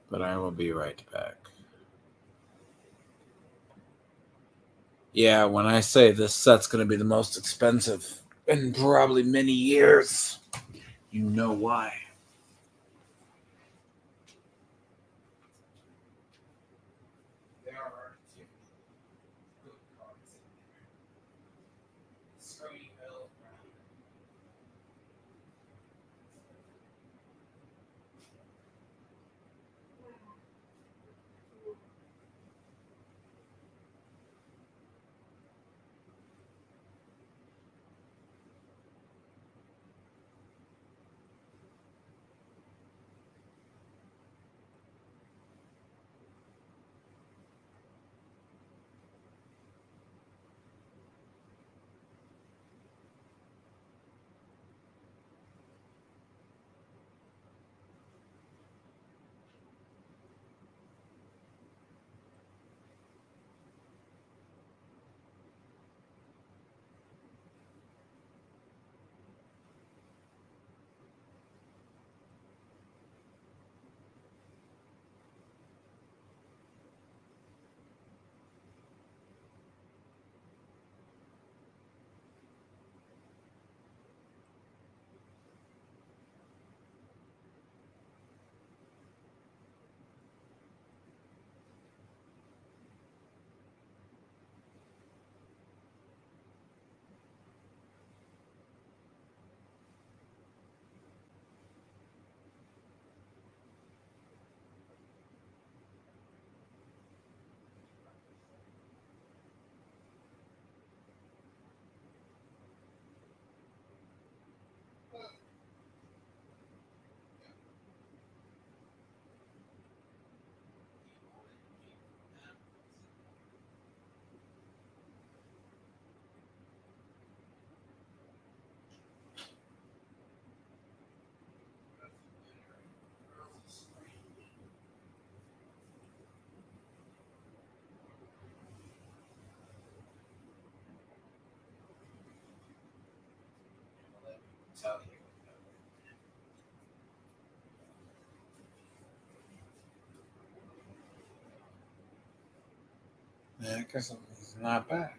But I will be right back. Yeah, when I say this set's going to be the most expensive in probably many years, you know why. There are two good cards in there. Screamville. Tell you. Yeah, because he's not back.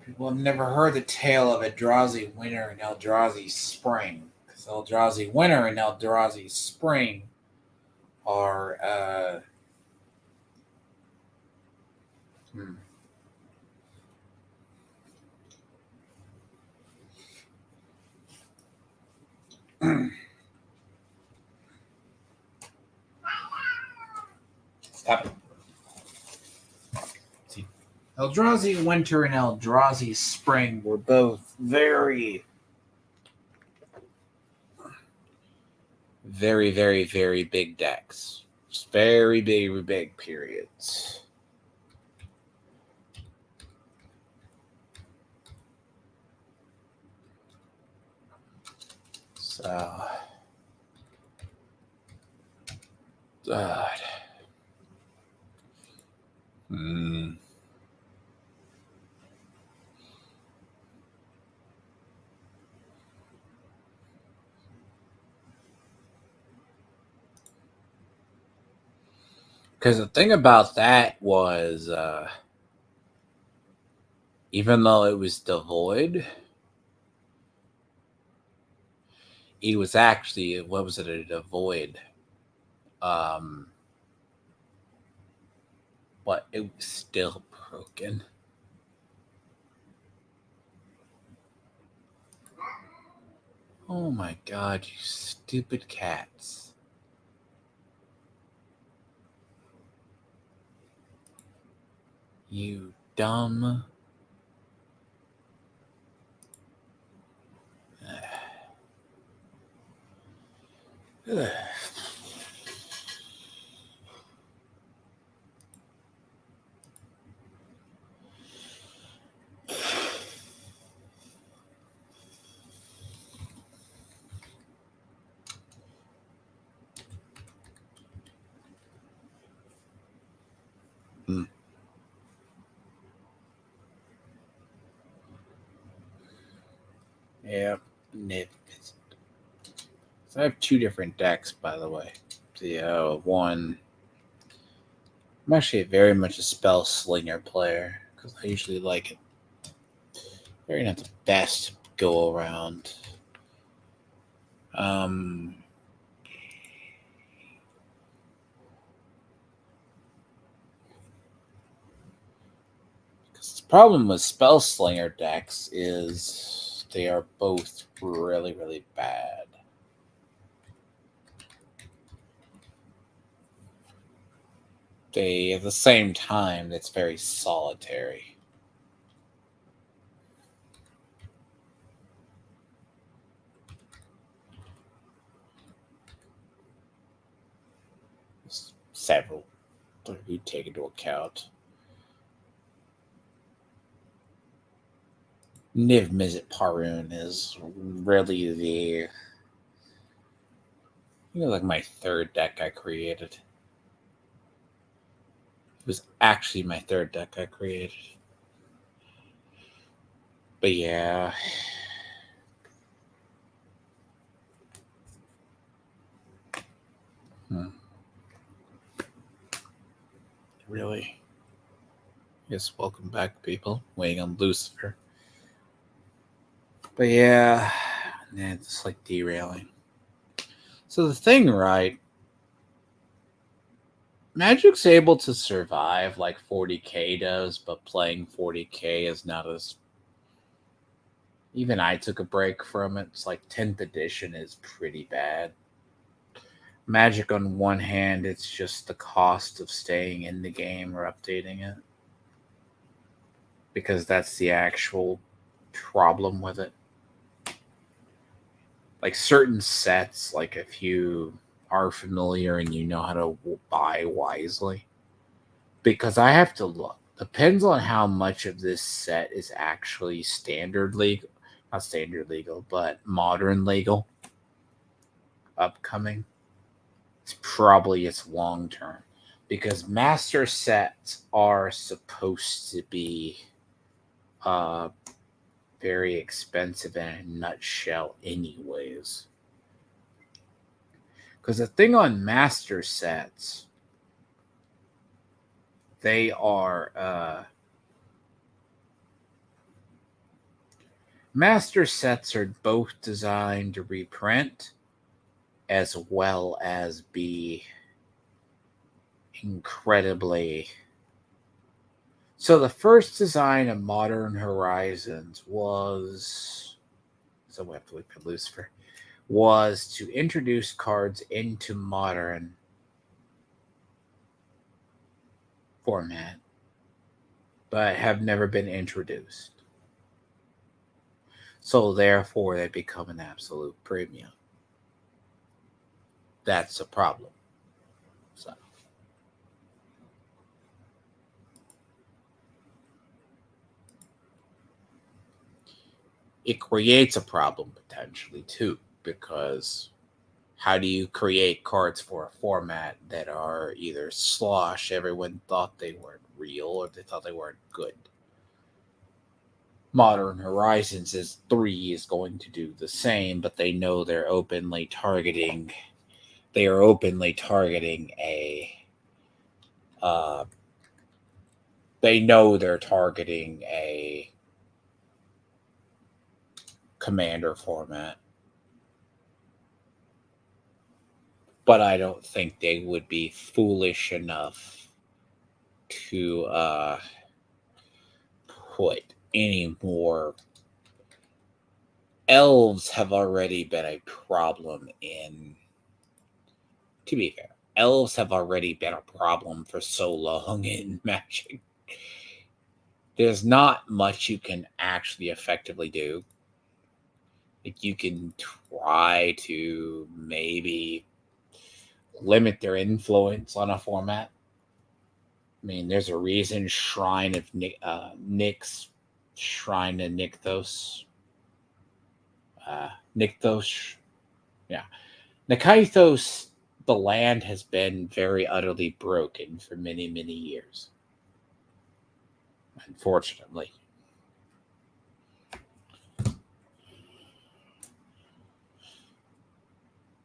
People have never heard the tale of Eldrazi Winter and Eldrazi Spring. Because Eldrazi Winter and Eldrazi Spring are Stop it. See, Eldrazi Winter and Eldrazi Spring were both very, very big decks. Just very big periods. So, God. Because the thing about that was, even though it was devoid, it was actually, what was it, a devoid? But it was still broken. Oh my God, you stupid cats. You dumb. Yeah, Niv. So I have two different decks, by the way. The one, I'm actually very much a spell slinger player because I usually like it. Very not the best go around. Because the problem with spell slinger decks is they are both really, really bad. At the same time, it's very solitary. There's several that you take into account. Niv Mizzet Parun is really like my third deck I created. It was actually my third deck I created. But yeah. Really? Yes, welcome back, people. Waiting on Lucifer. But yeah, it's like derailing. So the thing, right? Magic's able to survive like 40k does, but playing 40k is not as... Even I took a break from it. It's like 10th edition is pretty bad. Magic on one hand, it's just the cost of staying in the game or updating it. Because that's the actual problem with it. Like certain sets, like if you are familiar and you know how to buy wisely. Because I have to look. Depends on how much of this set is actually standard legal. Not standard legal, but modern legal. Upcoming. It's probably its long term. Because master sets are supposed to be very expensive in a nutshell anyways. Because the thing on master sets, they are master sets are both designed to reprint as well as be incredibly... So the first design of Modern Horizons was... So we have to look at Lucifer. Was to introduce cards into modern format, but have never been introduced. So therefore, they become an absolute premium. That's a problem. So it creates a problem potentially too, because how do you create cards for a format that are either slosh, everyone thought they weren't real, or they thought they weren't good? Modern Horizons 3 is going to do the same, but they know they're openly targeting... They are openly targeting a... they know they're targeting a commander format. But I don't think they would be foolish enough to put any more... Elves have already been a problem in... To be fair, elves have already been a problem for so long in Magic. There's not much you can actually effectively do. Like, you can try to maybe limit their influence on a format. I mean, there's a reason Shrine of Nyx, Shrine of Nykthos, Nykthos, yeah. Nykthos, the land has been very utterly broken for many, many years. Unfortunately.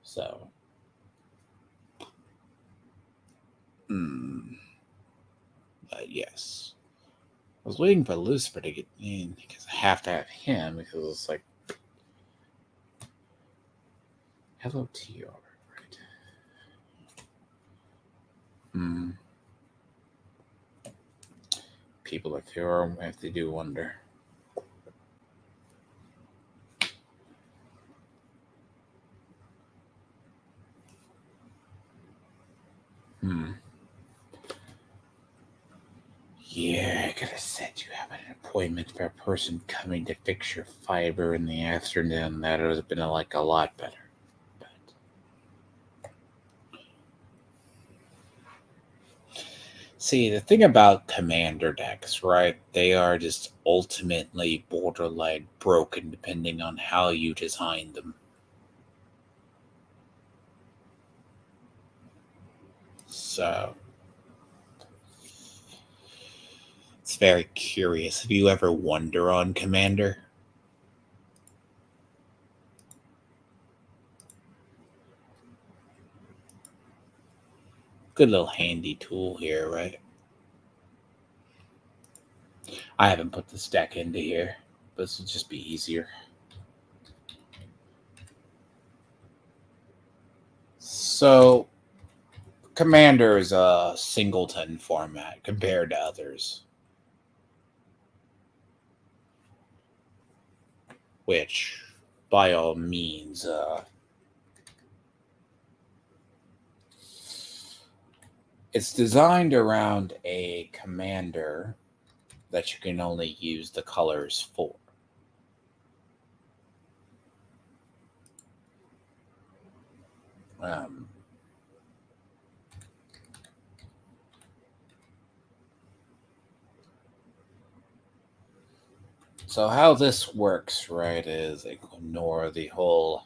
So, but yes. I was waiting for Lucifer to get in because I have to have him because it's like, hello, TR, right? People of TR, if they do wonder. Yeah, I could have said you have an appointment for a person coming to fix your fiber in the afternoon. That would have been like a lot better. But see, the thing about commander decks, right? They are just ultimately borderline broken depending on how you design them. So it's very curious. Have you ever wonder on Commander? Good little handy tool here, right? I haven't put this deck into here. This will just be easier. So, Commander is a singleton format compared to others, which, by all means, it's designed around a commander that you can only use the colors for. So how this works, right, is ignore the whole,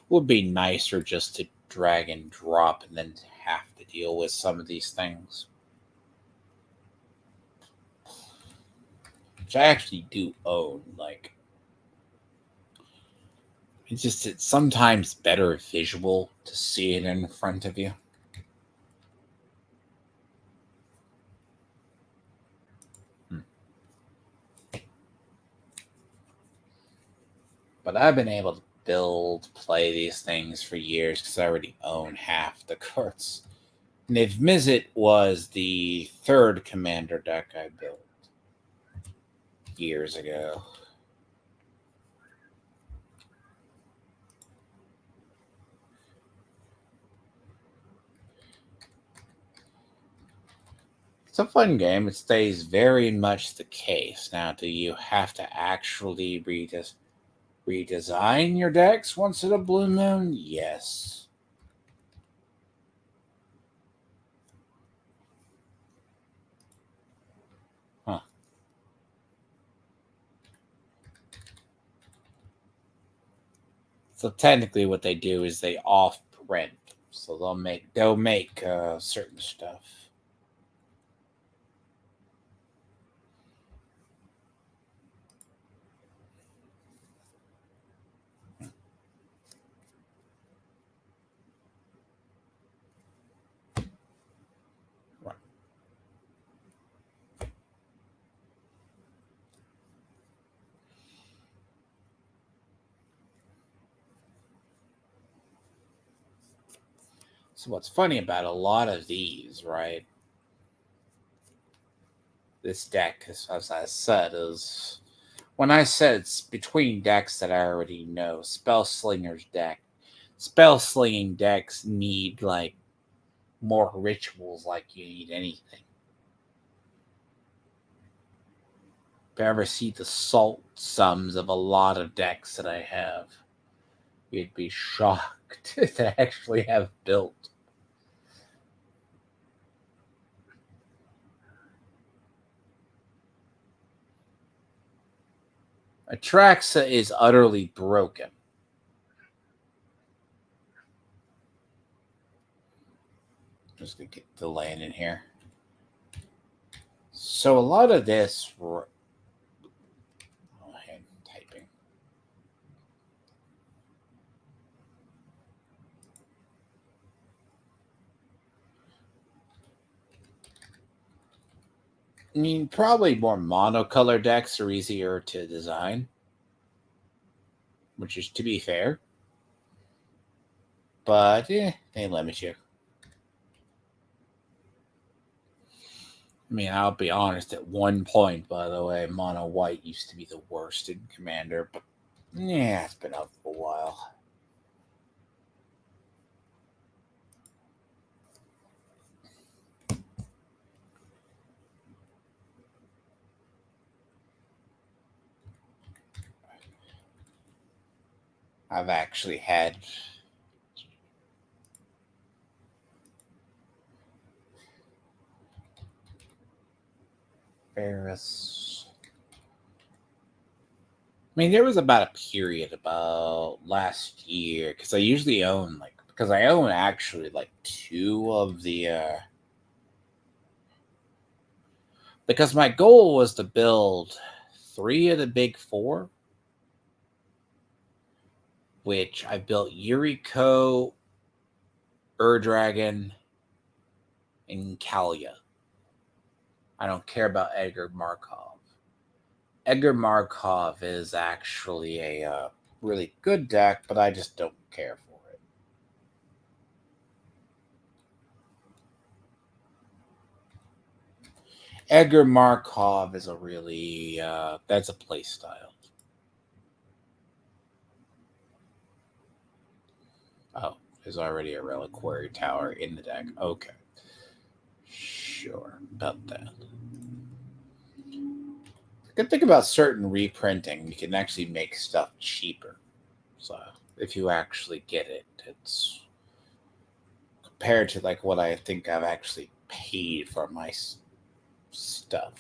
would be nicer just to drag and drop and then have to deal with some of these things. Which I actually do own, like, it's sometimes better visual to see it in front of you. But I've been able to play these things for years because I already own half the cards. Niv Mizzet was the third commander deck I built years ago. It's a fun game. It stays very much the case. Now, do you have to actually redesign your decks once in a blue moon? Yes. Huh. So technically what they do is they off-print. So they'll make certain stuff. So what's funny about a lot of these, right? This deck, as I said, is when I said it's between decks that I already know. Spellslinger's deck. Spell-slinging decks need like more rituals like you need anything. If you ever see the salt sums of a lot of decks that I have, you'd be shocked to actually have built. Atraxa is utterly broken. Just gonna get the land in here. So a lot of this, typing. I mean, probably more monocolor decks are easier to design, which is to be fair. But they limit you. I mean, I'll be honest, at one point, by the way, mono white used to be the worst in Commander, but yeah, it's been up for a while. I've actually had Ferris. I mean, there was about a period about last year because I usually own I own actually like two of the because my goal was to build 3 of the big 4, which I built Yuriko, Dragon, and Kalia. I don't care about Edgar Markov. Edgar Markov is actually a really good deck, but I just don't care for it. Edgar Markov is a really, that's a play style. Oh, there's already a Reliquary Tower in the deck. Okay. Sure, about that. The good thing about certain reprinting, you can actually make stuff cheaper. So if you actually get it, it's compared to like what I think I've actually paid for my stuff.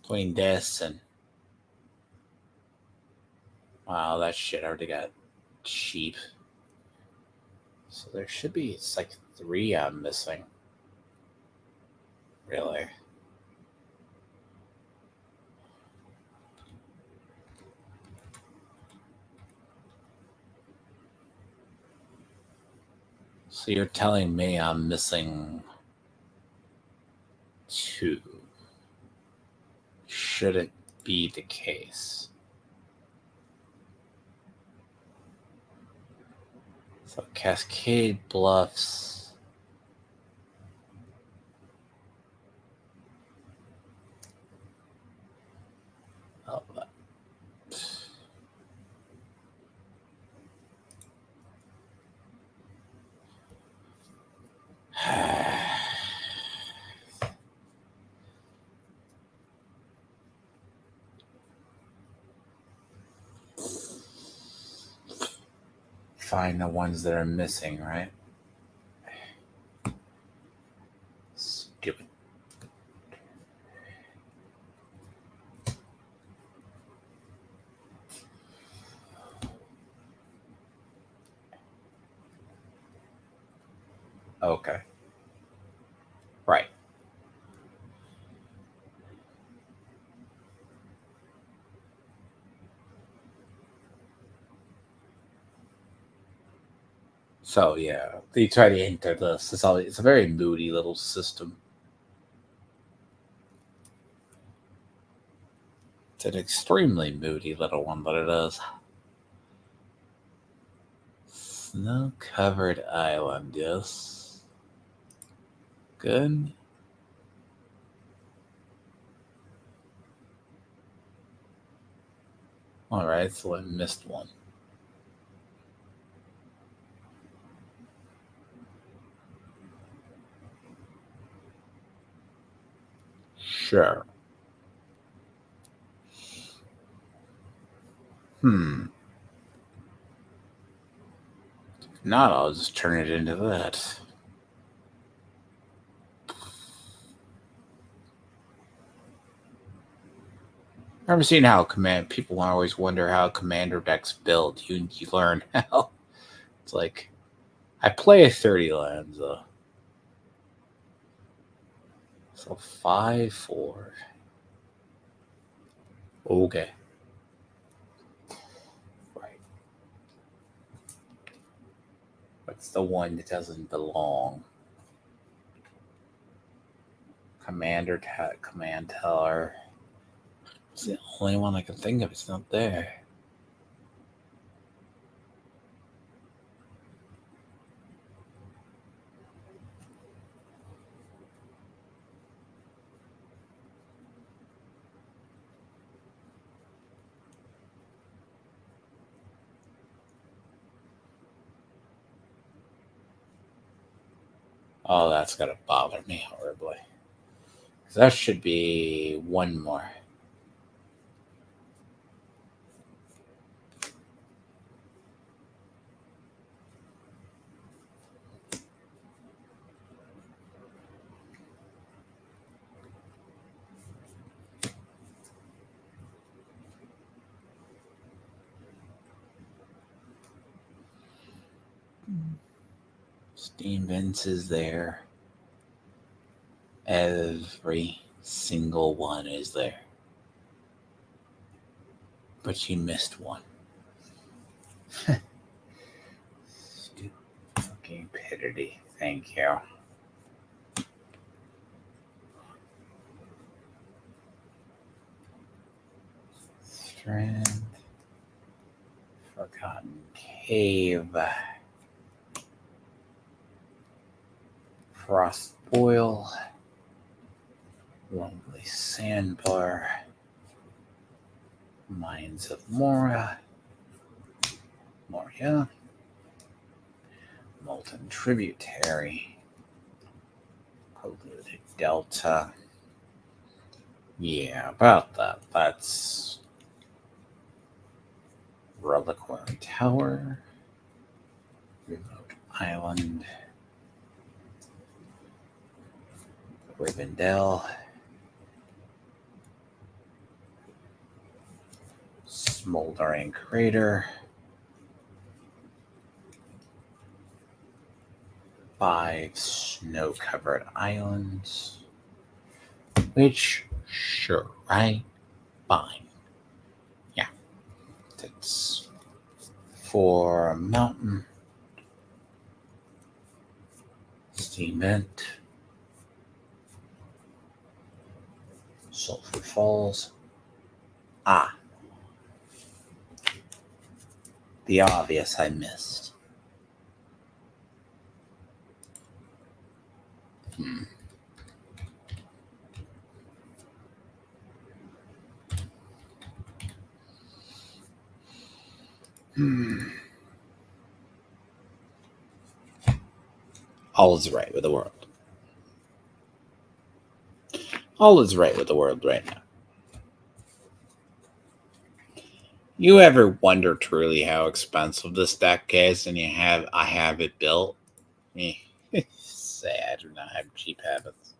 Between this and wow, that shit already got cheap. So there should be, it's like 3 I'm missing. Really? So you're telling me I'm missing 2. Should it be the case? So Cascade Bluffs. Oh, find the ones that are missing, right? Stupid. Okay. Right. So yeah, they try to enter this. It's a very moody little system. It's an extremely moody little one, but it is. Snow-covered island, yes. Good. All right, so I missed one. Sure. If not, I'll just turn it into that. I've seen how people always wonder how commander decks build. You learn how. It's like I play a 30 lands, so 5-4. Okay. Right. What's the one that doesn't belong? command teller. It's the only one I can think of. It's not there. Oh, that's going to bother me horribly. That should be one more. Steam vents is there. Every single one is there. But you missed one. Stupid fucking pitity. Thank you. Strand. Forgotten Cave. Frost Boil. Lonely Sandbar. Mines of Moria. Molten Tributary. Polluted Delta. Yeah, about that. That's Reliquary Tower. Remote Island. Rivendell. Smoldering Crater. 5 snow-covered islands. Which, sure, right? Fine. Yeah. That's 4 mountain. Steam vent. Sulphur Falls. The obvious I missed. All is right with the world. All is right with the world right now. You ever wonder truly how expensive this deck is, and I have it built? Say I do not have cheap habits.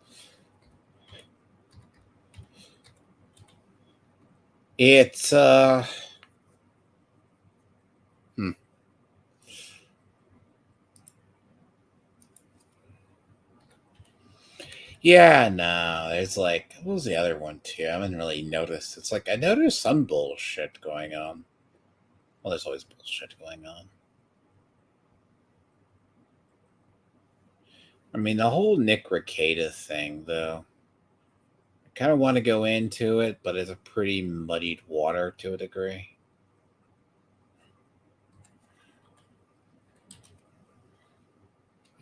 It's Yeah, no, it's like, what was the other one too? I haven't really noticed. It's like, I noticed some bullshit going on. Well, there's always bullshit going on. I mean, the whole Nick Rekieta thing, though, I kind of want to go into it, but it's a pretty muddied water to a degree.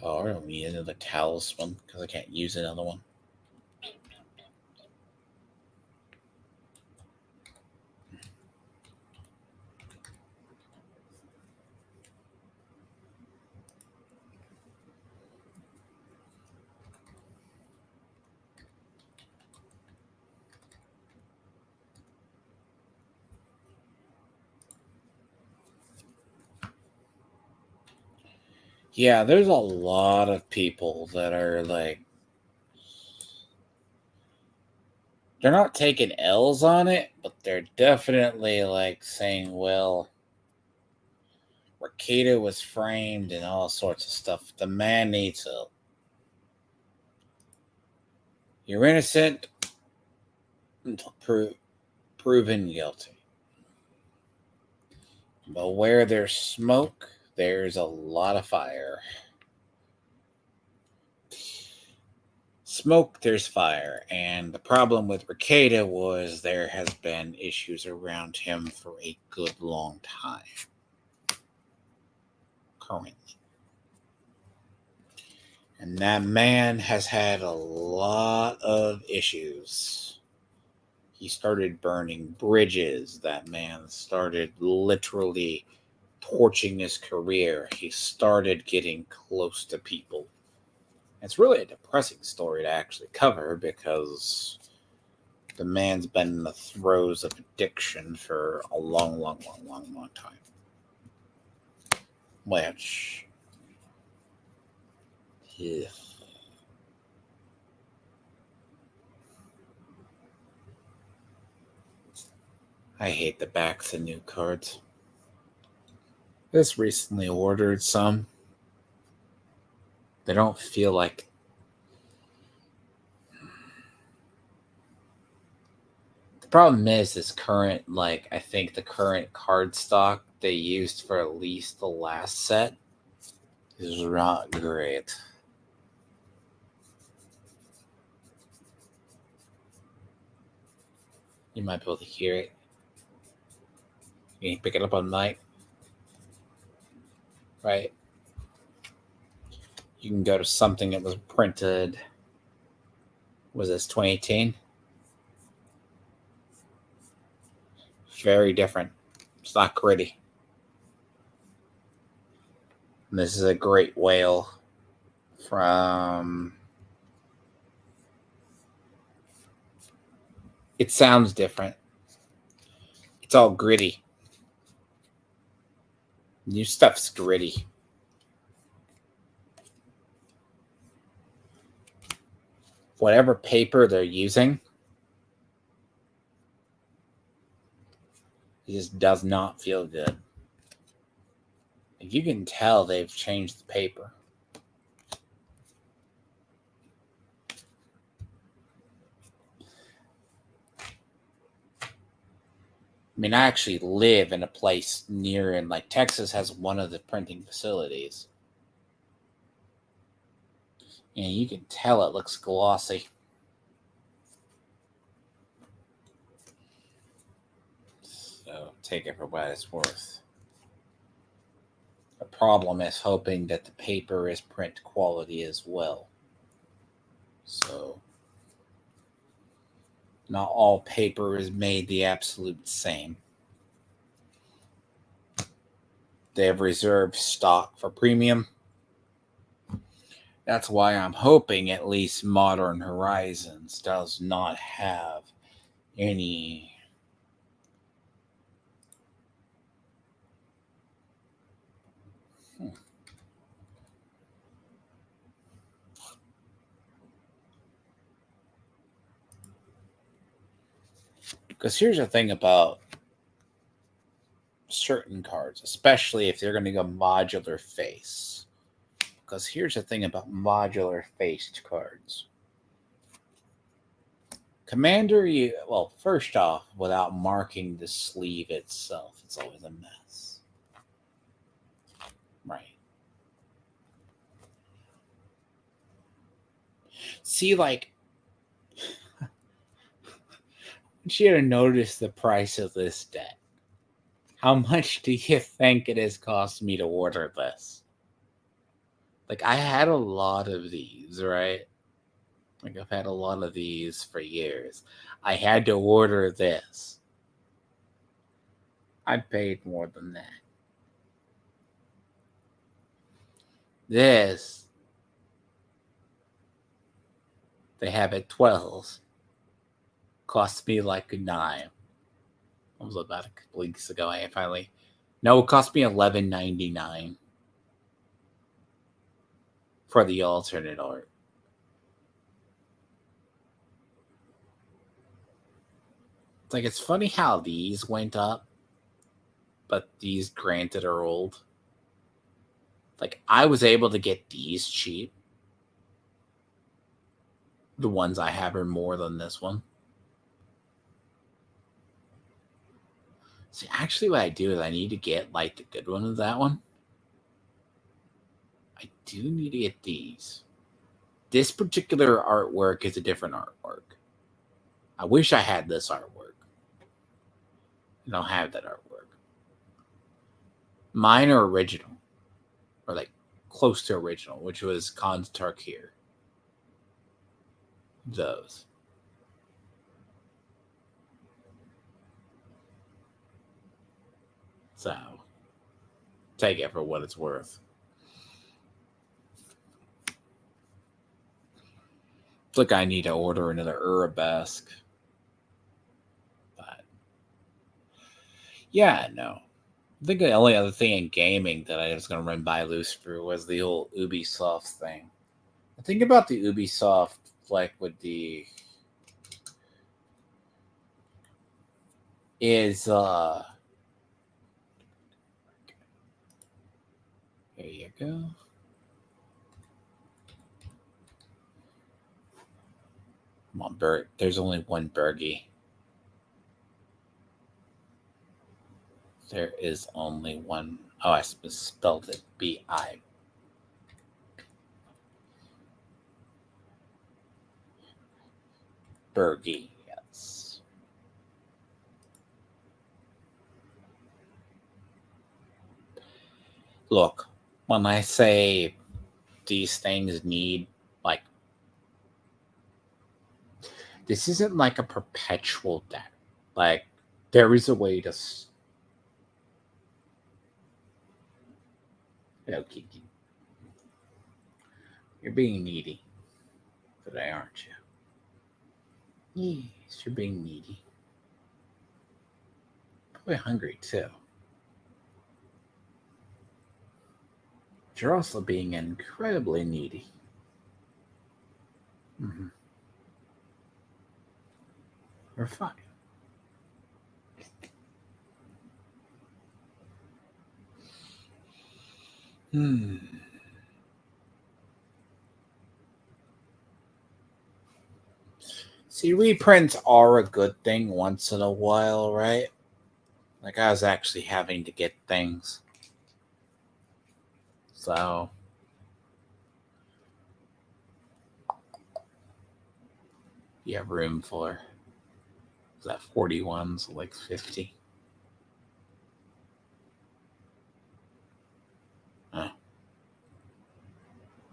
Oh, I don't need another talisman because I can't use another one. Yeah, there's a lot of people that are like, they're not taking L's on it, but they're definitely like saying, well, Rekieta was framed and all sorts of stuff. The man needs help. You're innocent until proven guilty. But where there's smoke, there's a lot of fire. smoke, there's fire. And the problem with Ricada was there has been issues around him for a good long time. Currently. And that man has had a lot of issues. He started burning bridges. That man started literally torching his career. He started getting close to people. It's really a depressing story to actually cover because the man's been in the throes of addiction for a long time. Which, yeah. I hate the backs of new cards. Just recently ordered some. They don't feel like... The problem is this current, I think the current card stock they used for at least the last set is not great. You might be able to hear it. You can pick it up on mic. Right? You can go to something that was printed. Was this 2018? Very different. It's not gritty. And this is a great whale from... It sounds different. It's all gritty. New stuff's gritty. Whatever paper they're using, it just does not feel good. You can tell they've changed the paper. I mean, I actually live in a place near, and Texas has one of the printing facilities. And you can tell it looks glossy. So take it for what it's worth. The problem is hoping that the paper is print quality as well. So not all paper is made the absolute same. They have reserved stock for premium. That's why I'm hoping at least Modern Horizons does not have any because here's the thing about certain cards, especially if they're going to go modular face. Because here's the thing about modular faced cards. Commander, first off, without marking the sleeve itself, it's always a mess. Right. See, I want you to notice the price of this deck. How much do you think it has cost me to order this? I had a lot of these, right? I've had a lot of these for years. I had to order this. I paid more than that. This, they have at 12s. Cost me a 9. It was about a couple weeks ago. It cost me $11.99 for the alternate art. It's funny how these went up, but these granted are old. I was able to get these cheap. The ones I have are more than this one. See, actually what I do is I need to get the good one of that one. I do need to get these. This particular artwork is a different artwork. I wish I had this artwork. I don't have that artwork. Mine are original, or like close to original, which was Khan's Tarkir. Those. So, take it for what it's worth. Look, I need to order another arabesque. But, yeah, no. I think the only other thing in gaming that I was going to run by Lucifer was the old Ubisoft thing. The thing about the Ubisoft, like with the... is, here you go. Come on, Bert. There's only one Bergie. There is only one. Oh, I spelled it. B-I. Bergie, yes. Look, when I say these things need, like, this isn't like a perpetual deck. Like, there is a way to... Hello, Kiki. You're being needy today, aren't you? Yes, you're being needy. Probably hungry, too. But you're also being incredibly needy. Mm-hmm. We're fine. See, reprints are a good thing once in a while, right? Like, I was actually having to get things. So... you have room for... is that 41? So like 50? Oh.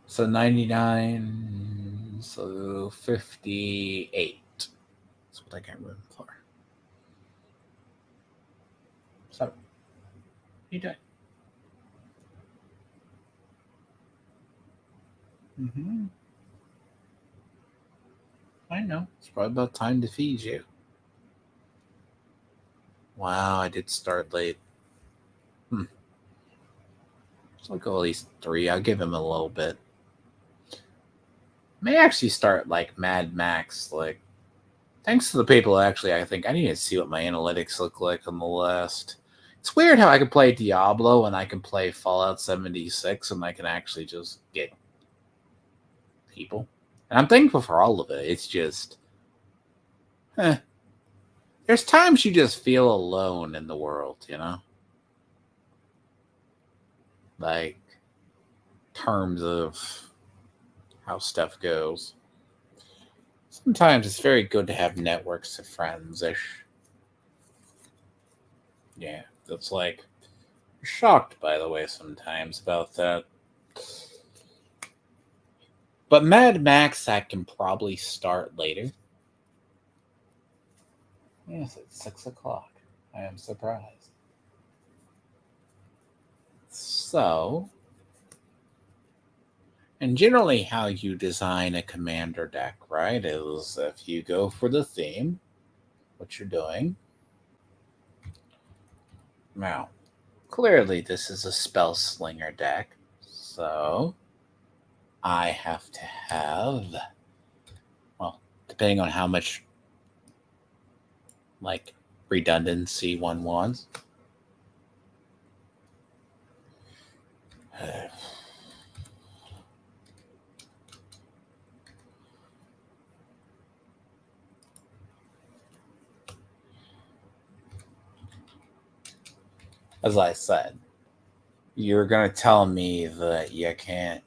So 99, so 58. That's what I got room for. So, you doing? Mm-hmm. I know. It's probably about time to feed you. Wow, I did start late. So I'll go at least 3. I'll give him a little bit. May actually start like Mad Max. Like, thanks to the people, actually, I think I need to see what my analytics look like on the list. It's weird how I can play Diablo and I can play Fallout 76 and I can actually just get people. And I'm thankful for all of it. It's just... there's times you just feel alone in the world, you know? Like, terms of how stuff goes. Sometimes it's very good to have networks of friends-ish. Yeah, that's like... shocked, by the way, sometimes about that. But Mad Max, I can probably start later. Yes, it's 6 o'clock. I am surprised. So, and generally how you design a commander deck, right, is if you go for the theme, what you're doing. Now, clearly this is a spell slinger deck, so I have to have, well, depending on how much, like, redundancy one wants. As I said, you're going to tell me that you can't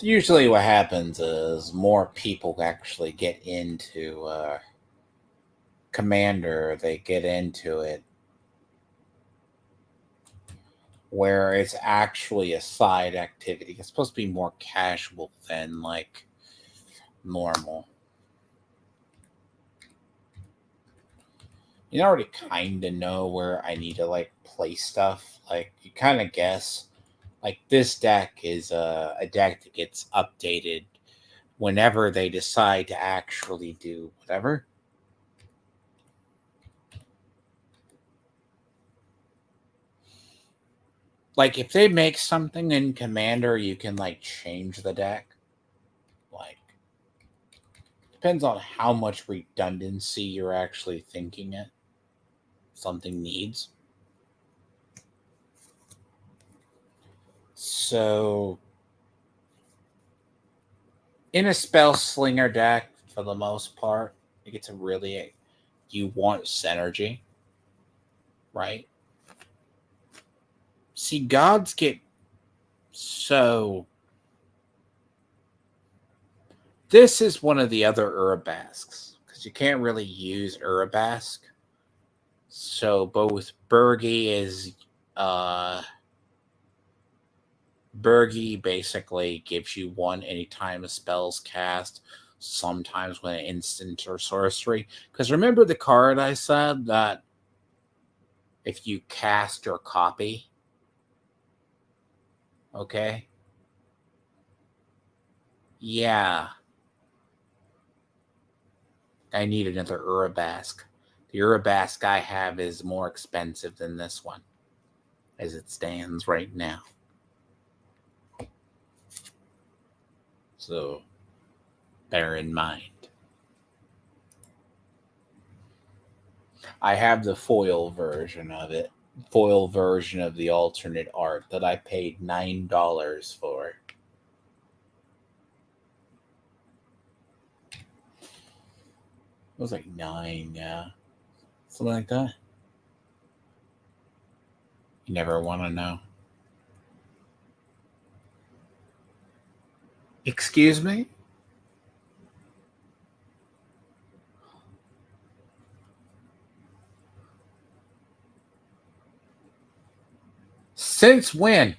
Usually what happens is more people actually get into Commander. They get into it where it's actually a side activity. It's supposed to be more casual than like normal. You already kind of know where I need to like place stuff. Like you kind of guess. Like this deck is a deck that gets updated whenever they decide to actually do whatever. Like if they make something in Commander, you can like change the deck. Like depends on how much redundancy you're actually thinking it something needs. So in a spell slinger deck, for the most part, it gets a really you want synergy, right? See, gods get so. This is one of the other Urabasks because you can't really use Urabask. So both Bergie basically gives you one anytime a spell's cast, sometimes when an instant or sorcery. Because remember the card I said that if you cast or copy, okay? Yeah. I need another Urabask. The Urabask I have is more expensive than this one, as it stands right now. So, bear in mind. I have the foil version of it. Foil version of the alternate art that I paid $9 for. It was like 9, yeah. Something like that. You never want to know. Excuse me? Since when?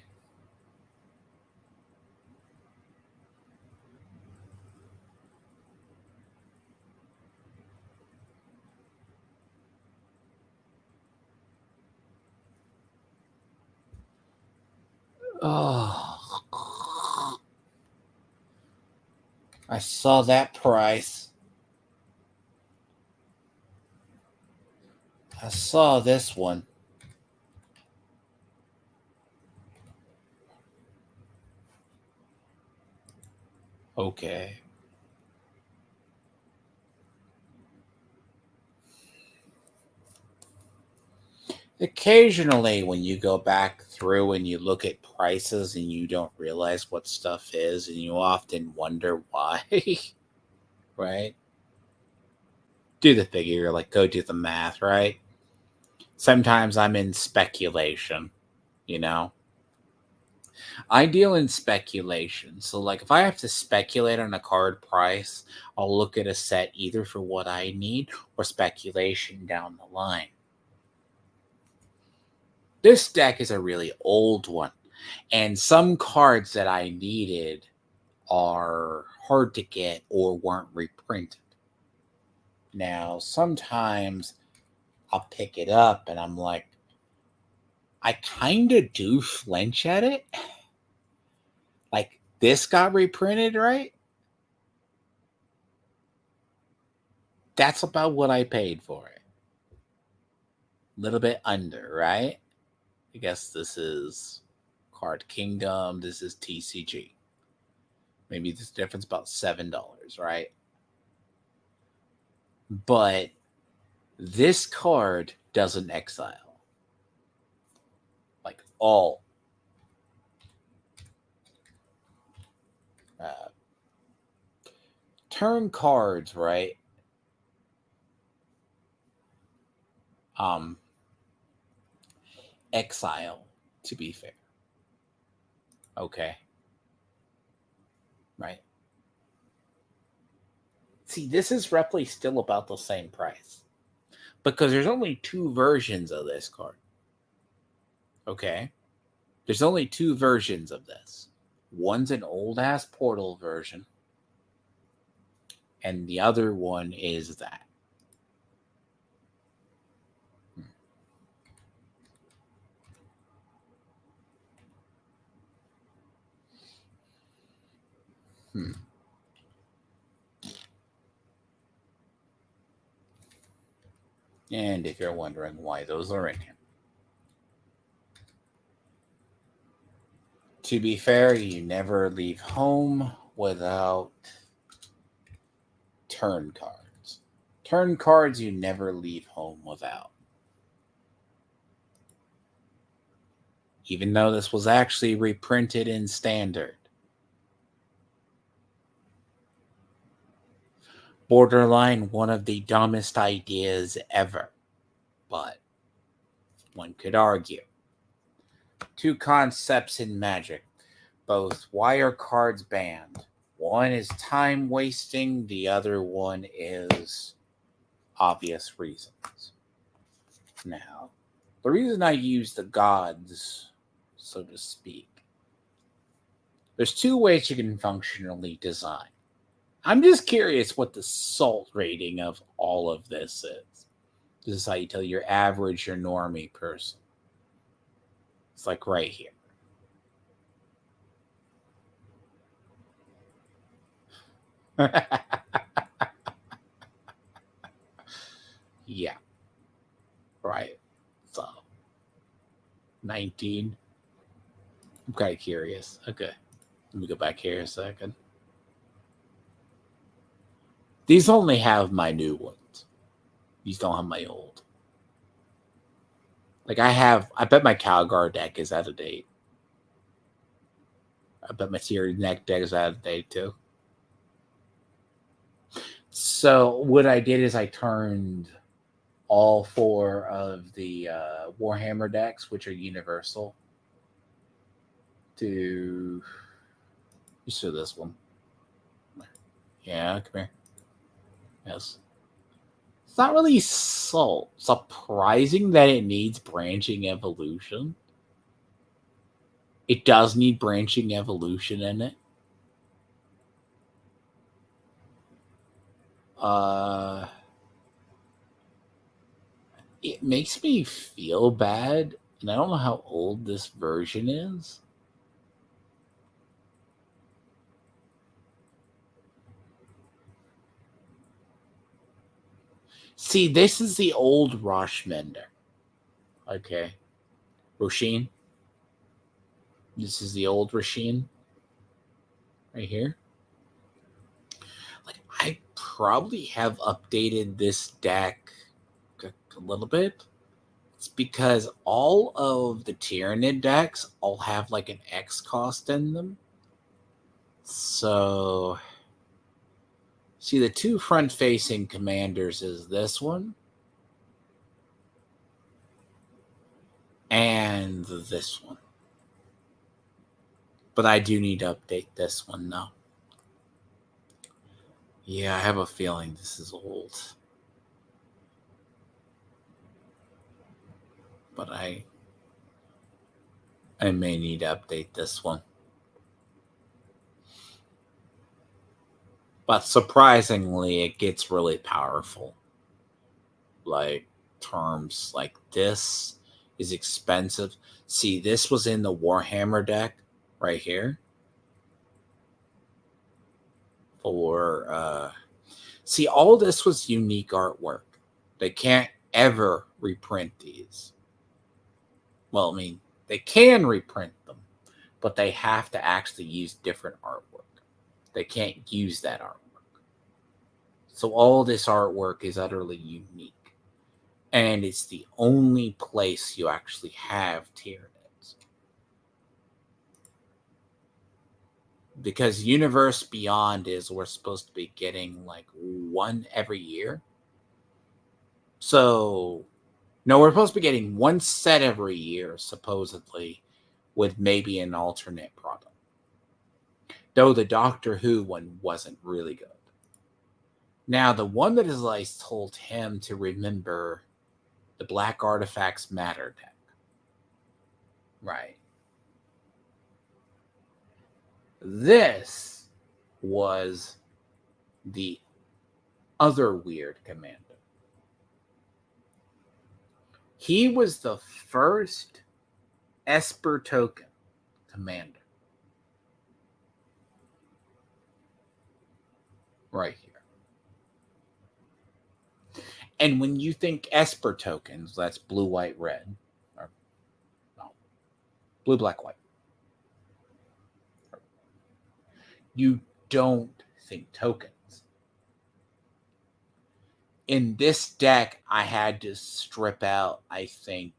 Oh. I saw that price. I saw this one. Okay. Occasionally, when you go back through and you look at prices and you don't realize what stuff is, and you often wonder why, right? Do the figure, like go do the math, right? Sometimes I'm in speculation, you know? I deal in speculation. So, like, if I have to speculate on a card price, I'll look at a set either for what I need or speculation down the line. This deck is a really old one, and some cards that I needed are hard to get or weren't reprinted. Now, sometimes I'll pick it up and I'm like, I kind of do flinch at it. Like, this got reprinted, right? That's about what I paid for it. A little bit under, right? I guess this is Card Kingdom. This is TCG. Maybe this difference about $7, right? But this card doesn't exile. Like all. Turn cards, right? Exile, to be fair. Okay. Right. See, this is roughly still about the same price. Because there's only 2 versions of this card. Okay? There's only 2 versions of this. One's an old-ass Portal version. And the other one is that. And if you're wondering why those are in here. To be fair, you never leave home without turn cards. Turn cards you never leave home without. Even though this was actually reprinted in standard. Borderline one of the dumbest ideas ever. But one could argue. 2 concepts in Magic. Both. Why are cards banned? One is time wasting. The other one is obvious reasons. Now, the reason I use the gods, so to speak, there's 2 ways you can functionally design. I'm just curious what the salt rating of all of this is. This is how you tell your average or normie person. It's like right here. Yeah. Right. So 19. I'm kind of curious. Okay. Let me go back here a second. These only have my new ones. These don't have my old. Like I bet my Calgar deck is out of date. I bet my Series Neck deck is out of date too. So what I did is I turned all 4 of the Warhammer decks, which are universal, to you show this one. Yeah, come here. Yes. It's not really surprising that it needs branching evolution. It does need branching evolution in it. It makes me feel bad, and I don't know how old this version is. See, this is the old Roshmender. Okay. Roshin. This is the old Roshin. Right here. Like, I probably have updated this deck a little bit. It's because all of the Tyranid decks all have like an X cost in them. So, see, the 2 front-facing commanders is this one. And this one. But I do need to update this one now. Yeah, I have a feeling this is old. But I may need to update this one. But surprisingly, it gets really powerful. Like, terms like this is expensive. See, this was in the Warhammer deck right here. See, all this was unique artwork. They can't ever reprint these. Well, I mean, they can reprint them, but they have to actually use different artwork. They can't use that artwork. So all this artwork is utterly unique. And it's the only place you actually have Tyranids. Because Universe Beyond is we're supposed to be getting like 1 every year. So, no, we're supposed to be getting 1 set every year, supposedly, with maybe an alternate product. Though the Doctor Who one wasn't really good. Now, the one that his lice told him to remember the Black Artifacts Matter deck. Right. This was the other weird commander. He was the first Esper token commander. Right here. And when you think Esper tokens, that's blue, white, red. Or no, blue, black, white. You don't think tokens. In this deck, I had to strip out, I think,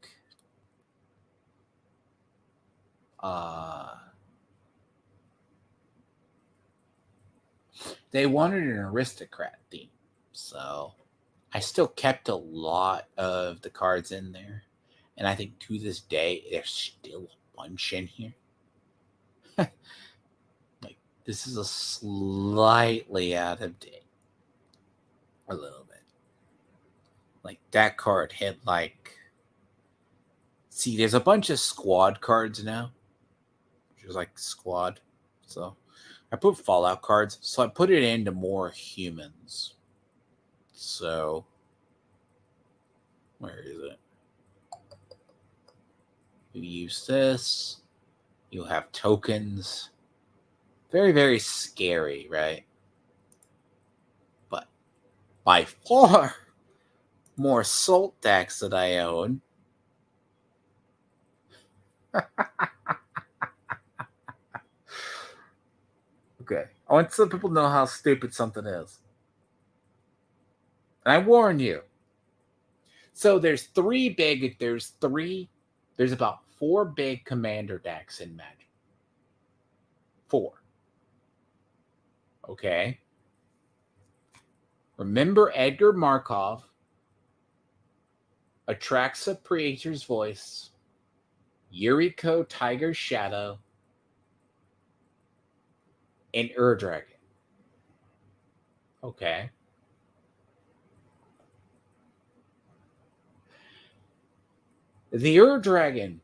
they wanted an aristocrat theme. So I still kept a lot of the cards in there. And I think to this day, there's still a bunch in here. Like, this is a slightly out of date. A little bit. Like, that card had, like... See, there's a bunch of squad cards now. Which is like squad. So, I put Fallout cards. So, I put it into more humans. So, where is it? You use this. You have tokens. Very, very scary, right? But by far more Salt decks that I own. Okay. I want some people to know how stupid something is. And I warn you. So there's about 4 big commander decks in Magic. 4. Okay. Remember Edgar Markov, Atraxa Praetor's Voice, Yuriko Tiger's Shadow, and Ur-Dragon. Okay. The Ur-Dragon,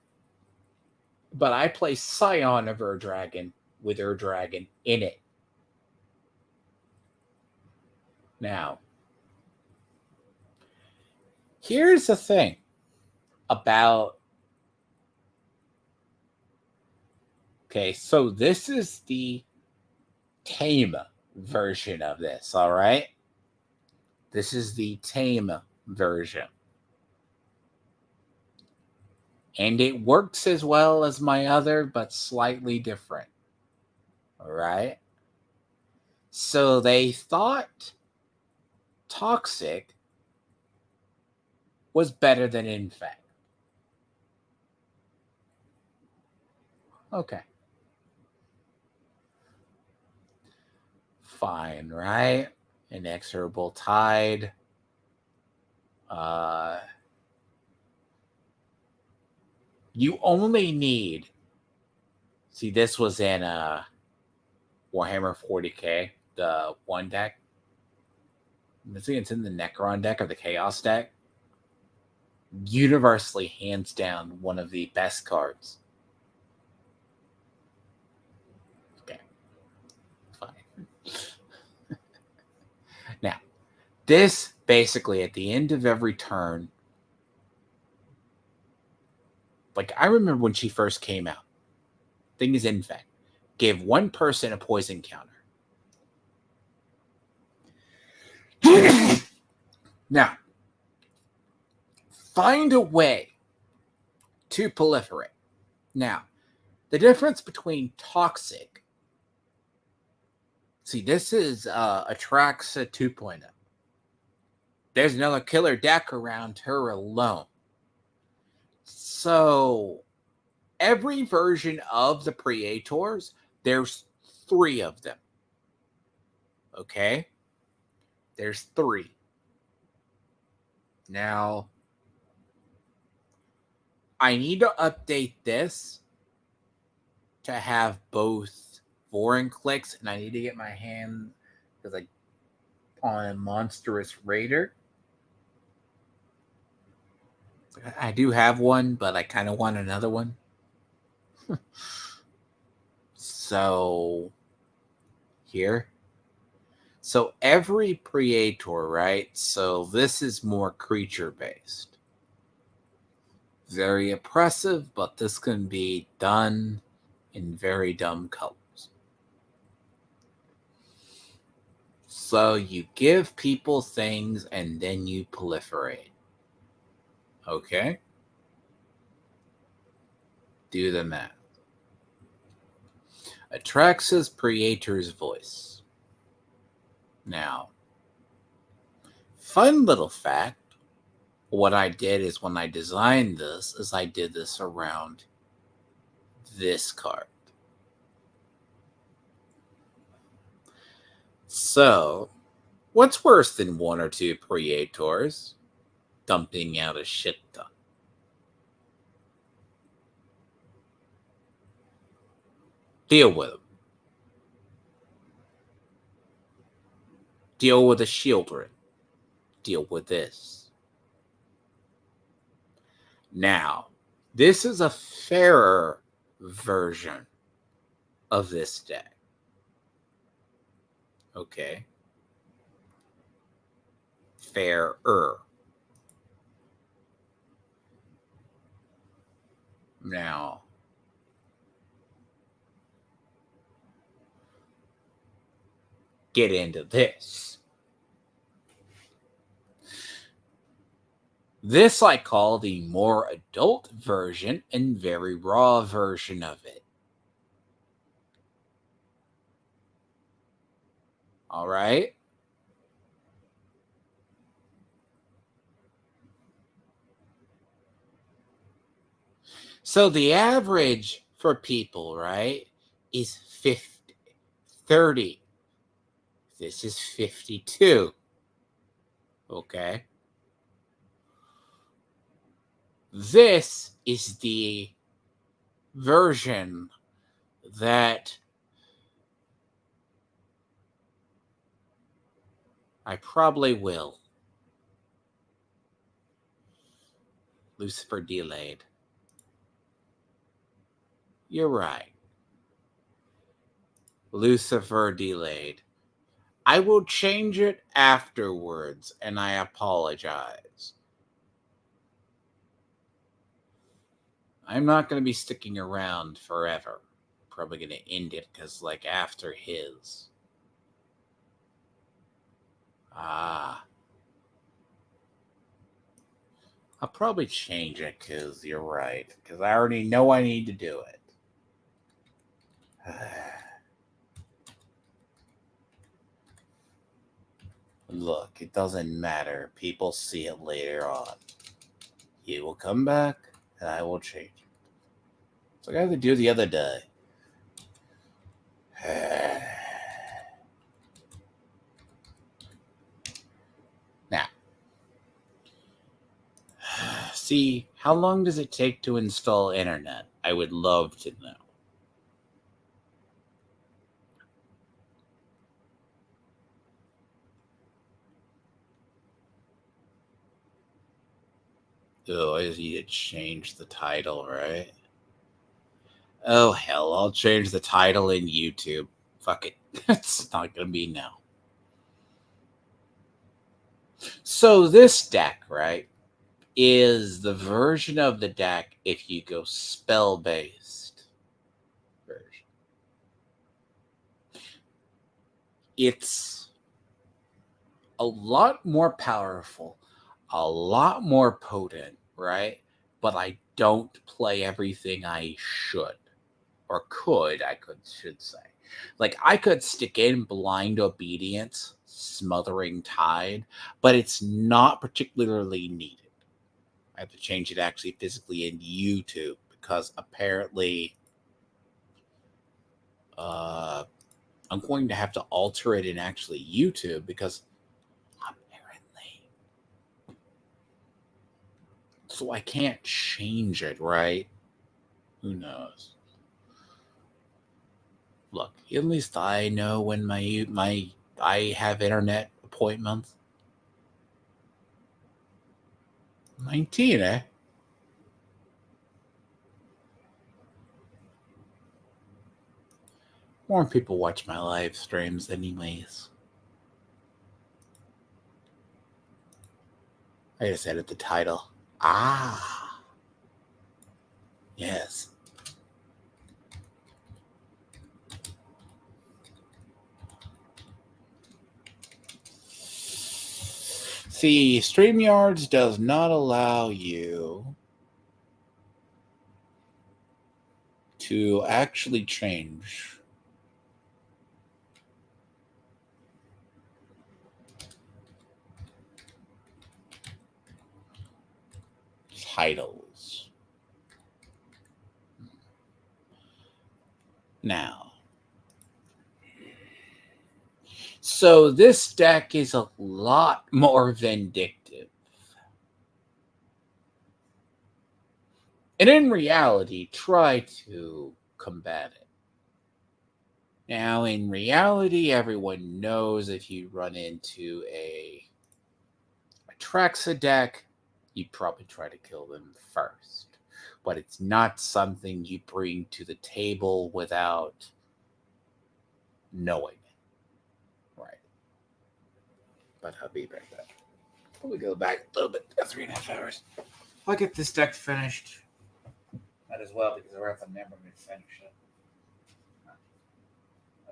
but I play Scion of Ur-Dragon with Ur-Dragon in it. Now, here's the thing about... Okay, so this is the tame version of this, all right? This is the tame version. And it works as well as my other, but slightly different. All right? So they thought Toxic was better than Infect. Okay. Fine, right? Inexorable Tide. You only need... See, this was in Warhammer 40k, the 1 deck. I think it's in the Necron deck or the Chaos deck. Universally, hands down, one of the best cards. Okay. Fine. Now, this basically at the end of every turn, like I remember when she first came out, thing is Infect, gave one person a poison counter. Now, find a way to proliferate. Now, the difference between Toxic... See, this is Atraxa 2.0. There's another killer deck around her alone. So, every version of the Praetors, there's 3 of them. Okay? There's 3. Now, I need to update this to have both foreign clicks, and I need to get my hand because on a monstrous raider. I do have one, but I kind of want another one. So here. So every Praetor, right? So this is more creature based. Very oppressive, but this can be done in very dumb colors. So you give people things and then you proliferate. Okay? Do the math. Atraxa's Praetor's voice. Now, fun little fact. What I did is when I designed this, is I did this around this card. So, what's worse than one or two Praetors dumping out a shit ton? Deal with them. Deal with the Shieldred. Deal with this. Now, this is a fairer version of this deck. Okay. Fairer. Now, get into this. This I call the more adult version and very raw version of it. All right? So the average for people, right, is 50, 30. This is 52. Okay? This is the version that I probably will. Lucifer delayed. You're right. Lucifer delayed. I will change it afterwards, and I apologize. I'm not going to be sticking around forever. Probably going to end it because, after his. I'll probably change it because you're right. Because I already know I need to do it. Look, it doesn't matter. People see it later on. He will come back, and I will change it. It's like I had to do the other day. Now, see, how long does it take to install internet? I would love to know. Oh, I just need to change the title, right? Oh, hell, I'll change the title in YouTube. Fuck it. It's not going to be now. So this deck, right, is the version of the deck if you go spell-based version. It's a lot more powerful, a lot more potent, right? But I don't play everything I should. Or should say. I could stick in Blind Obedience, Smothering Tide, but it's not particularly needed. I have to change it actually physically in YouTube because apparently I'm going to have to alter it in actually YouTube because apparently. So I can't change it, right? Who knows? Look, at least I know when I have internet appointments. 19, eh? More people watch my live streams anyways. I just added the title. Ah. Yes. See, StreamYards does not allow you to actually change titles. Now, so this deck is a lot more vindictive. And in reality, try to combat it. Now, in reality, everyone knows if you run into a Traxa deck, you'd probably try to kill them first. But it's not something you bring to the table without knowing it. Right. But I'll be right back. Let me go back a little bit. 3.5 hours. If I get this deck finished, might as well, because I have to remember to finish it.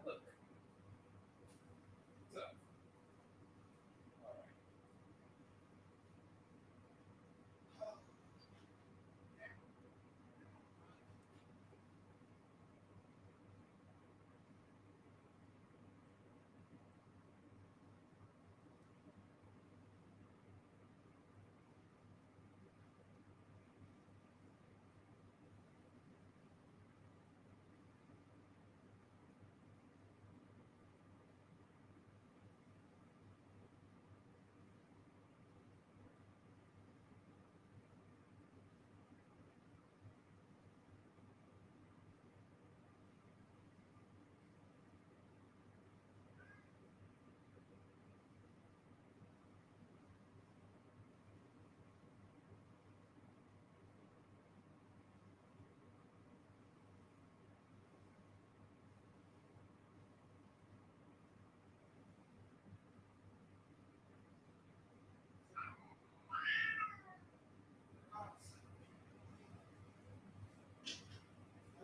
Look. So, all right.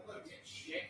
Look at shit.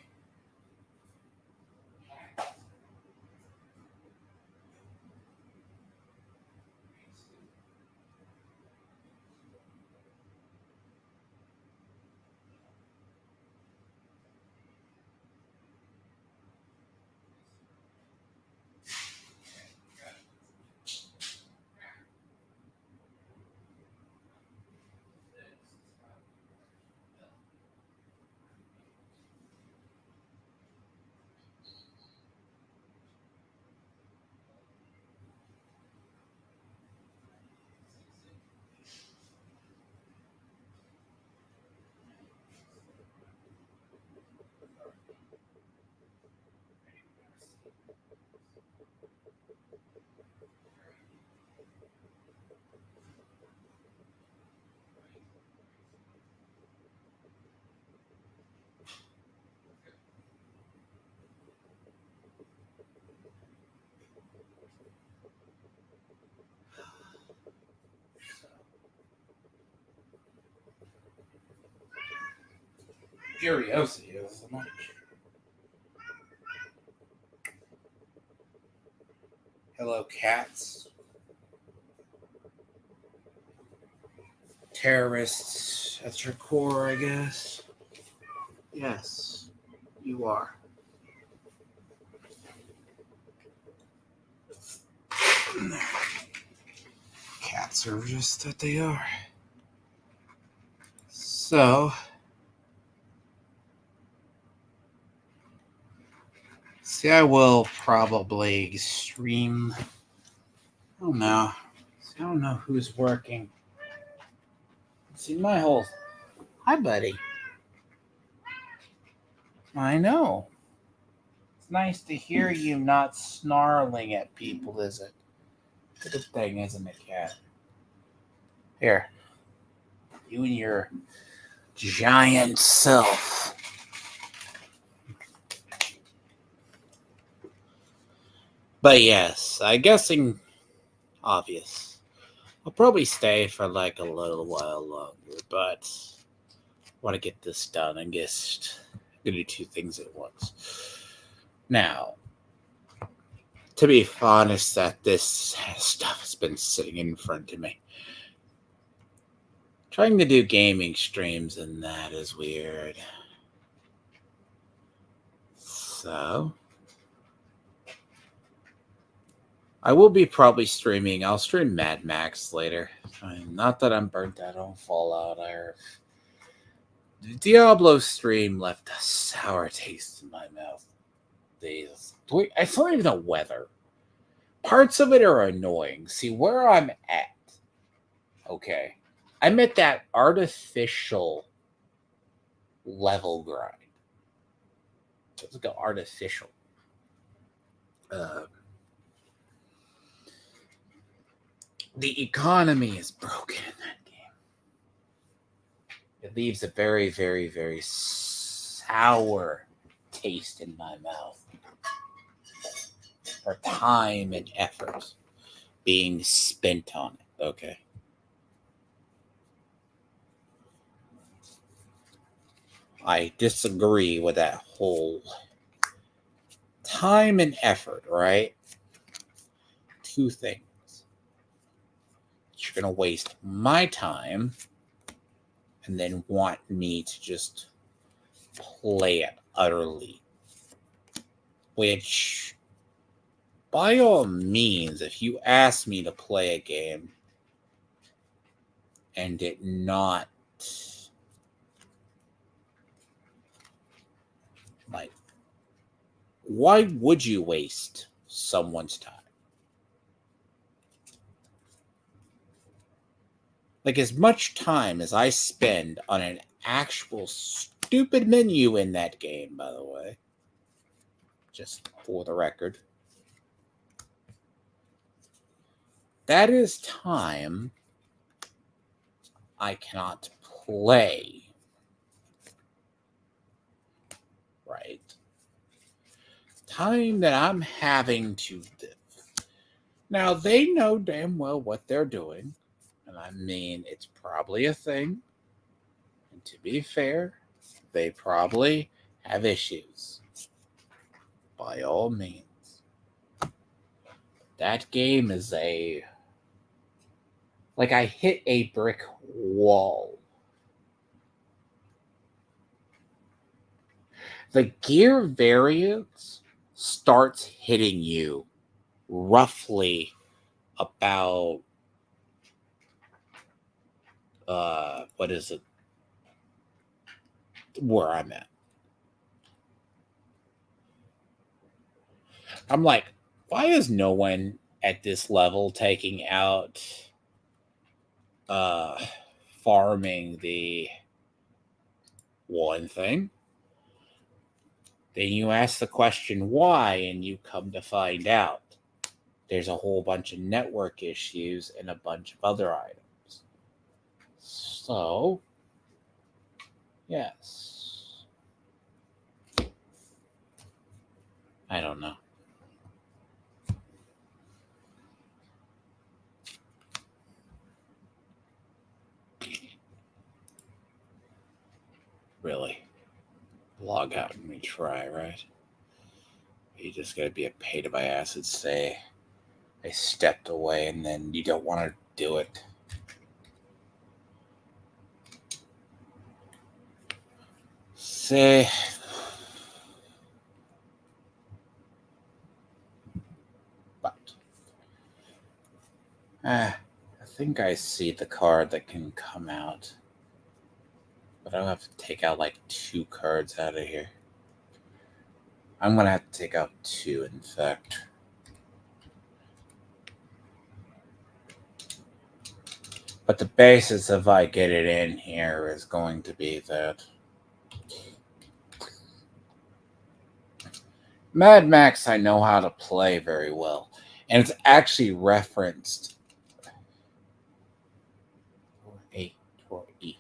Curiosity is much. Hello, cats. Terrorists at your core, I guess. Yes, you are. Cats are just what they are. So, see, I will probably stream. I don't know. See, I don't know who's working. See, my whole. Hi, buddy. I know. nice to hear you not snarling at people, is it? Good thing, isn't it, cat? Here. You and your giant self. But yes, I'm guessing obvious. I'll probably stay for like a little while longer, but I want to get this done. I'm just going to do two things at once. Now, to be honest, that this stuff has been sitting in front of me. Trying to do gaming streams and that is weird. So, I will be probably streaming. I'll stream Mad Max later. Not that I'm burnt out on Fallout. The Diablo stream left a sour taste in my mouth. I don't even know whether. Parts of it are annoying. See, where I'm at, okay, I'm at that artificial level grind. Let's go artificial. The economy is broken in that game. It leaves a very, very, very sour taste in my mouth for time and effort being spent on it. Okay. I disagree with that whole time and effort, right? Two things. You're going to waste my time and then want me to just play it utterly. Which, by all means, if you ask me to play a game and it not like, why would you waste someone's time? Like, as much time as I spend on an actual stupid menu in that game, by the way, just for the record, that is time I cannot play. Right? Time that I'm having to live. Now, they know damn well what they're doing. And I mean, it's probably a thing. And to be fair, they probably have issues. By all means. That game is like I hit a brick wall. The gear variance starts hitting you roughly about what is it? Where I'm at. I'm like, why is no one at this level taking out farming the one thing? Then you ask the question why, and you come to find out there's a whole bunch of network issues and a bunch of other items. So, yes. I don't know. Really? Log out and retry, right? You just gotta be a pain in my ass and say I stepped away and then you don't want to do it. Say but I think I see the card that can come out. But I'll have to take out like 2 cards out of here. I'm going to have to take out 2, in fact. But the basis if I get it in here is going to be that Mad Max, I know how to play very well, and it's actually referenced. A or E.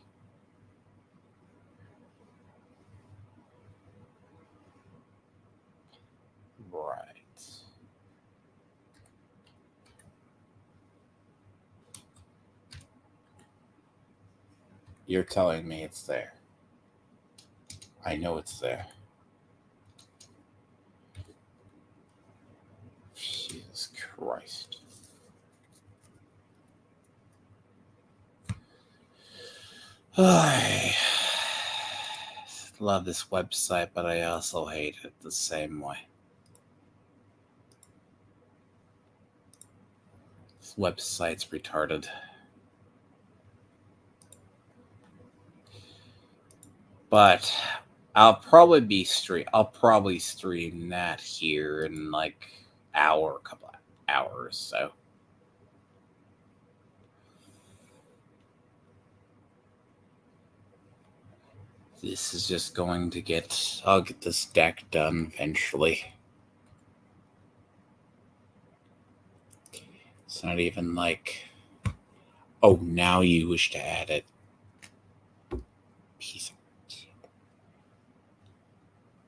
Right. You're telling me it's there. I know it's there. Jesus Christ. I love this website, but I also hate it the same way. This website's retarded. But I'll probably stream that here in like a couple of hours, so. This is just going to I'll get this deck done eventually. It's not even like, oh, now you wish to add it. Piece of shit.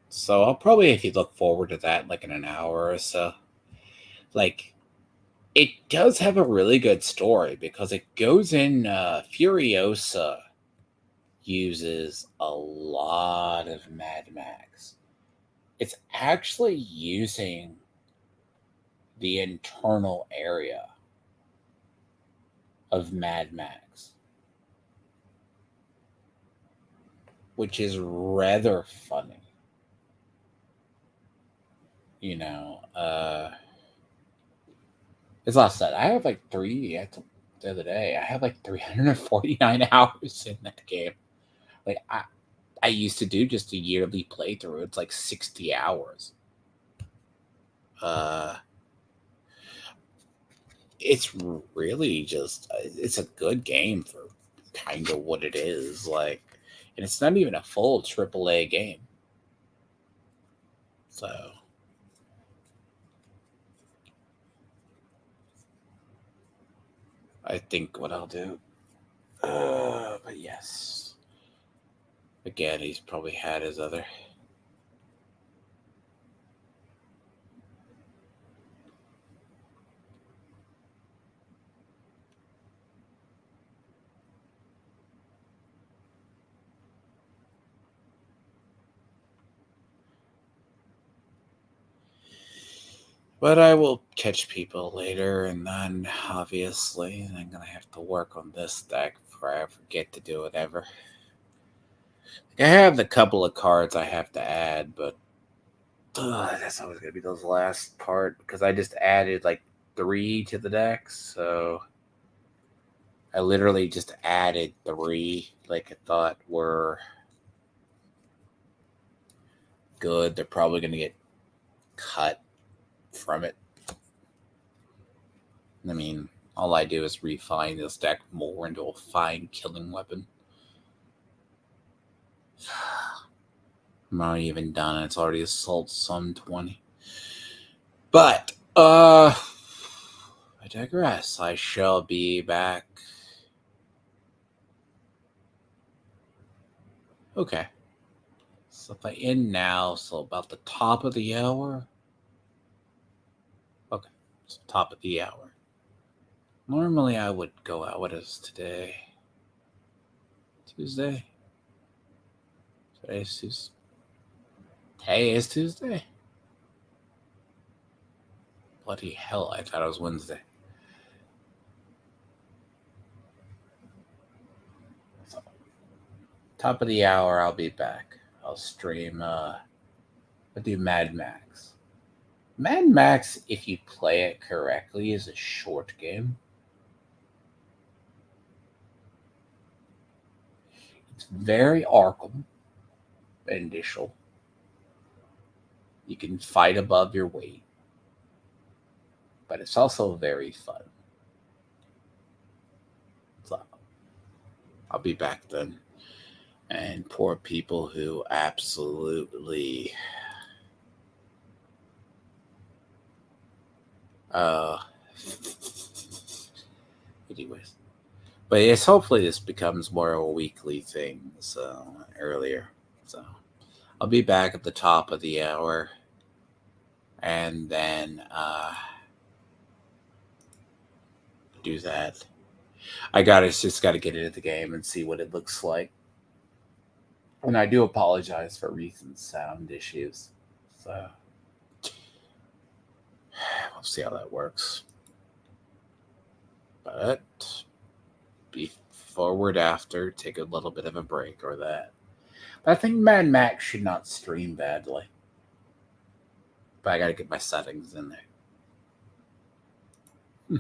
So I'll probably, if you look forward to that, like in an hour or so. Like, it does have a really good story because it goes in, Furiosa uses a lot of Mad Max. It's actually using the internal area of Mad Max, which is rather funny. You know, it's last said. I have like the other day. I have like 349 hours in that game. Like I used to do just a yearly playthrough. It's like 60 hours. It's really just it's a good game for kind of what it is. Like, and it's not even a full AAA game. So I think what I'll do. But yes. Again, he's probably had his other. But I will catch people later, and then obviously I'm gonna have to work on this deck before I forget to do it ever. I have the couple of cards I have to add, but that's always gonna be those last part because I just added like 3 to the deck, so I literally just added 3 like I thought were good. They're probably gonna get cut from it. I mean, all I do is refine this deck more into a fine killing weapon. I'm not even done. It's already assault some 20. But, I digress. I shall be back. Okay. So if I end now, so about the top of the hour. Okay. So top of the hour. Normally I would go out. What is today? Tuesday? Today is Tuesday. Bloody hell, I thought it was Wednesday. So, top of the hour, I'll be back. I'll stream, I'll do Mad Max. Mad Max, if you play it correctly, is a short game. It's very Arkham initial. You can fight above your weight. But it's also very fun. So I'll be back then. And poor people who absolutely Anyways, but yes, hopefully this becomes more of a weekly thing. So earlier, so I'll be back at the top of the hour, and then do that. I just gotta get into the game and see what it looks like. And I do apologize for recent sound issues. So we'll see how that works. But be forward after, take a little bit of a break or that. But I think Mad Max should not stream badly. But I gotta get my settings in there.